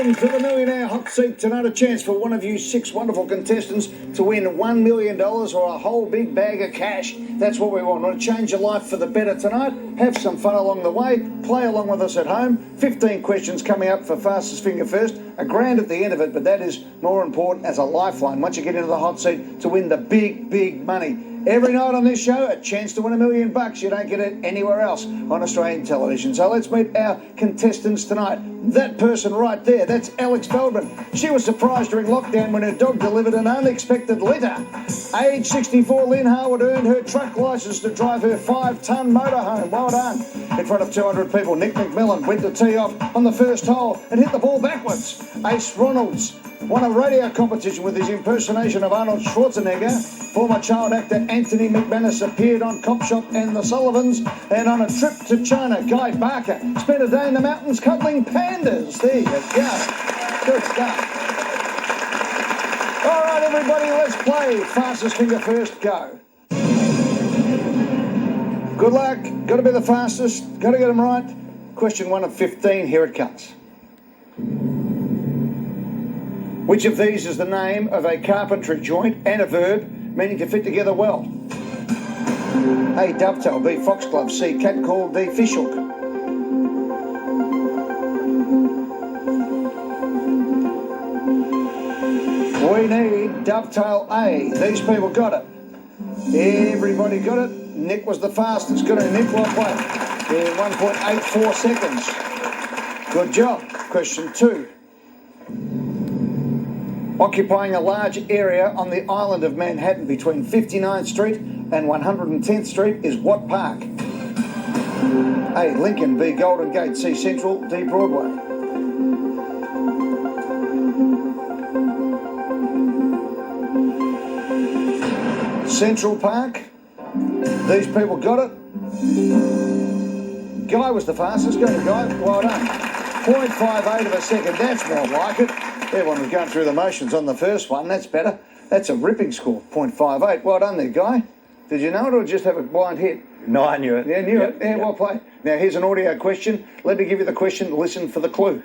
To the Millionaire Hot Seat tonight, a chance for one of you 6 wonderful contestants to win $1 million or a whole big bag of cash. That's what we want. Want to change your life for the better tonight? Have some fun along the way. Play along with us at home. 15 questions coming up for fastest finger first. $1,000 at the end of it, but that is more important as a lifeline once you get into the hot seat to win the big, big money. Every night on this show, a chance to win $1 million. You don't get it anywhere else on Australian television. So let's meet our contestants tonight. That person right there, that's Alex Feldman. She was surprised during lockdown when her dog delivered an unexpected litter. Age 64, Lynn Harwood earned her truck licence to drive her 5-ton motorhome. Well done. In front of 200 people, Nick McMillan went to tee off on the first hole and hit the ball backwards. Ace Ronalds won a radio competition with his impersonation of Arnold Schwarzenegger. Former child actor Anthony McManus appeared on Cop Shop and The Sullivans. And on a trip to China, Guy Barker spent a day in the mountains cuddling pandas. There you go. Good stuff. All right, everybody, let's play. Fastest finger first, go. Good luck. Got to be the fastest. Got to get them right. Question 1 of 15. Here it comes. Which of these is the name of a carpentry joint and a verb meaning to fit together well? A, dovetail. B, foxglove. C, catcall. D, fishhook. We need dovetail A. These people got it. Everybody got it. Nick was the fastest. Good on Nick. Well played. In 1.84 seconds. Good job. Question 2. Occupying a large area on the island of Manhattan between 59th Street and 110th Street is what park? A. Lincoln, B. Golden Gate, C. Central, D. Broadway. Central Park. These people got it. Guy was the fastest. Go to Guy. Well done. 0.58 of a second. That's more like it. Everyone was going through the motions on the first one. That's better. That's a ripping score. 0.58. Well done there, Guy. Did you know it or just have a blind hit? No, I knew it. Yeah, knew it. Yeah, well played. Now, here's an audio question. Let me give you the question. Listen for the clue.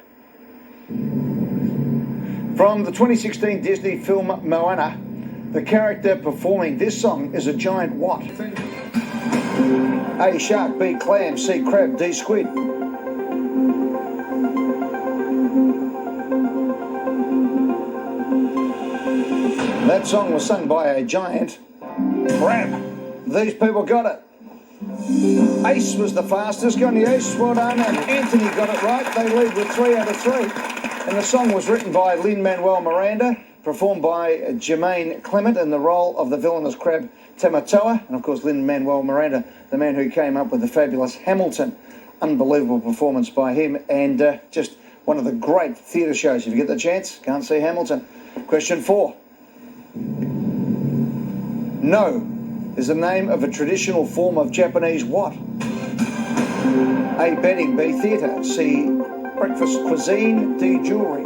From the 2016 Disney film Moana, the character performing this song is a giant what? A. Shark, B. Clam, C. Crab, D. Squid. That song was sung by a giant crab. These people got it. Ace was the fastest. Go on the Ace. Well done. And Anthony got it right. They lead with 3 out of 3. And the song was written by Lin-Manuel Miranda, performed by Jermaine Clement in the role of the villainous crab Tamatoa. And of course, Lin-Manuel Miranda, the man who came up with the fabulous Hamilton. Unbelievable performance by him. And just one of the great theatre shows. If you get the chance, go and see Hamilton. Question 4. No is the name of a traditional form of Japanese what? A. Bedding, B. Theatre, C. Breakfast cuisine, D. Jewellery.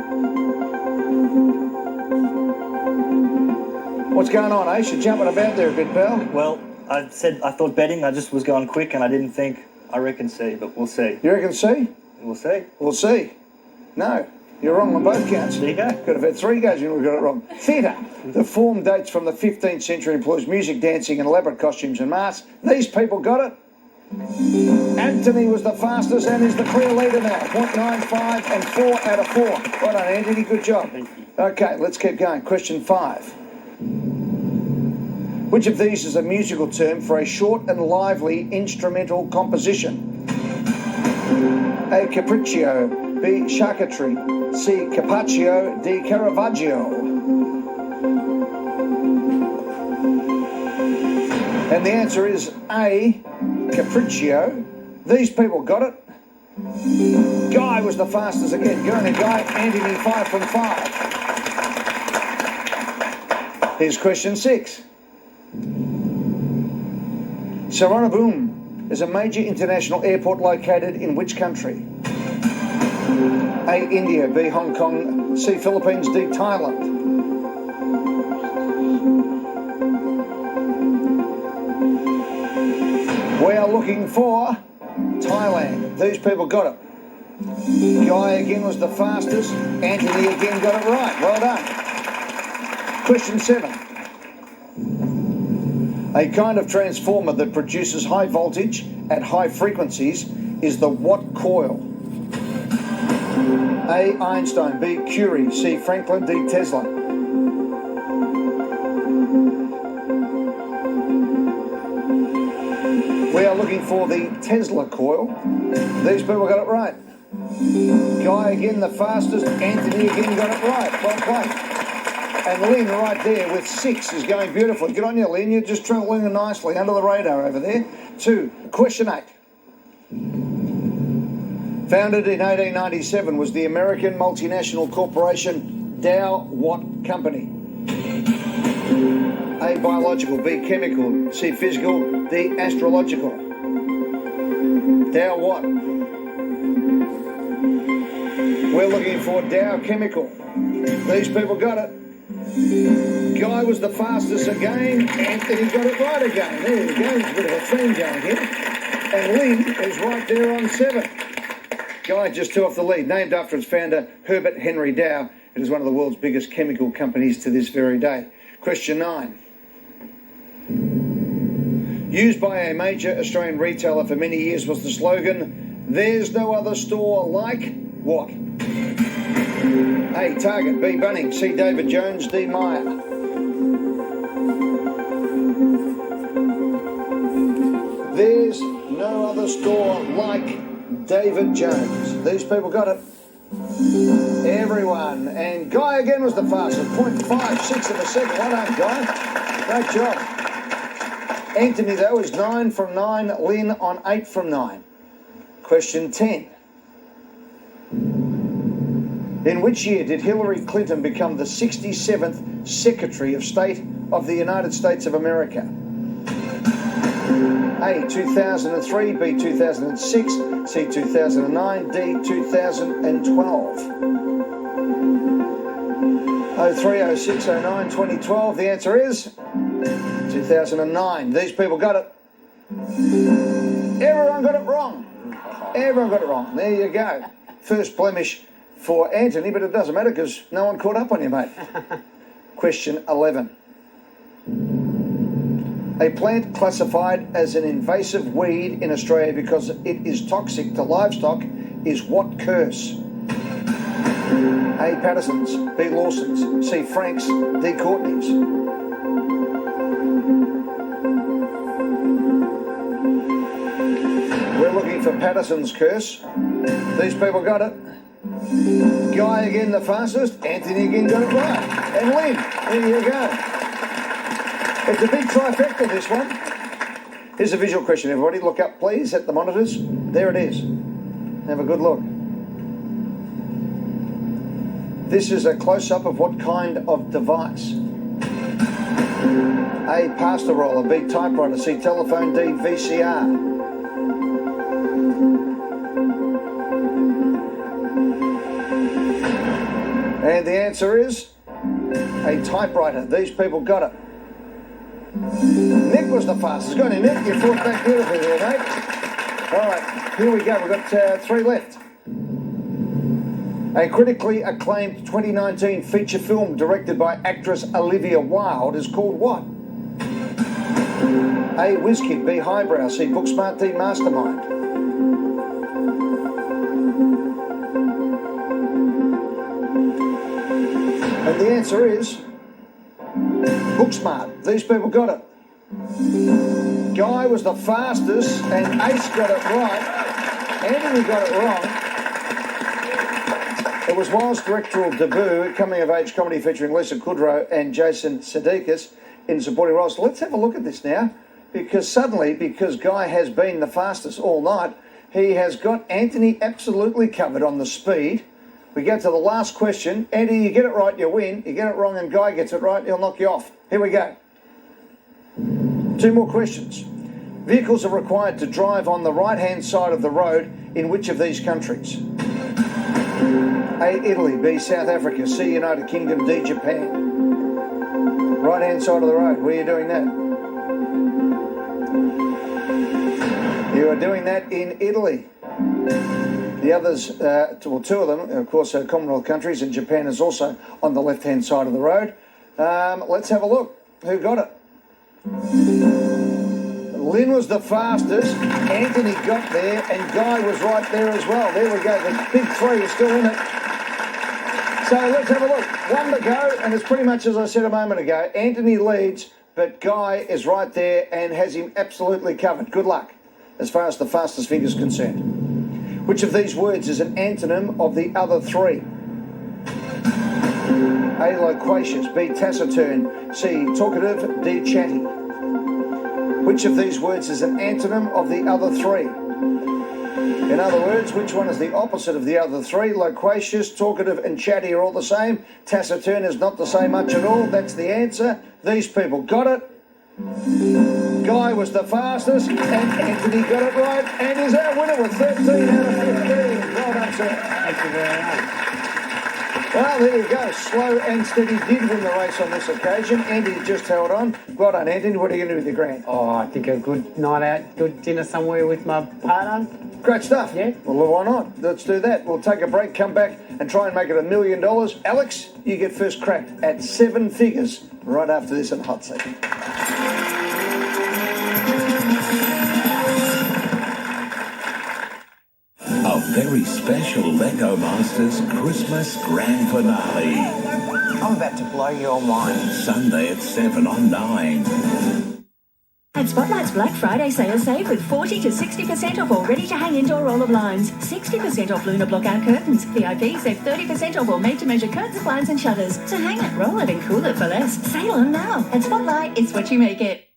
What's going on, Ace? You're jumping about there a bit, pal. Well, I thought betting. I just was going quick and I didn't think. I reckon C, but we'll see. You reckon C? We'll see. We'll see. No. You're wrong on both counts. There you go. Could have had 3 goes, you would have got it wrong. Theatre. The form dates from the 15th century, employs music, dancing and elaborate costumes and masks. These people got it. Anthony was the fastest and is the clear leader now. 0.95 and 4 out of 4. Well done, Anthony. Good job. Okay, let's keep going. Question 5. Which of these is a musical term for a short and lively instrumental composition? A. Capriccio, B. Charcuterie, C. Carpaccio, D. Caravaggio. And the answer is A. Capriccio. These people got it. Guy was the fastest again. Go on then, Guy. Anthony, 5 from 5. Here's question 6. Suvarnabhumi is a major international airport located in which country? A. India, B. Hong Kong, C. Philippines, D. Thailand. We are looking for Thailand. These people got it. Guy again was the fastest. Anthony again got it right. Well done. Question 7. A kind of transformer that produces high voltage at high frequencies is the what coil? A. Einstein, B. Curie, C. Franklin, D. Tesla. We are looking for the Tesla coil. These people got it right. Guy again the fastest. Anthony again got it right. Well played. And Lynn right there with 6 is going beautifully. Good on you, Lynn. You're just travelling nicely under the radar over there. 2. Question 8. Founded in 1897 was the American multinational corporation Dow what company? A. Biological, B. Chemical, C. Physical, D. Astrological. Dow what? We're looking for Dow Chemical. These people got it. Guy was the fastest again. Anthony got it right again. There you go. There's a bit of a theme going here. And Lynn is right there on 7. Guy just 2 off the lead. Named after its founder, Herbert Henry Dow. It is one of the world's biggest chemical companies to this very day. Question 9. Used by a major Australian retailer for many years was the slogan, "There's no other store like what?" A. Target, B. Bunnings, C. David Jones, D. Myer. There's no other store like David Jones. These people got it. Everyone. And Guy again was the fastest. 0.56 of a second. Well done, Guy. Great job. Anthony, though, is 9 from 9. Lynn on 8 from 9. Question 10. In which year did Hillary Clinton become the 67th Secretary of State of the United States of America? A, 2003, B, 2006, C, 2009, D, 2012. 03, 06, 09, 2012. The answer is 2009. These people got it. Everyone got it wrong. Everyone got it wrong. There you go. First blemish for Anthony, but it doesn't matter because no one caught up on you, mate. Question 11. A plant classified as an invasive weed in Australia because it is toxic to livestock is what curse? A, Patterson's, B, Lawson's, C, Frank's, D, Courtney's. We're looking for Patterson's curse. These people got it. Guy again the fastest. Anthony again got it right. And Lynn, there you go. It's a big trifecta, this one. Here's a visual question, everybody. Look up, please, at the monitors. There it is. Have a good look. This is a close-up of what kind of device? A, pasta roller, B, typewriter, C, telephone, D, VCR. And the answer is a typewriter. These people got it. Nick was the fastest. Go on, Nick. You fought back beautifully there, mate. All right, here we go. We've got 3 left. A critically acclaimed 2019 feature film directed by actress Olivia Wilde is called what? A, WizKid, B, Highbrow, C, Booksmart, D, Mastermind. And the answer is Booksmart. These people got it. Guy was the fastest and Ace got it right. Anthony got it wrong. It was Wilde's directorial debut, coming-of-age comedy featuring Lisa Kudrow and Jason Sudeikis in supporting roles. Let's have a look at this now, because suddenly, because Guy has been the fastest all night, he has got Anthony absolutely covered on the speed. We get to the last question. Andy, you get it right, you win. You get it wrong and Guy gets it right, he'll knock you off. Here we go. 2 more questions. Vehicles are required to drive on the right-hand side of the road in which of these countries? A, Italy, B, South Africa, C, United Kingdom, D, Japan. Right-hand side of the road. Where are you doing that? You are doing that in Italy. The others, 2 of them, of course, are Commonwealth countries, and Japan is also on the left-hand side of the road. Let's have a look. Who got it? Lynn was the fastest. Anthony got there, and Guy was right there as well. There we go. The big 3 is still in it. So let's have a look. 1 to go, and it's pretty much as I said a moment ago. Anthony leads, but Guy is right there and has him absolutely covered. Good luck, as far as the fastest figure is concerned. Which of these words is an antonym of the other 3? A, loquacious, B, taciturn, C, talkative, D, chatty. Which of these words is an antonym of the other 3? In other words, which one is the opposite of the other 3? Loquacious, talkative and chatty are all the same. Taciturn is not the same much at all. That's the answer. These people got it. Guy was the fastest, and Anthony got it right, and is our winner with 13 out of 15. Well done, sir. Thank you very much. Well, there you go. Slow and steady did win the race on this occasion. Andy just held on. Well done, Anthony. What are you going to do with your grand? Oh, I think a good night out, good dinner somewhere with my partner. Great stuff. Yeah. Well, why not? Let's do that. We'll take a break, come back and try and make it $1 million. Alex, you get first crack at 7 figures right after this in the Hot Seat. A very special Lego Masters Christmas Grand Finale. I'm about to blow your mind. Sunday at 7 on 9. At Spotlight's Black Friday sale, save with 40 to 60% off all ready-to-hang indoor roller blinds, 60% off Lunar Blockout curtains. VIP save 30% off all made-to-measure curtains, blinds and shutters. So hang it, roll it and cool it for less. Sale on now. At Spotlight, it's what you make it.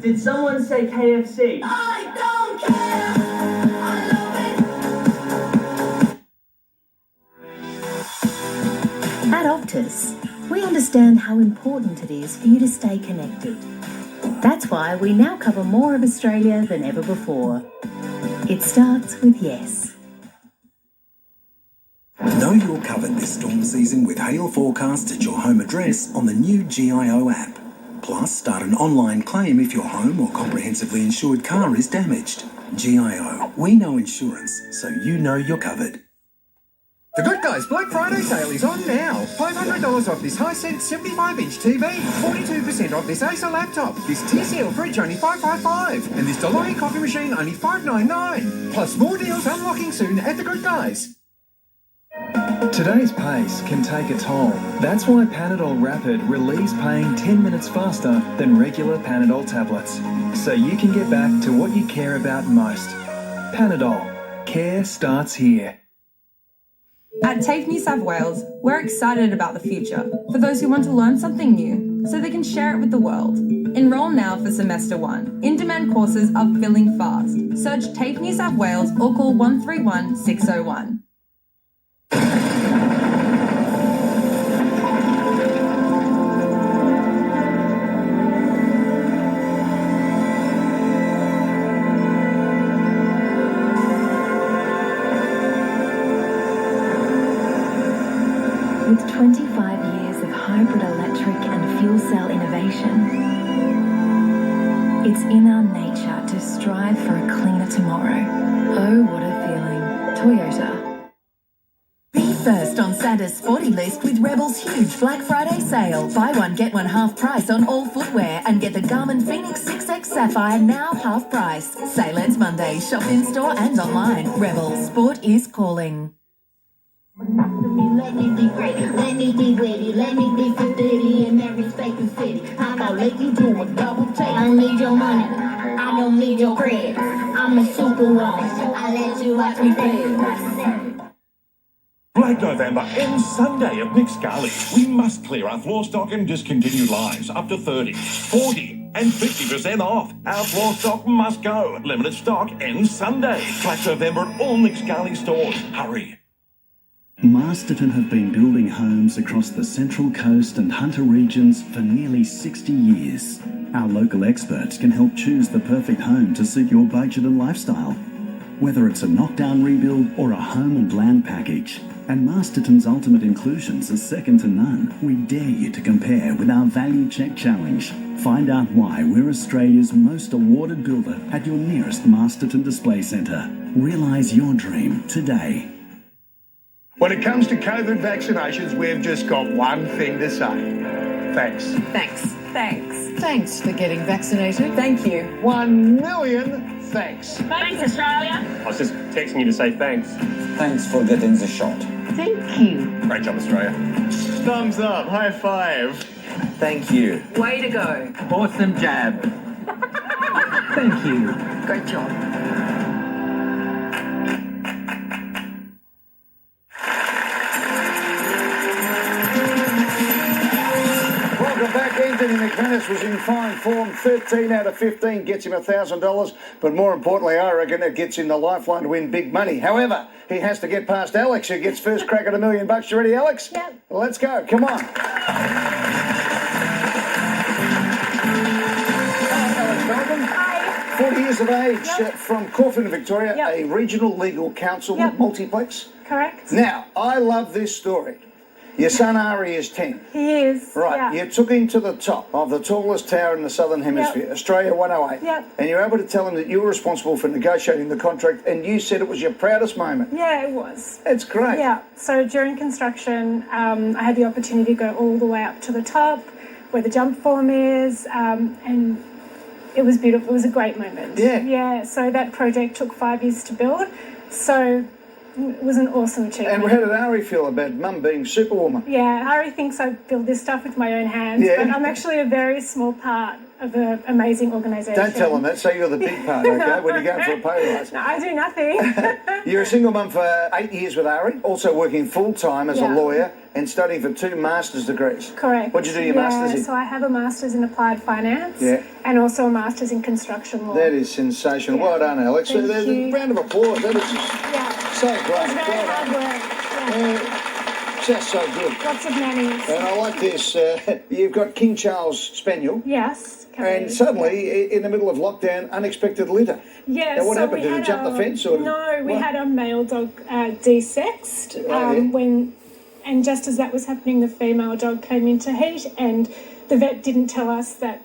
Did someone say KFC? I don't care. At Optus, we understand how important it is for you to stay connected. That's why we now cover more of Australia than ever before. It starts with yes. Know you're covered this storm season with hail forecasts at your home address on the new GIO app. Plus, start an online claim if your home or comprehensively insured car is damaged. GIO, we know insurance, so you know you're covered. The Good Guys Black Friday sale is on now. $500 off this Hisense 75-inch TV, 42% off this Acer laptop, this TCL fridge only $555, and this Deloitte coffee machine only $599. Plus more deals unlocking soon at The Good Guys. Today's pace can take a toll. That's why Panadol Rapid relieves pain 10 minutes faster than regular Panadol tablets. So you can get back to what you care about most. Panadol. Care starts here. At TAFE New South Wales, we're excited about the future for those who want to learn something new so they can share it with the world. Enroll now for Semester 1. In-demand courses are filling fast. Search TAFE New South Wales or call 131 601. With 25 years of hybrid electric and fuel cell innovation, it's in our nature to strive for a cleaner tomorrow. Oh, what a feeling. Toyota. Be first on Santa's sporty list with Rebel's huge Black Friday sale. Buy one, get one half price on all footwear and get the Garmin Phoenix 6X Sapphire now half price. Sale ends Monday. Shop in-store and online. Rebel, sport is calling. Let me be great, let me be witty, let me be 50 in every state and city. How about let you do a double take? I don't need your money, I don't need your credit. I'm a superwoman, I let you watch me play. Black November ends Sunday at Nick Scully's. We must clear our floor stock and discontinued lines up to 30, 40 and 50% off. Our floor stock must go. Limited stock ends Sunday. Black November at all Nick Scully's stores. Hurry. Masterton have been building homes across the Central Coast and Hunter regions for nearly 60 years. Our local experts can help choose the perfect home to suit your budget and lifestyle. Whether it's a knockdown rebuild or a home and land package. And Masterton's ultimate inclusions are second to none. We dare you to compare with our Value Check Challenge. Find out why we're Australia's most awarded builder at your nearest Masterton Display Centre. Realise your dream today. When it comes to COVID vaccinations, we've just got one thing to say. Thanks. Thanks. Thanks. Thanks for getting vaccinated. Thank you. 1 million thanks. Thanks, Australia. I was just texting you to say thanks. Thanks for getting the shot. Thank you. Great job, Australia. Thumbs up. High five. Thank you. Way to go. Awesome jab. Thank you. Great job. Welcome back. Eddie McGuire was in fine form. 13 out of 15 gets him $1,000. But more importantly, I reckon it gets him the lifeline to win big money. However, he has to get past Alex, who gets first crack at $1 million. You ready, Alex? Yep. Well, let's go. Come on. Hi. 40 years of age, from Caulfield, Victoria, Yep. a regional legal counsel Yep. multiplex. Correct. Now, I love this story. Your son Ari is 10. He is. Right, Yeah. you took him to the top of the tallest tower in the Southern Hemisphere, Australia 108. Yep. And you're able to tell him that you were responsible for negotiating the contract, and you said it was your proudest moment. Yeah, it was. It's great. Yeah. So during construction, I had the opportunity to go all the way up to the top, where the jump form is, and it was beautiful. It was a great moment. Yeah. Yeah. So that project took 5 years to build. So it was an awesome achievement. And how did Ari feel about Mum being Superwoman? Yeah, Ari thinks I build this stuff with my own hands, Yeah. but I'm actually a very small part of an amazing organisation. Don't tell them that. Say you're the big part, okay, when you're going for a pay rise. No, I do nothing. You're a single mum for 8 years with Ari, also working full-time as a Yeah. lawyer and studying for 2 master's degrees. Correct. What did you do your master's in? So I have a master's in applied finance Yeah. and also a master's in construction law. That is sensational. Well done, Alex. Thank There's you. a round of applause. That is just so great. It was very hard work. Yeah. Just so good. Lots of nannies. And I like this. You've got King Charles Spaniel. Yes. And suddenly, in the middle of lockdown, unexpected litter. Yeah, Now, what so happened? we Did had it jump the fence? Or no, we what? had our male dog de-sexed and just as that was happening, the female dog came into heat, and the vet didn't tell us that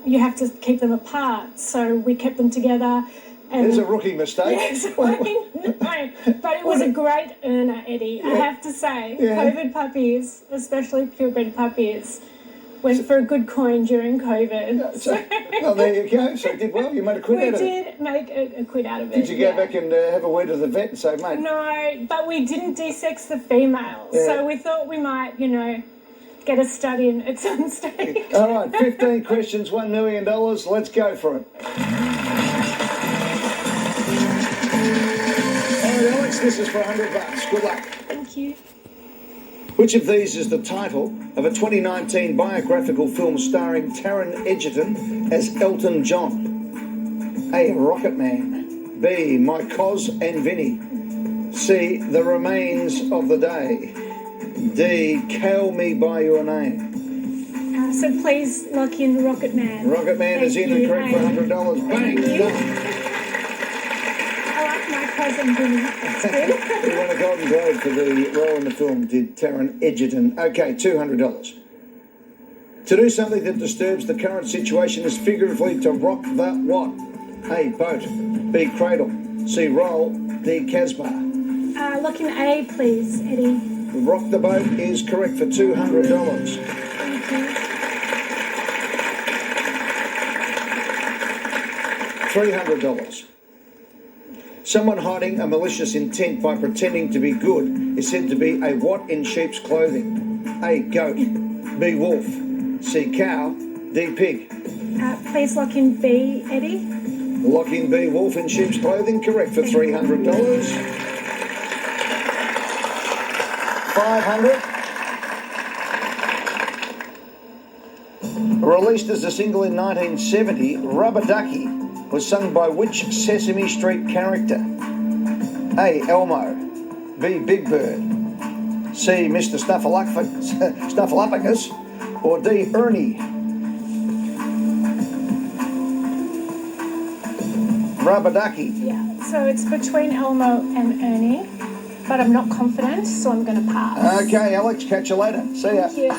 you have to keep them apart, so we kept them together. And There's a rookie mistake. Yes, but it was a great earner, Eddie. I have to say, Yeah. COVID puppies, especially purebred puppies, went for a good coin during COVID. Well, there you go. So you did well. You made a quid We out of it. did make a quid out of it. Did you go back and have a word with the vet and say, mate? No, but we didn't de-sex the females. Yeah. So we thought we might, get a stud in at some stage. All right, 15 questions, $1 million. Let's go for it. All right, Alex, this is for $100. Good luck. Thank you. Which of these is the title of a 2019 biographical film starring Taran Edgerton as Elton John? A. Rocket Man. B. My Cos and Vinny. C. The Remains of the Day. D. Call Me By Your Name. So please lock in Rocket Man. Rocket Man is in and correct for $100. Bang! Done. I like my cousin Vinny. That's good. He won a Golden Globe for the role in the film, did Taran Edgerton. Okay, $200. To do something that disturbs the current situation is figuratively to rock the what? A. Boat. B. Cradle. C. Roll. D. Casbah. Lock in A, please, Eddie. Rock the Boat is correct for $200. Thank you. $300. Someone hiding a malicious intent by pretending to be good is said to be a what in sheep's clothing? A. Goat. B. Wolf. C. Cow. D. Pig. Please lock in B, Eddie. Lock in B. Wolf in sheep's clothing. Correct for $300. 500. Released as a single in 1970, Rubber Ducky was sung by which Sesame Street character? A. Elmo. B. Big Bird. C. Mr. Snuffleupagus. Or D. Ernie. Rubber Ducky. Yeah, so it's between Elmo and Ernie, but I'm not confident, so I'm going to pass. Okay, Alex, catch you later. See ya. Thank you.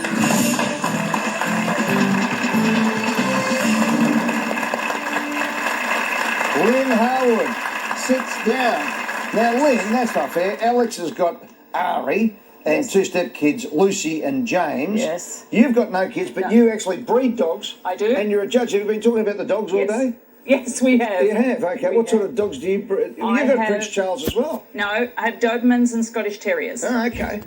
Lynn Harwood sits down. Now, Lynn, that's not fair. Alex has got Ari and 2 stepkids, Lucy and James. Yes. You've got no kids, but you actually breed dogs. I do. And you're a judge. Have you been talking about the dogs all day? Yes, we have. You have? Okay. What sort of dogs do you breed? You've got Prince Charles as well. No, I have Dobermans and Scottish Terriers. Oh, okay.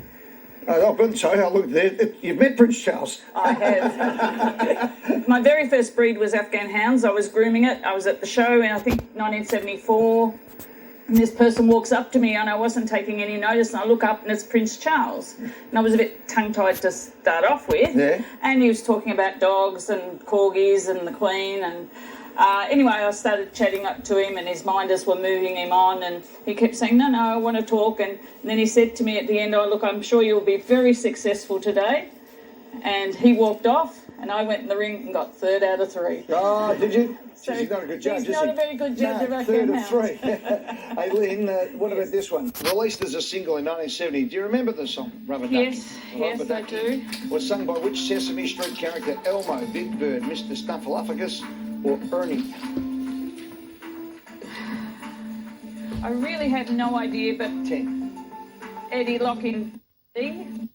Oh, I'm sorry. Look there. You've met Prince Charles. I have. My very first breed was Afghan Hounds. I was grooming it. I was at the show in, I think, 1974. And this person walks up to me and I wasn't taking any notice, and I look up and it's Prince Charles. And I was a bit tongue-tied to start off with. Yeah. And he was talking about dogs and corgis and the Queen. And anyway, I started chatting up to him and his minders were moving him on, and he kept saying, no, I want to talk. And then he said to me at the end, oh, look, I'm sure you'll be very successful today. And he walked off and I went in the ring and got 3rd out of 3. Oh, did you? So he's not a good judge, he's not a very good judge of Afghan 3rd of Hounds. 3. Hey, Lynn, what about this one? Released as a single in 1970. Do you remember the song, Rubber Ducky? Yes, Rubber I Ducky do. Was sung by which Sesame Street character? Elmo, Big Bird, Mr. Snuffleupagus, or Ernie? I really have no idea, but 10. Eddie, lock in D.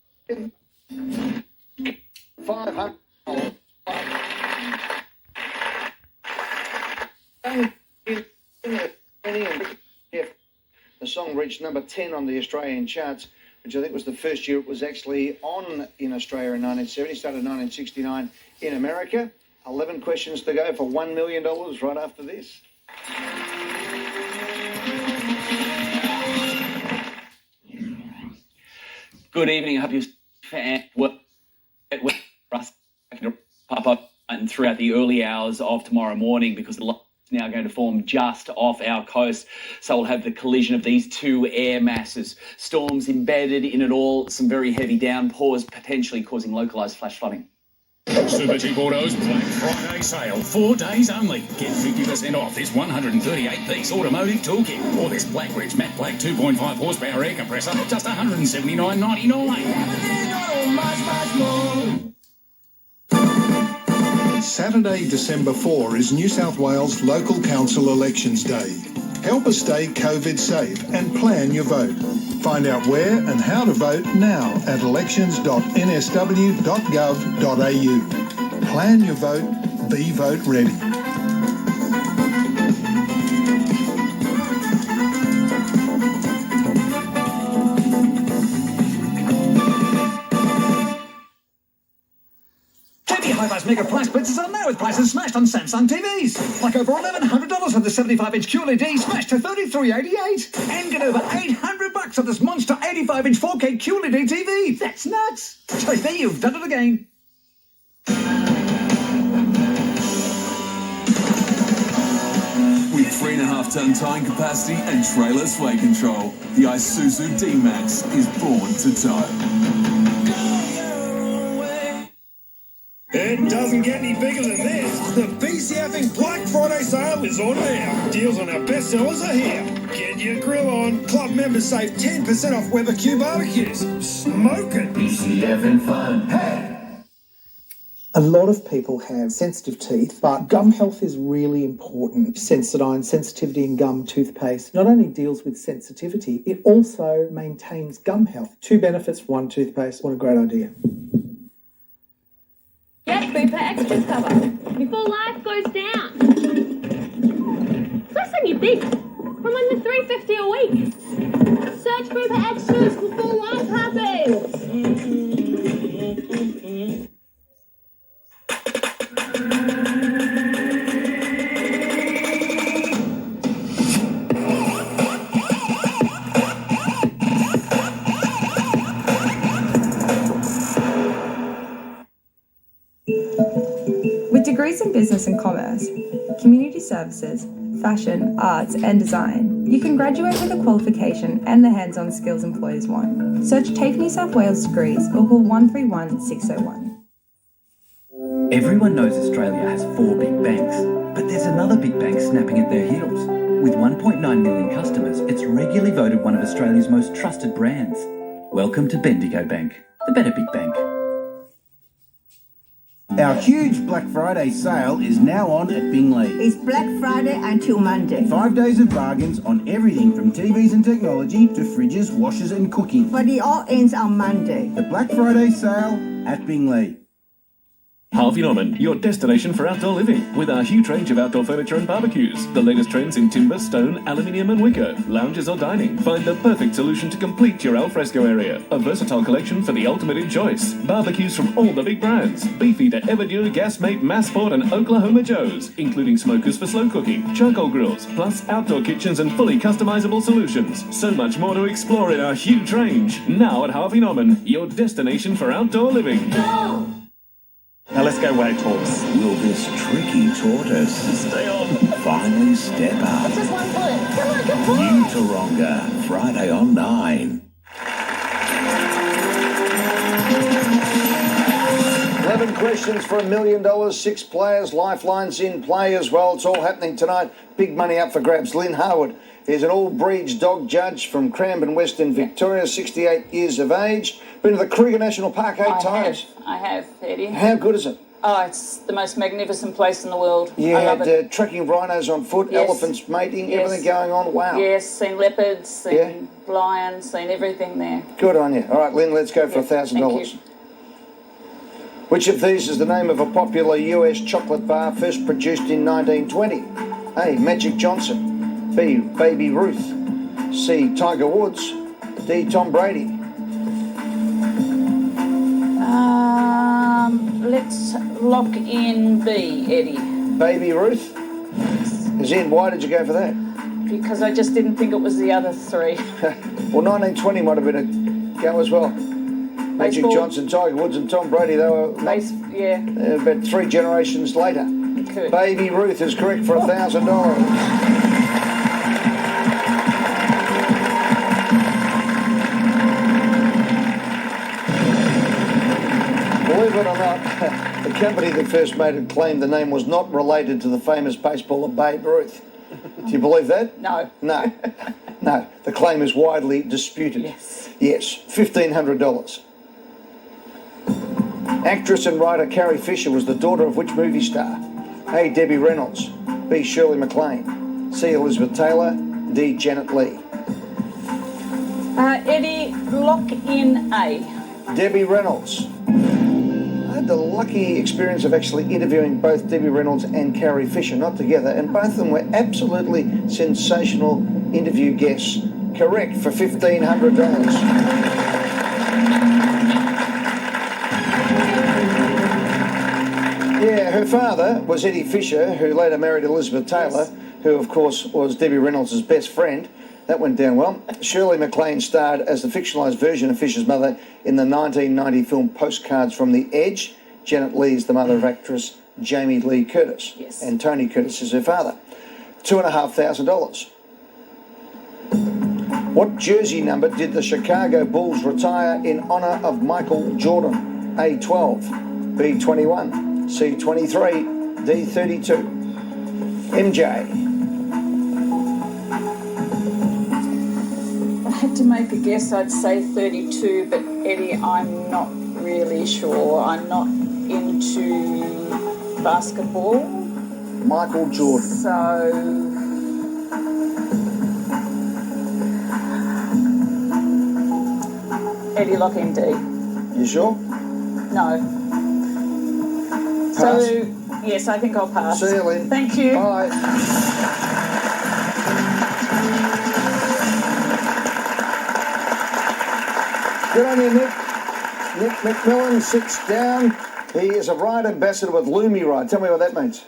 500. The song reads reached number 10 on the Australian charts, which I think was the first year it was actually on in Australia in 1970. Started in 1969 in America. 11 questions to go for $1 million right after this. Good evening. I hope you're fan pop up and throughout the early hours of tomorrow morning, because the now going to form just off our coast. So we'll have the collision of these two air masses. Storms embedded in it all, some very heavy downpours, potentially causing localised flash flooding. Super Cheap Autos Black Friday sale. 4 days only. Get 50% off this 138-piece automotive toolkit or this Blackridge Matte Black 2.5 horsepower air compressor at just $179.99. Saturday, December 4 is New South Wales Local Council Elections Day. Help us stay COVID safe and plan your vote. Find out where and how to vote now at elections.nsw.gov.au. Plan your vote, be vote ready. Hi-Fi's Mega Price Blitzes are now with prices smashed on Samsung TVs. Like over $1,100 on the 75-inch QLED smashed to $33.88. And get over $800 on this monster 85-inch 4K QLED TV. That's nuts. TV, you've done it again. With 3.5-ton towing capacity and trailer sway control, the Isuzu D-Max is born to tow. It doesn't get any bigger than this. The BCFing Black Friday sale is on now. Deals on our best sellers are here. Get your grill on. Club members save 10% off Weberq barbecues. Smoking. BCFing fun. Hey! A lot of people have sensitive teeth, but gum health is really important. Sensodyne, sensitivity in gum toothpaste, not only deals with sensitivity, it also maintains gum health. 2 benefits for 1 toothpaste. What a great idea. Get Bupa Extras cover before life goes down. Less than you think. From under $3.50 a week. Search Bupa Extras before life happens. Degrees in business and commerce, community services, fashion, arts and design, you can graduate with a qualification and the hands-on skills employers want. Search TAFE New South Wales Degrees or call 131 601. Everyone knows Australia has 4 big banks, but there's another big bank snapping at their heels. With 1.9 million customers, it's regularly voted one of Australia's most trusted brands. Welcome to Bendigo Bank, the better big bank. Our huge Black Friday sale is now on at Bingley. It's Black Friday until Monday. 5 days of bargains on everything from TVs and technology to fridges, washers and cooking. But it all ends on Monday. The Black Friday sale at Bingley. Harvey Norman, your destination for outdoor living, with our huge range of outdoor furniture and barbecues. The latest trends in timber, stone, aluminium and wicker, lounges or dining. Find the perfect solution to complete your alfresco area. A versatile collection for the ultimate in choice. Barbecues from all the big brands. Beefeater, Everdure, Gasmate, Massport and Oklahoma Joe's, including smokers for slow cooking, charcoal grills, plus outdoor kitchens and fully customizable solutions. So much more to explore in our huge range. Now at Harvey Norman, your destination for outdoor living. Go! Now let's go wag horse. Will this tricky tortoise stay on? Finally step up? Just 1 foot. Come on, come on. New Taronga, Friday on 9. 11 questions for $1 million, 6 players, lifelines in play as well. It's all happening tonight. Big money up for grabs. Lynn Harwood is an all-breeds dog judge from Cranbourne, Western Victoria, 68 years of age. Been to the Kruger National Park 8 times. I have, Eddie. How good is it? Oh, it's the most magnificent place in the world. You I love had it. Tracking rhinos on foot, Yes. elephants mating, Yes. everything going on. Wow. Yes, seen leopards, seen lions, seen everything there. Good on you. All right, Lynn, let's go for $1,000. Thank you. Which of these is the name of a popular US chocolate bar first produced in 1920? A. Magic Johnson. B. Baby Ruth. C. Tiger Woods. D. Tom Brady. Let's lock in B, Eddie. Baby Ruth is in. Why did you go for that? Because I just didn't think it was the other three. Well, 1920 might have been a go as well. Magic Baseball. Johnson, Tiger Woods and Tom Brady, they were Yeah. about 3 generations later. Could. Baby Ruth is correct for $1,000. Believe it or not, the company that first made it claimed the name was not related to the famous baseballer Babe Ruth. Do you believe that? No. No. No. The claim is widely disputed. Yes. Yes. $1,500. Actress and writer Carrie Fisher was the daughter of which movie star? A. Debbie Reynolds. B. Shirley MacLaine. C. Elizabeth Taylor. D. Janet Leigh. Eddie, lock in A. Debbie Reynolds. I had the lucky experience of actually interviewing both Debbie Reynolds and Carrie Fisher, not together, and both of them were absolutely sensational interview guests. Correct for $1,500. Yeah, her father was Eddie Fisher, who later married Elizabeth Taylor, who of course was Debbie Reynolds' best friend. That went down well. Shirley MacLaine starred as the fictionalised version of Fisher's mother in the 1990 film Postcards from the Edge. Janet Leigh is the mother of actress Jamie Lee Curtis. Yes. And Tony Curtis is her father. $2,500. What jersey number did the Chicago Bulls retire in honour of Michael Jordan? A. 12, B. 21, C. 23, D. 32. MJ. I had to make a guess, I'd say 32, but Eddie, I'm not really sure. I'm not into basketball. Michael Jordan. So Eddie, lock in D. You sure? No. Pass. So yes, I think I'll pass. See you, Lynn. Thank you. Bye. Good on you, Nick. Nick McMillan sits down. He is a ride ambassador with Lumi Ride. Tell me what that means.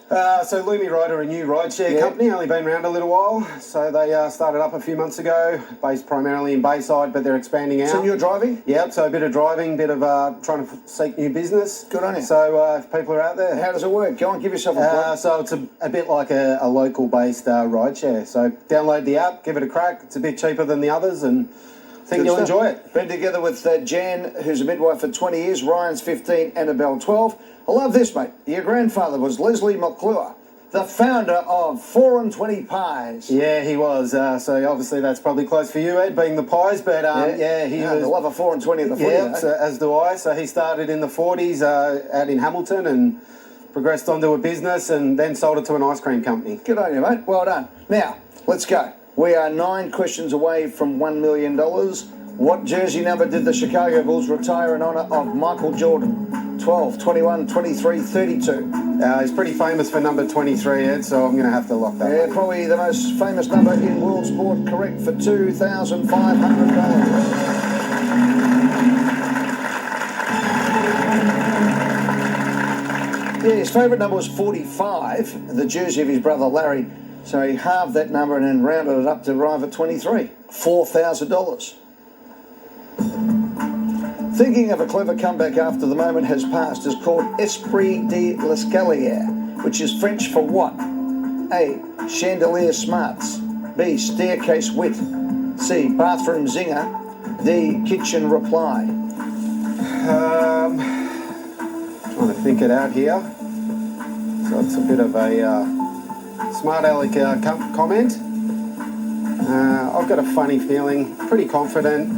So Lumi Ride are a new rideshare company, only been around a little while. So they started up a few months ago, based primarily in Bayside, but they're expanding out. So you're driving? Yep, so a bit of driving, bit of trying to seek new business. Good on you. So if people are out there. How does it work? Go on, give yourself a plug. So it's a bit like a local-based rideshare. So download the app, give it a crack. It's a bit cheaper than the others, and I think you'll enjoy it. Been together with Jan, who's a midwife for 20 years, Ryan's 15, Annabelle 12. I love this, mate. Your grandfather was Leslie McClure, the founder of 4 and 20 Pies. Yeah, he was. So obviously that's probably close for you, Ed, being the Pies. But he was. I love a 4 and 20 at the footy. Yeah, so, as do I. So he started in the 40s out in Hamilton and progressed onto a business and then sold it to an ice cream company. Good on you, mate. Well done. Now, let's go. We are 9 questions away from $1 million. What jersey number did the Chicago Bulls retire in honour of Michael Jordan? 12, 21, 23, 32. He's pretty famous for number 23, Ed, so I'm going to have to lock that one. Probably the most famous number in world sport, correct for $2,500. Yeah, his favourite number was 45, the jersey of his brother Larry. So he halved that number and then rounded it up to arrive at 23. $4,000. Thinking of a clever comeback after the moment has passed is called Esprit de l'Escalier, which is French for what? A. Chandelier smarts. B. Staircase wit. C. Bathroom zinger. D. Kitchen reply. Trying to think it out here. So it's a bit of a smart aleck comment. I've got a funny feeling, pretty confident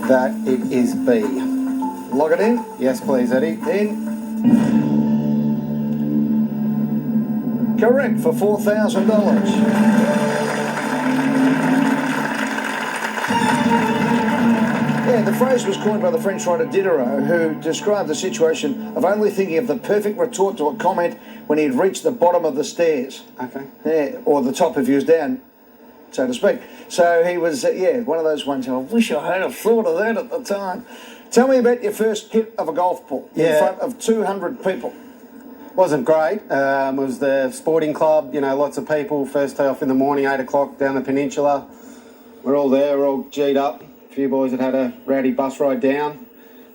that it is B. Log it in? Yes, please, Eddie. In. Correct for $4,000. Yeah, the phrase was coined by the French writer Diderot, who described the situation of only thinking of the perfect retort to a comment when he had reached the bottom of the stairs. Okay. Yeah, or the top if he was down. so to speak. So he was, one of those ones. I wish I had thought of that at the time. Tell me about your first hit of a golf ball in front of 200 people. Wasn't great. It was the sporting club, lots of people. First day off in the morning, 8 o'clock down the peninsula. We're all there, we're all G'd up. A few boys had had a rowdy bus ride down.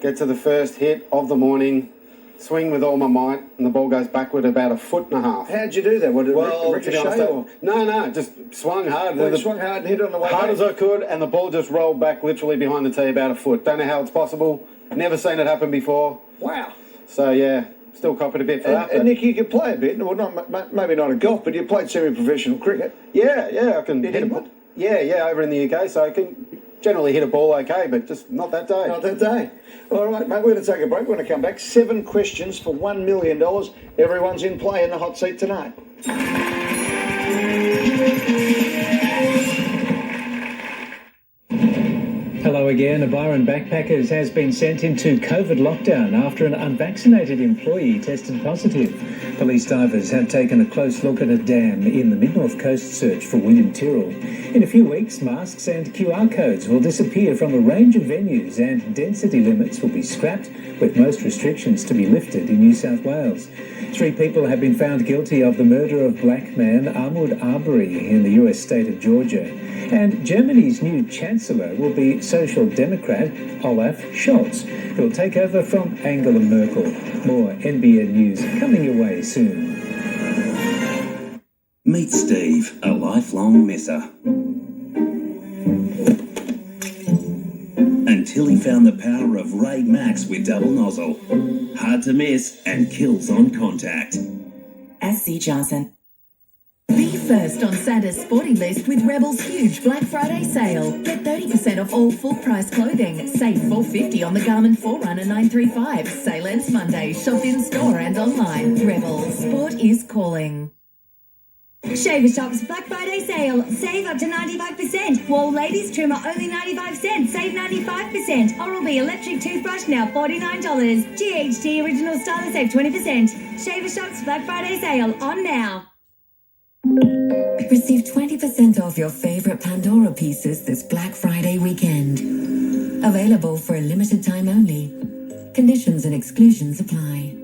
Get to the first hit of the morning, swing with all my might, and the ball goes backward about 1.5 foot. How'd you do that? What, ricochet? No, just swung hard. Swung hard and hit on the way hard back? as I could, and the ball just rolled back literally behind the tee about 1 foot. Don't know how it's possible. Never seen it happen before. Wow. So, yeah, still copping a bit for that. And Nick, you could play a bit. Well, maybe not a golf, but you played semi-professional cricket. Yeah, I can hit a ball. Yeah, over in the UK, so I can generally hit a ball okay, but just not that day. Not that day. All right, mate, we're going to take a break. We're going to come back. 7 questions for $1 million. Everyone's in play in the hot seat tonight. Hello again. A Byron Backpackers has been sent into COVID lockdown after an unvaccinated employee tested positive. Police divers have taken a close look at a dam in the mid-north coast search for William Tyrrell. In a few weeks, masks and QR codes will disappear from a range of venues and density limits will be scrapped, with most restrictions to be lifted in New South Wales. 3 people have been found guilty of the murder of black man Ahmaud Arbery in the US state of Georgia. And Germany's new chancellor will be Social Democrat Olaf Scholz, who will take over from Angela Merkel. More NBN News coming your way soon. Meet Steve, a lifelong misser. Until he found the power of Ray Max with double nozzle. Hard to miss and kills on contact. SC Johnson. Be first on Santa's sporting list with Rebel's huge Black Friday sale. Get 30% off all full-price clothing. Save $4.50 on the Garmin Forerunner 935. Sale ends Monday. Shop in-store and online. Rebel. Sport is calling. Shaver Shop's Black Friday sale. Save up to 95%. Wall ladies trimmer only 95 cents. Save 95%. Oral-B electric toothbrush now $49. GHD original styler save 20%. Shaver Shop's Black Friday sale on now. Receive 20% off your favorite Pandora pieces this Black Friday weekend. Available for a limited time only. Conditions and exclusions apply.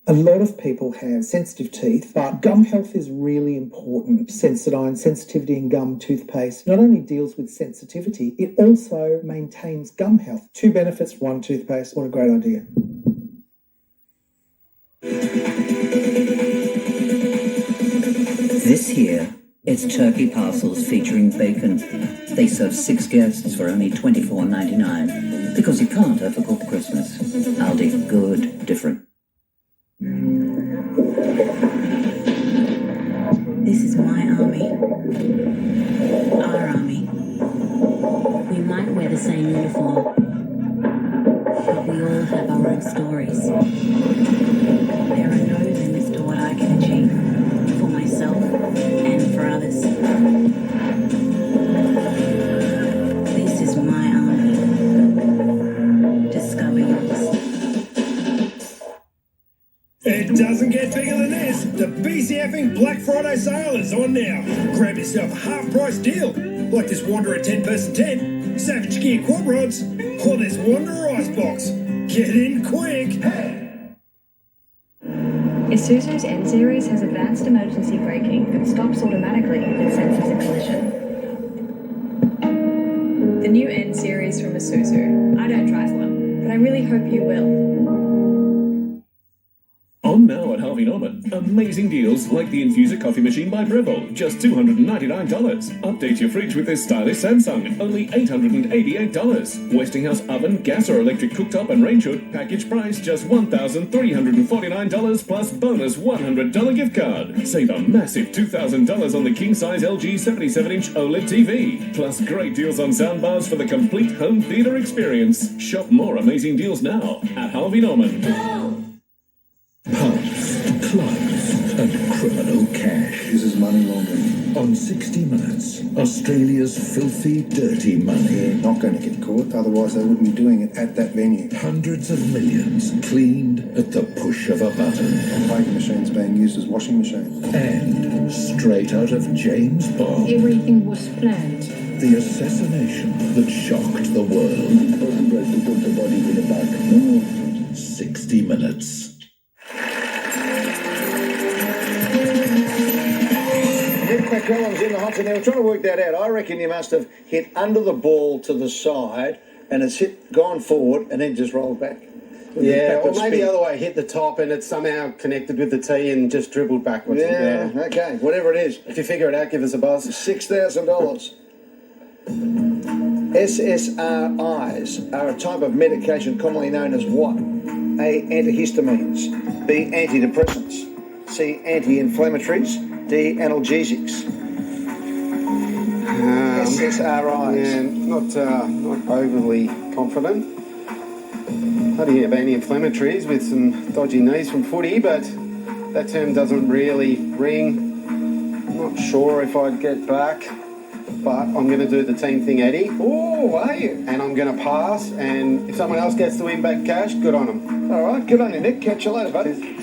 A lot of people have sensitive teeth, but gum health is really important. Sensodyne, sensitivity in gum toothpaste, not only deals with sensitivity, it also maintains gum health. 2 benefits, 1 toothpaste. What a great idea. This year, it's turkey parcels featuring bacon. They serve 6 guests for only $24.99 because you can't overcook Christmas. Aldi, good, different. This is my army. Our army. We might wear the same uniform, but we all have our own stories. There are no limits to what I can achieve for myself and for others. This is my army. Discover yours. It doesn't get bigger than this. The BCFing Black Friday sale is on now. Grab yourself a half-price deal, like this Wanderer 10-person tent, Savage Gear quad rods, or this Wanderer Icebox. Get in quick. Isuzu's N-Series has advanced emergency braking that stops automatically if it senses a collision. The new N-Series from Isuzu. I don't drive one, but I really hope you will. On now at Harvey Norman. Amazing deals like the infuser coffee machine by Breville, just $299. Update your fridge with this stylish Samsung, only $888. Westinghouse oven, gas or electric cooktop and range hood, package price just $1,349 plus bonus $100 gift card. Save a massive $2,000 on the king-size LG 77-inch OLED TV. Plus great deals on soundbars for the complete home theater experience. Shop more amazing deals now at Harvey Norman. Pubs, clubs, and criminal cash. This is money laundering. On 60 Minutes, Australia's filthy, dirty money. They're not going to get caught, otherwise they wouldn't be doing it at that venue. Hundreds of millions cleaned at the push of a button. Poker machines being used as washing machines. And straight out of James Bond, Everything was planned. the assassination that shocked the world. To put the body in the back. 60 Minutes. Nick McCullum's in the hot seat. Now, we're trying to work that out. I reckon you must have hit under the ball to the side and it's gone forward and then just rolled back. Yeah, or Backward maybe spin. the other way, hit the top and it's somehow connected with the tee and just dribbled backwards. Yeah, okay, whatever it is. If you figure it out, give us a buzz. $6,000. SSRIs are a type of medication commonly known as what? A, antihistamines. B, antidepressants. C, anti-inflammatories. D, analgesics. SSRIs. Yeah, not overly confident. Bloody have anti-inflammatories with some dodgy knees from footy, but that term doesn't really ring. I'm not sure if I'd get back, but I'm going to do the team thing, Eddie. Oh, are you? And I'm going to pass, and if someone else gets to win back cash, good on them. All right, good on you, Nick. Catch you later, buddy.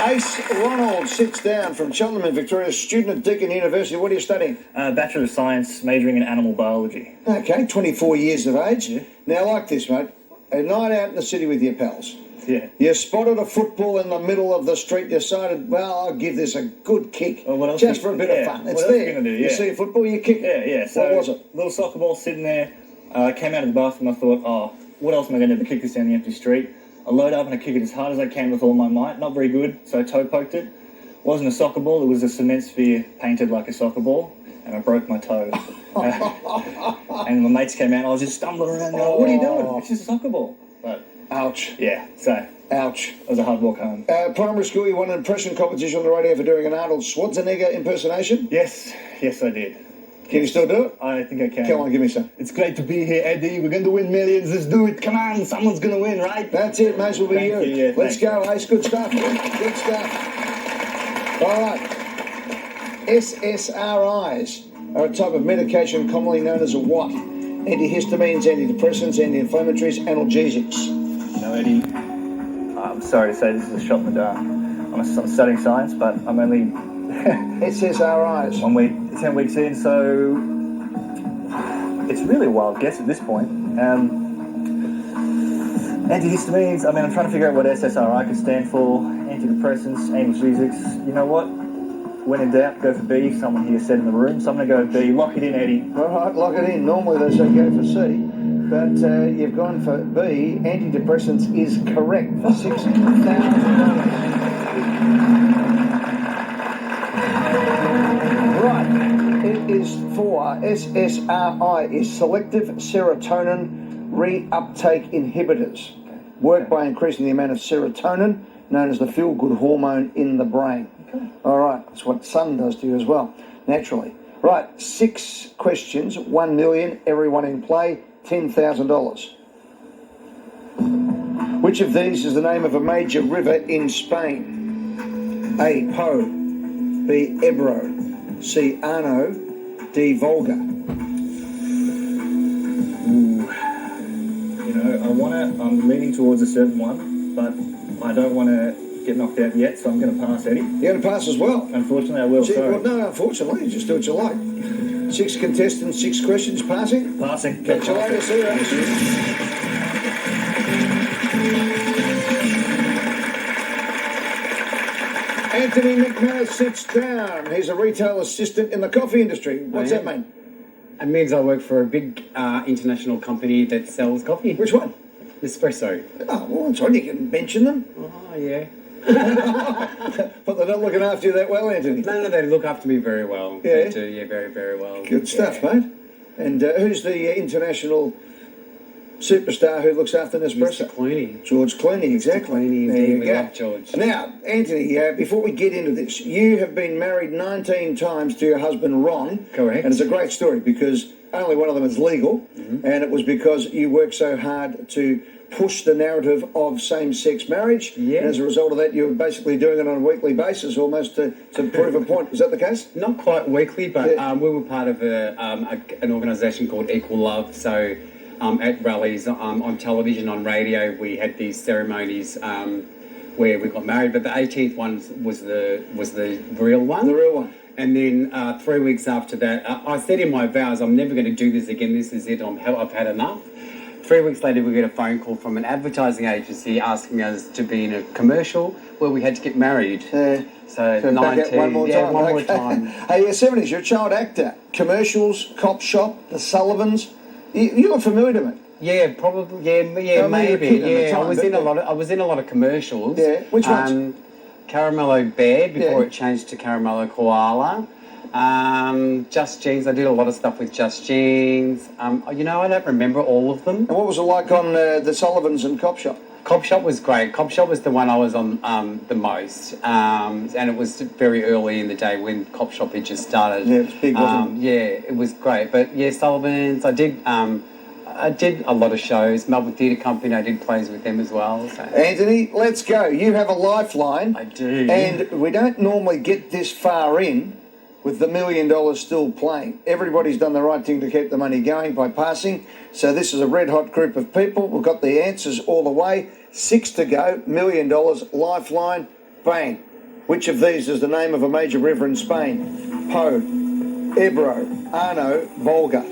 Ace Ronald sits down from Cheltenham in Victoria, student at Deakin University. What are you studying? Bachelor of Science, majoring in animal biology. Okay, 24 years of age. Yeah. Now, like this, mate, a night out in the city with your pals. Yeah. You spotted a football in the middle of the street, decided, well, I'll give this a good kick, just for a bit of fun. It's there. You see a football, you kick it. Yeah. So what was it? Little soccer ball sitting there. I came out of the bathroom, I thought, oh, what else am I going to do but kick this down the empty street? I load up and I kick it as hard as I can with all my might. Not very good, so I toe poked it. Wasn't a soccer ball, it was a cement sphere painted like a soccer ball, and I broke my toe. And my mates came out and I was just stumbling around going, what are you doing? It's just a soccer ball. But ouch. Yeah, so ouch. It was a hard walk home. Primary school, you won an impression competition on the radio for doing an Arnold Schwarzenegger impersonation? Yes, I did. Can you still do it? I think I can. Come on, give me some. It's great to be here, Eddie. We're going to win millions. Let's do it. Come on, someone's going to win, right? That's it, may as well be Thank you. Yeah, Let's go, Ace. Good stuff. Good stuff. All right. SSRIs are a type of medication commonly known as a what? Antihistamines, antidepressants, anti-inflammatories, analgesics. No, Eddie, I'm sorry to say this is a shot in the dark. I'm studying science, but I'm only... SSRIs. 10 weeks in, so it's really a wild guess at this point. Antihistamines, I'm trying to figure out what SSRI could stand for. Antidepressants, analgesics. You know what? When in doubt, go for B. Someone here said in the room. So I'm going to go with B. Lock it in, Eddie. All right, lock it in. Normally they say go for C, but you've gone for B. Antidepressants is correct for $6,000. Right, it is for SSRI is selective serotonin reuptake inhibitors. Work by increasing the amount of serotonin, known as the feel-good hormone in the brain. Okay. All right, that's what sun does to you as well, naturally. Right, 6 questions, 1 million, everyone in play, $10,000. Which of these is the name of a major river in Spain? A, Po, B, Ebro, C, Arno, D, Volga. I'm leaning towards a certain one, but I don't want to get knocked out yet, so I'm going to pass, Eddie. You're going to pass as well? Unfortunately, I will. Well, no, unfortunately, just do what you like. 6 contestants, 6 questions, passing? Passing. Catch you later, see you. Anthony McManus sits down. He's a retail assistant in the coffee industry. What's that mean? It means I work for a big international company that sells coffee. Which one? Espresso. Oh, well, that's right. You can mention them. Oh, yeah. But they're not looking after you that well, Anthony. No, they look after me very well. Yeah? They do, yeah, very, very well. Good stuff, mate. And who's the international superstar who looks after Nespresso? Mr. Clooney. George Clooney, exactly. Clooney, there indeed, you we go. love George. Now, Anthony, before we get into this, you have been married 19 times to your husband, Ron. Correct. And it's a great story because only one of them is legal, and it was because you worked so hard to push the narrative of same-sex marriage. Yeah. And as a result of that, you're basically doing it on a weekly basis almost to prove a point. Is that the case? Not quite weekly, but we were part of an organisation called Equal Love. So at rallies, on television, on radio, we had these ceremonies where we got married. But the 18th one was the real one. The real one. And then 3 weeks after that, I said in my vows, I'm never going to do this again. This is it. I've had enough. 3 weeks later, we get a phone call from an advertising agency asking us to be in a commercial where we had to get married. So 19, one more time. One more time. Hey, 70s, you're a child actor. Commercials, Cop Shop, The Sullivans. You look familiar to me. Yeah, probably. Yeah, maybe. Yeah, I was in a lot of commercials. Yeah, which ones? Caramello Bear before it changed to Caramello Koala. Just Jeans. I did a lot of stuff with Just Jeans. I don't remember all of them. And what was it like on The Sullivans and Cop Shop? Cop Shop was great. Cop Shop was the one I was on the most. And it was very early in the day when Cop Shop had just started. Yeah, it was big, wasn't it? Yeah, it was great. But yeah, Sullivan's, I did a lot of shows. Melbourne Theatre Company, I did plays with them as well. So. Anthony, let's go. You have a lifeline. I do. And we don't normally get this far in with the $1 million still playing. Everybody's done the right thing to keep the money going by passing. So this is a red-hot group of people. We've got the answers all the way. 6 to go, $1 million, lifeline, bang. Which of these is the name of a major river in Spain? Po, Ebro, Arno, Volga.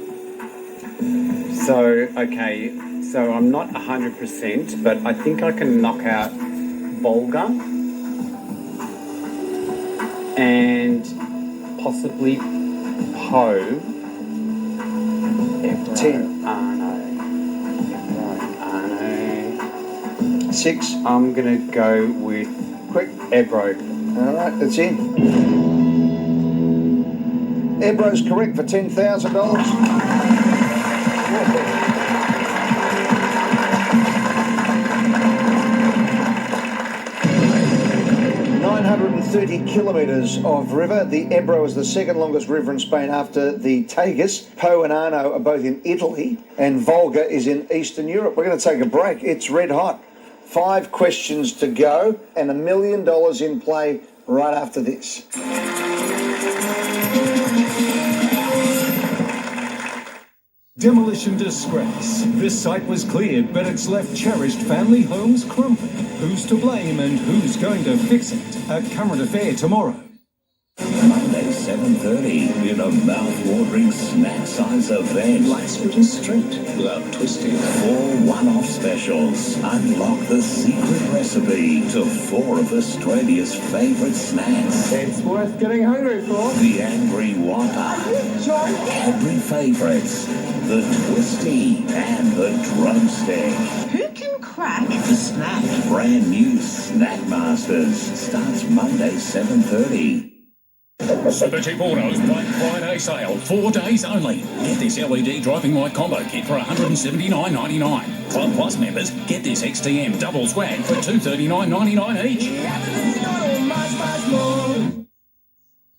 So I'm not 100%, but I think I can knock out Volga and possibly Po. Ebro, 10. Arno. 6. I'm going to go with Ebro. All right, that's in. Ebro's correct for $10,000. 930 kilometres of river. The Ebro is the second longest river in Spain after the Tagus. Po and Arno are both in Italy, and Volga is in Eastern Europe. We're going to take a break. It's red hot. 5 questions to go, and $1 million in play right after this. Demolition disgrace. This site was cleared, but it's left cherished family homes crumbling. Who's to blame and who's going to fix it? A current affair tomorrow. Monday, 7:30, in a mouth-watering snack-size event. Lightsbridge Street. Love Twisted. 4 one-off specials. Unlock the secret recipe to 4 of Australia's favourite snacks. It's worth getting hungry for. The Angry Whopper. Cadbury favourites. The Twisty and the Drumstick. Who can crack? The Snap. Brand new Snack Masters. Starts Monday, 7:30. Supercheap Autos Black Friday sale, 4 days only. Get this LED driving light combo kit for $179.99. Club Plus members get this XTM double swag for $239.99 each.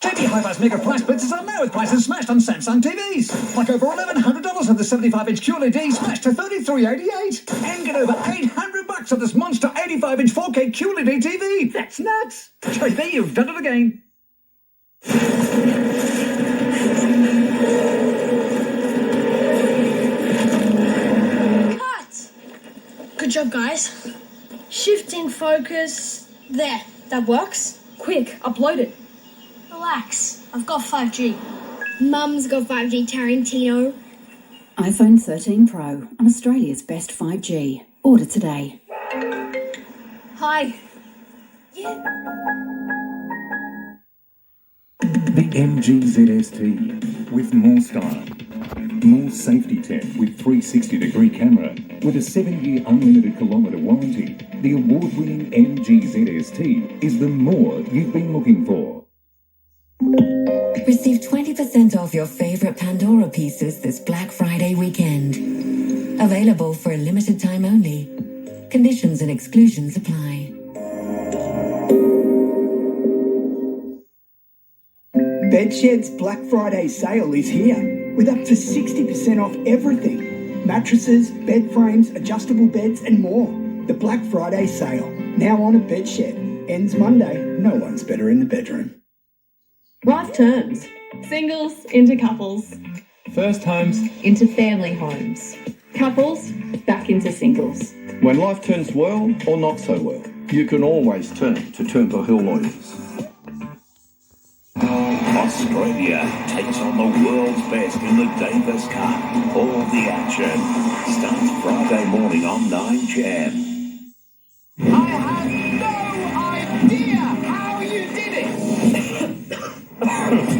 JB Hi-Fi's Mega Price Blitzes are now with prices smashed on Samsung TVs. Like over $1,100 on the 75-inch QLED smashed to $33.88. And get over $800 on this monster 85-inch 4K QLED TV. That's nuts. JB, you've done it again. Cut! Good job, guys. Shifting focus. There, that works. Quick, upload it. Relax, I've got 5G. Mum's got 5G, Tarantino. iPhone 13 Pro on Australia's best 5G. Order today. Hi. Yeah. The MG ZST, with more style, more safety tech with 360-degree camera, with a 7-year unlimited kilometre warranty. The award-winning MG ZST is the more you've been looking for. Receive 20% off your favourite Pandora pieces this Black Friday weekend. Available for a limited time only. Conditions and exclusions apply. Bedshed's Black Friday sale is here with up to 60% off everything. mattresses, bed frames, adjustable beds and more. The Black Friday sale, now on at Bedshed. Ends Monday. No one's better in the bedroom. Life terms. Singles into couples. First homes into family homes. Couples back into singles. When life turns well or not so well, you can always turn to Turnbull Hill Lawyers. Australia takes on the world's best in the Davis Cup. All the action starts Friday morning on 9Jam.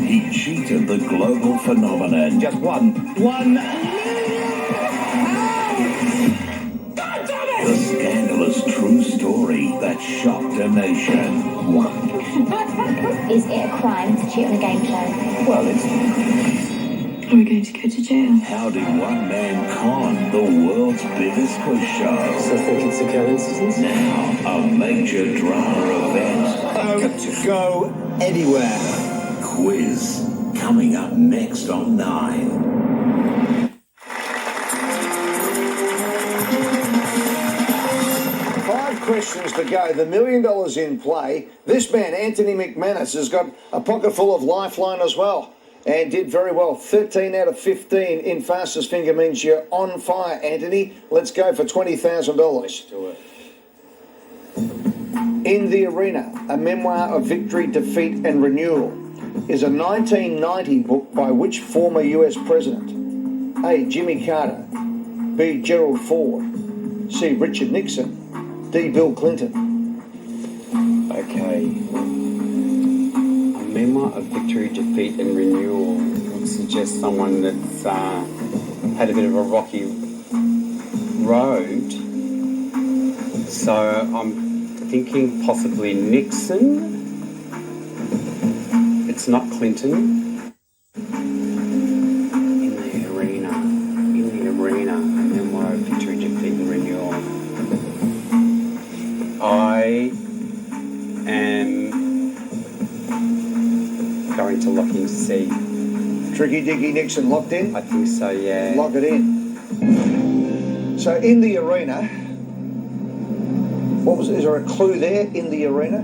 He cheated the global phenomenon. Just one. The scandalous true story that shocked a nation. Is it a crime to cheat on a game show? Well, it's... Are we going to go to jail? How did one man con the world's biggest quiz show? So I think it's a coincidence? Now, a major drama event. To go anywhere. Quiz coming up next on 9. 5 questions to go. The $1 million in play. This man, Anthony McManus, has got a pocket full of lifeline as well and did very well. 13 out of 15 in fastest finger means you're on fire, Anthony. Let's go for $20,000. Do it. In the Arena, a memoir of victory, defeat and renewal, is a 1990 book by which former US president? A. Jimmy Carter, B. Gerald Ford, C. Richard Nixon, D. Bill Clinton. Okay. A memoir of victory, defeat and renewal would suggest someone that's had a bit of a rocky road. So I'm thinking possibly Nixon. It's not Clinton. In the arena, a memoir of victory, defeat and renewal. I am going to lock in C. Tricky Dicky Nixon locked in? I think so, yeah. Lock it in. So in the Arena, is there a clue there, in the Arena?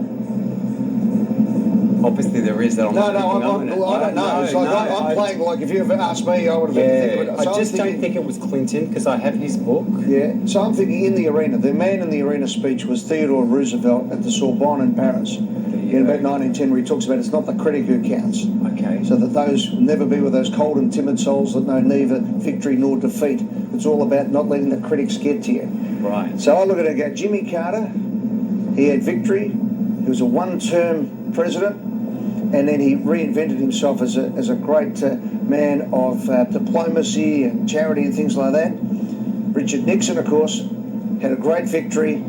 Obviously there is that. I don't know. It's like I'm playing like if you ever asked me, I would have been thinking of it. So I just don't think it was Clinton because I have his book. Yeah. So I'm thinking in the Arena. The man in the Arena speech was Theodore Roosevelt at the Sorbonne in Paris in about 1910, where he talks about it's not the critic who counts. Okay. So that those will never be with those cold and timid souls that know neither victory nor defeat. It's all about not letting the critics get to you. Right. So I look at it and go, Jimmy Carter, he had victory. He was a one-term president. And then he reinvented himself as a great man of diplomacy and charity and things like that. Richard Nixon, of course, had a great victory,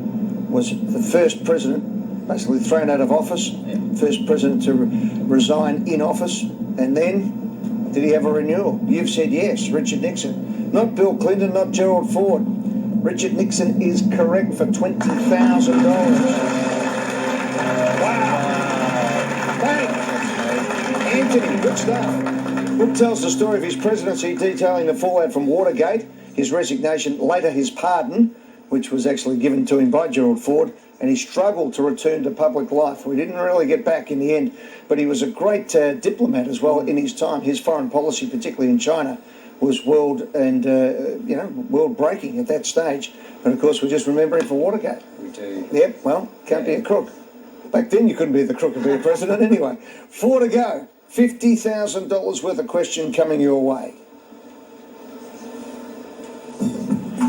was the first president basically thrown out of office, first president to resign in office. And then, did he have a renewal? You've said yes, Richard Nixon. Not Bill Clinton, not Gerald Ford. Richard Nixon is correct for $20,000. Anthony, good stuff. Book tells the story of his presidency, detailing the fallout from Watergate, his resignation, later his pardon, which was actually given to him by Gerald Ford, and he struggled to return to public life. We didn't really get back in the end, but he was a great diplomat as well in his time. His foreign policy, particularly in China, was world breaking at that stage. And of course, we just remember him for Watergate. We do. Yep. Well, can't be a crook. Back then, you couldn't be the crook and be a president anyway. 4 to go. $50,000 worth of question coming your way.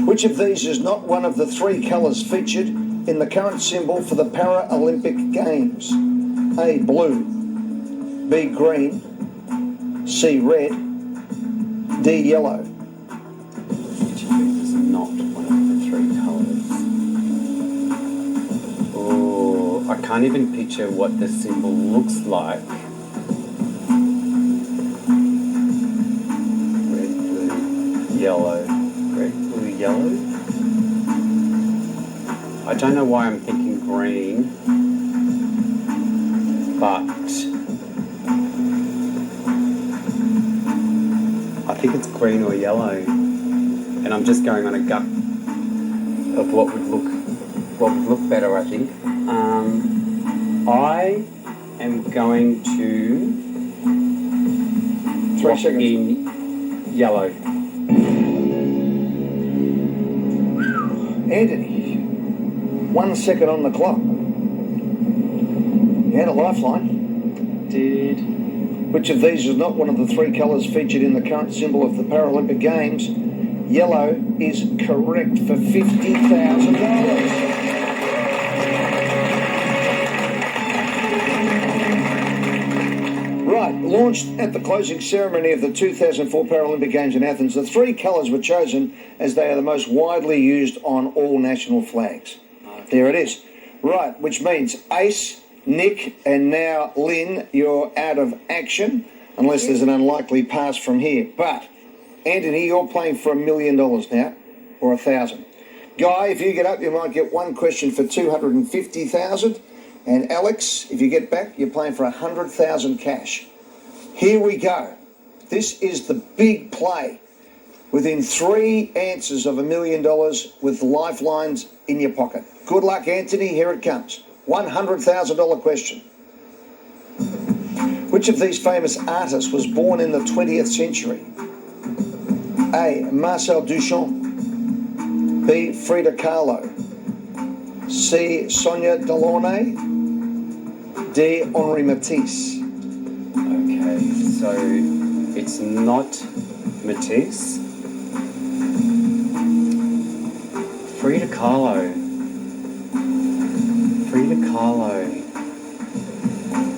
Which of these is not one of the 3 colours featured in the current symbol for the Paralympic Games? A, blue, B, green, C, red, D, yellow. Which of these is not one of the 3 colours? Oh, I can't even picture what the symbol looks like. Red, blue, yellow. Red, blue, yellow. I don't know why I'm thinking green, but I think it's green or yellow, and and I'm just going on a gut of what would look better, I think. I am going to lock in yellow. Anthony, 1 second on the clock. You had a lifeline. Did. Which of these is not one of the three colours featured in the current symbol of the Paralympic Games? Yellow is correct for $50,000. Right, launched at the closing ceremony of the 2004 Paralympic Games in Athens, the three colours were chosen as they are the most widely used on all national flags. There it is. Right, which means Ace, Nick, and now Lynn, you're out of action, unless there's an unlikely pass from here. But, Anthony, you're playing for $1 million now, or 1,000. Guy, if you get up, you might get one question for 250,000. And Alex, if you get back, you're playing for 100,000 cash. Here we go. This is the big play. Within 3 answers of $1 million with lifelines in your pocket. Good luck, Anthony. Here it comes. $100,000 question. Which of these famous artists was born in the 20th century? A. Marcel Duchamp. B. Frida Kahlo. C. Sonia Delaunay. D. Henri Matisse. Okay, so it's not Matisse. Frida Kahlo.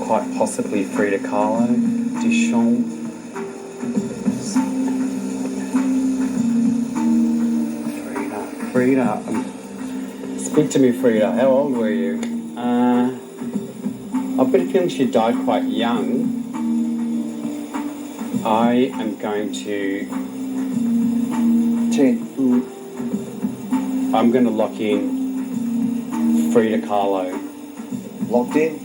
Quite possibly Frida Kahlo. Duchamp. Frida. Speak to me, Frida. How old were you? I've got a feeling she died quite young. I am going to... 10. I'm going to lock in Frida Kahlo. Locked in?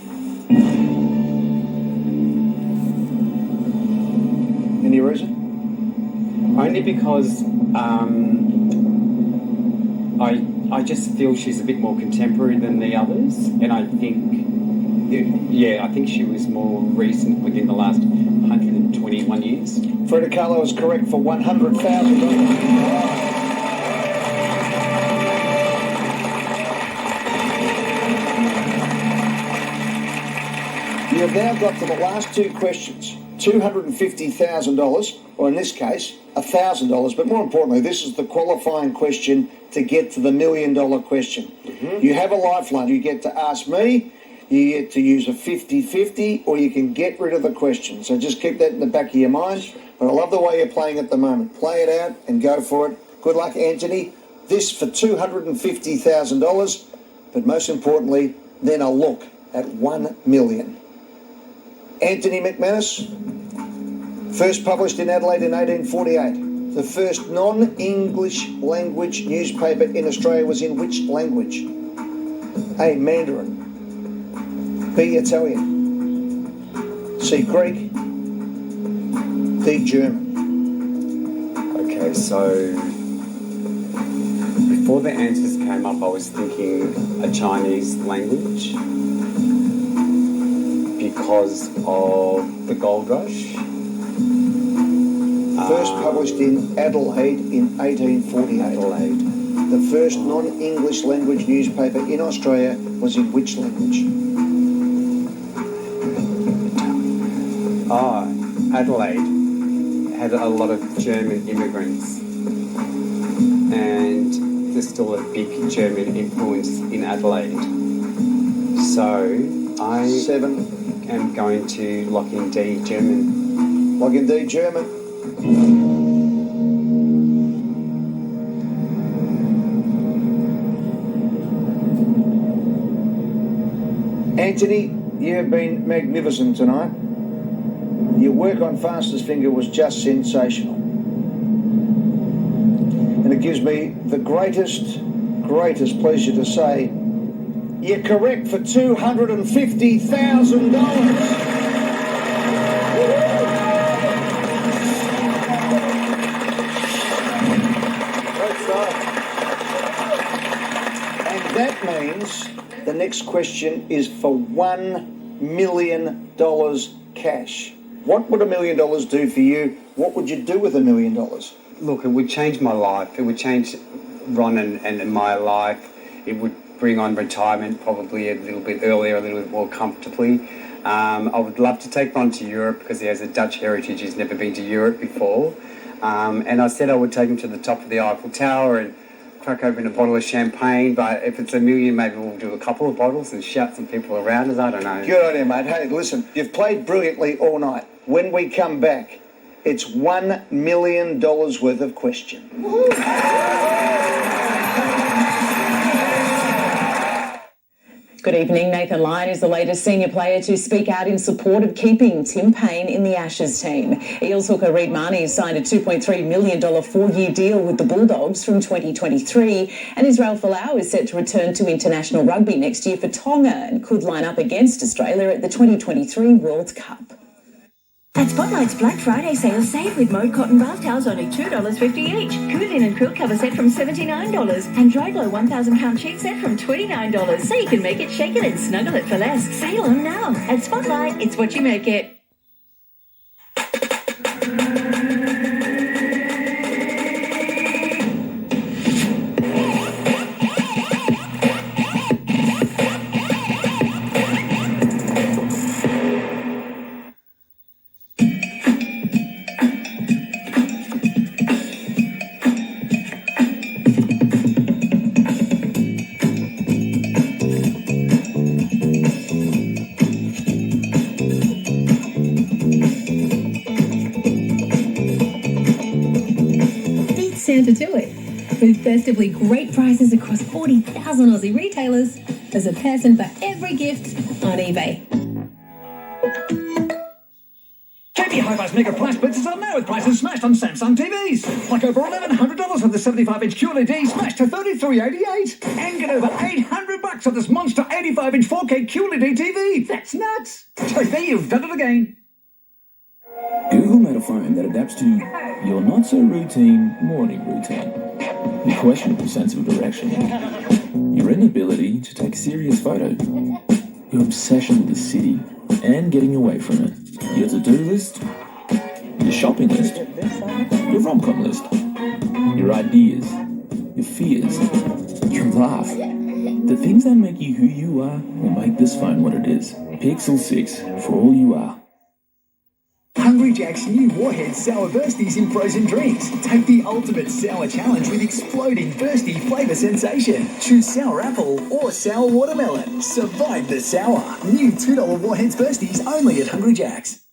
Any reason? Only because I just feel she's a bit more contemporary than the others, and I think she was more recent within the last 121 years. Frida Kahlo is correct for $100,000. You have now got to the last 2 questions. $250,000, or in this case, $1,000. But more importantly, this is the qualifying question to get to the $1 million question. You have a lifeline. You get to ask me, you get to use a 50-50, or you can get rid of the question. So just keep that in the back of your mind. But I love the way you're playing at the moment. Play it out and go for it. Good luck, Anthony. This for $250,000. But most importantly, then a look at $1 million. Anthony McManus, first published in Adelaide in 1848. The first non-English language newspaper in Australia was in which language? A. Mandarin. B. Italian. C. Greek. D. German. Okay, so before the answers came up, I was thinking a Chinese language because of the gold rush. First published in Adelaide in 1848. Adelaide. The first non-English language newspaper in Australia was in which language? Adelaide had a lot of German immigrants, and there's still a big German influence in Adelaide. So I 7. am going to lock in D, German. Lock in D, German. Anthony, you have been magnificent tonight. Your work on Fastest Finger was just sensational. And it gives me the greatest pleasure to say you're correct for $250,000. That means the next question is for $1 million cash. What would $1 million do for you? What would you do with $1 million? Look, it would change my life. It would change Ron and my life. It would bring on retirement probably a little bit earlier, a little bit more comfortably. I would love to take Ron to Europe because he has a Dutch heritage. He's never been to Europe before. And I said I would take him to the top of the Eiffel Tower and crack open a bottle of champagne. But if it's $1 million, maybe we'll do a couple of bottles and shout some people around us. I don't know. Good idea, mate. Hey, listen, you've played brilliantly all night. When we come back, it's $1 million worth of question. Good evening. Nathan Lyon is the latest senior player to speak out in support of keeping Tim Payne in the Ashes team. Eels hooker Reid Marnie signed a $2.3 million 4-year deal with the Bulldogs from 2023, and Israel Folau is set to return to international rugby next year for Tonga and could line up against Australia at the 2023 World Cup. At Spotlight's Black Friday sale, save with Mode cotton bath towels only $2.50 each. Cool and quilt cover set from $79. And Dry Glow 1,000 count sheet set from $29. So you can make it, shake it and snuggle it for less. Sale on now. At Spotlight, it's what you make it. To do it. With festively great prices across 40,000 Aussie retailers, there's a person for every gift on eBay. JB Hi-Fi's Mega Price Blitzes are now with prices smashed on Samsung TVs. Like over $1,100 on the 75-inch QLED smashed to $33.88. And get over $800 on this monster 85-inch 4K QLED TV. That's nuts. JB, you've done it again. Google made a phone that adapts to your not-so-routine morning routine, your questionable sense of direction, your inability to take serious photos, your obsession with the city and getting away from it, your to-do list, your shopping list, your rom-com list, your ideas, your fears, your laugh. The things that make you who you are will make this phone what it is. Pixel 6 for all you are. Hungry Jack's new Warhead Sour Bursties in frozen drinks. Take the ultimate sour challenge with exploding bursty flavour sensation. Choose sour apple or sour watermelon. Survive the sour. New $2 Warheads Bursties only at Hungry Jack's.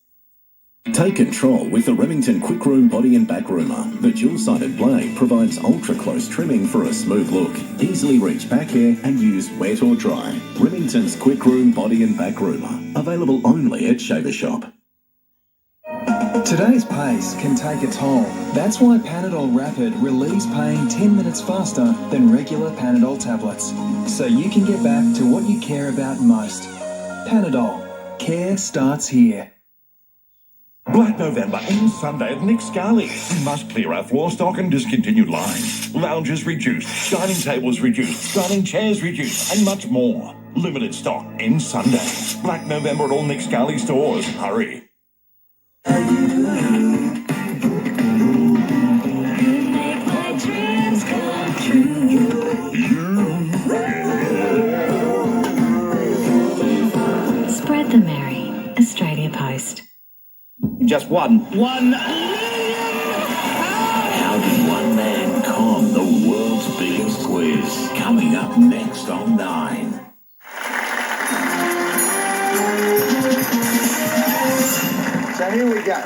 Take control with the Remington Quick Room Body and Back Roomer. The dual-sided blade provides ultra-close trimming for a smooth look. Easily reach back hair and use wet or dry. Remington's Quick Room Body and Back Roomer. Available only at Shaver Shop. Today's pace can take a toll. That's why Panadol Rapid relieves pain 10 minutes faster than regular Panadol tablets. So you can get back to what you care about most. Panadol. Care starts here. Black November ends Sunday at Nick Scali's. We must clear our floor stock and discontinued lines. Lounges reduced, dining tables reduced, dining chairs reduced, and much more. Limited stock ends Sunday. Black November at all Nick Scali's stores. Hurry. Spread the merry. Australia Post. Just one. How did one man con the world's biggest quiz? Coming up next on 9. So here we go.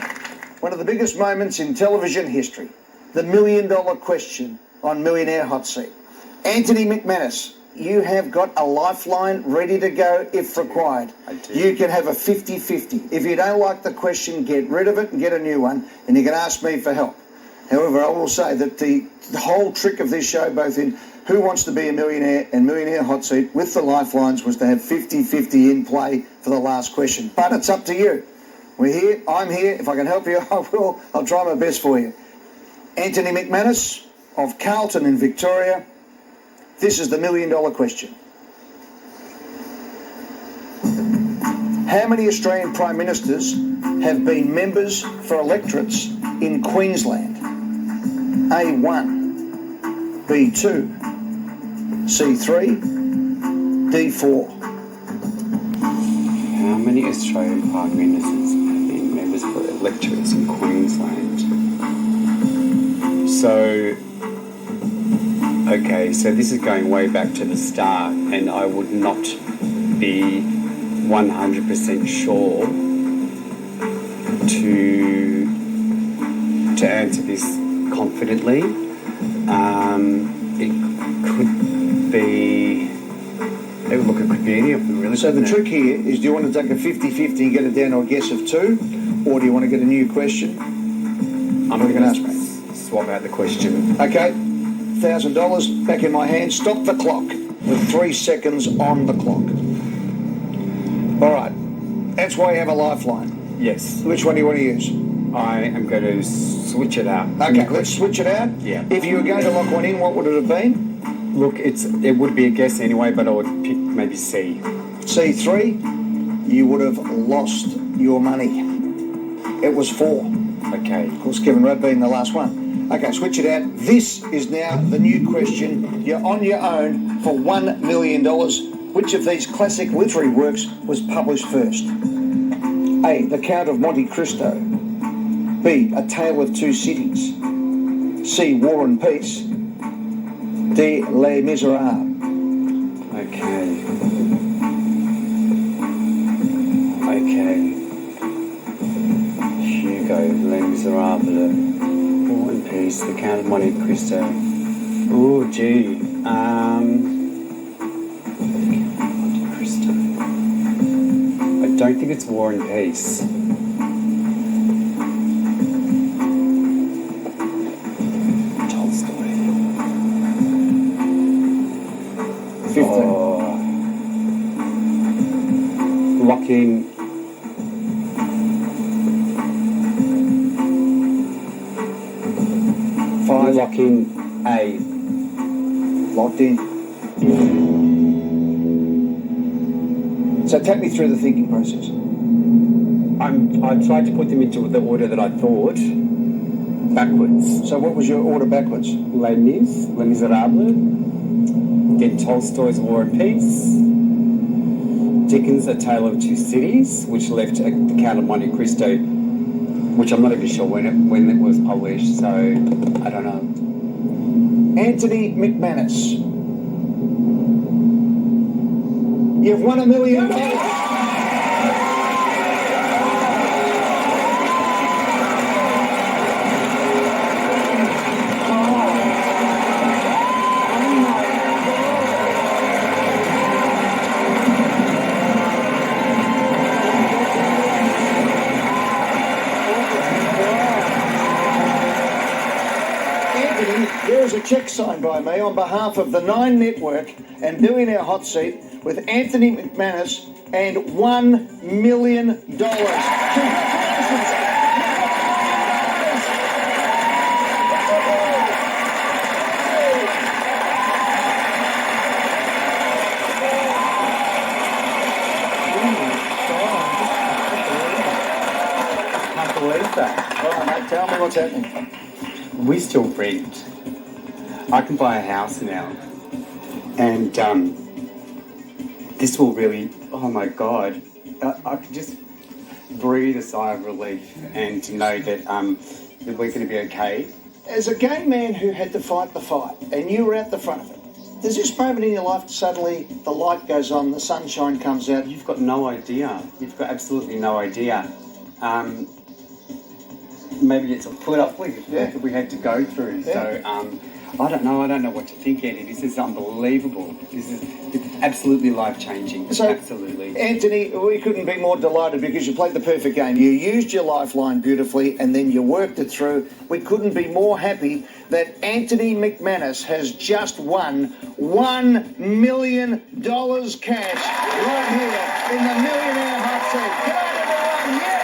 One of the biggest moments in television history. The $1 million question on Millionaire Hot Seat. Anthony McManus, you have got a lifeline ready to go if required. You can have a 50-50. If you don't like the question, get rid of it and get a new one, and you can ask me for help. However, I will say that the whole trick of this show, both in Who Wants to Be a Millionaire and Millionaire Hot Seat with the lifelines, was to have 50-50 in play for the last question. But it's up to you. We're here. I'm here. If I can help you, I will. I'll try my best for you. Anthony McManus of Carlton in Victoria. This is the $1 million question. How many Australian Prime Ministers have been members for electorates in Queensland? A1, B2, C3, D4. How many Australian Prime Ministers have been members for electorates in Queensland? So, okay, so this is going way back to the start, and I would not be 100% sure to answer this confidently. It could be... Look, it could be any of them, really. So the trick here is, do you want to take a 50-50 and get it down to a guess of 2, or do you want to get a new question? I'm going to ask me. Swap out the question. Okay, $1,000 back in my hand. Stop the clock with 3 seconds on the clock. All right, that's why you have a lifeline. Yes. Which one do you want to use? I am going to switch it out. Okay, let's switch it out. Yeah. If you were going to lock one in, what would it have been? Look, it would be a guess anyway, but I would pick maybe C. C3, you would have lost your money. It was 4. Okay. Of course, Kevin Rudd being the last one. Okay, switch it out. This is now the new question. You're on your own for $1 million. Which of these classic literary works was published first? A, The Count of Monte Cristo. B, A Tale of Two Cities. C, War and Peace. D, Les Miserables. Okay. Hugo, Les Miserables, War and Peace, The Count of Monte Cristo. Oh, gee. Monte Cristo. I don't think it's War and Peace. Tolstoy. 15. Oh. Lock in. Lock in A. Locked in. So take me through the thinking process. I tried to put them into the order that I thought, backwards. So what was your order backwards? Les Miserables, then Tolstoy's War and Peace, Dickens' A Tale of Two Cities, which left The Count of Monte Cristo, which I'm not even sure when it was published, so I don't know. Anthony McManus. You've won $1 million. There is a cheque signed by me on behalf of the Nine Network and Millionaire Hot Seat with Anthony McManus and $1 million. Congratulations. I can't believe that. All right, mate, tell me what's happening. We still rent. I can buy a house now, and this will really, oh my God, I can just breathe a sigh of relief and to know that we're going to be okay. As a gay man who had to fight the fight, and you were at the front of it, there's this moment in your life suddenly the light goes on, the sunshine comes out. You've got no idea. You've got absolutely no idea. Maybe it's a put-up that we had to go through. Yeah. So I don't know what to think, Eddie. This is unbelievable. It's absolutely life-changing. So, absolutely. Anthony, we couldn't be more delighted because you played the perfect game. You used your lifeline beautifully and then you worked it through. We couldn't be more happy that Anthony McManus has just won $1 million cash right here in the Millionaire Hot Seat. Come on, everyone. Yeah!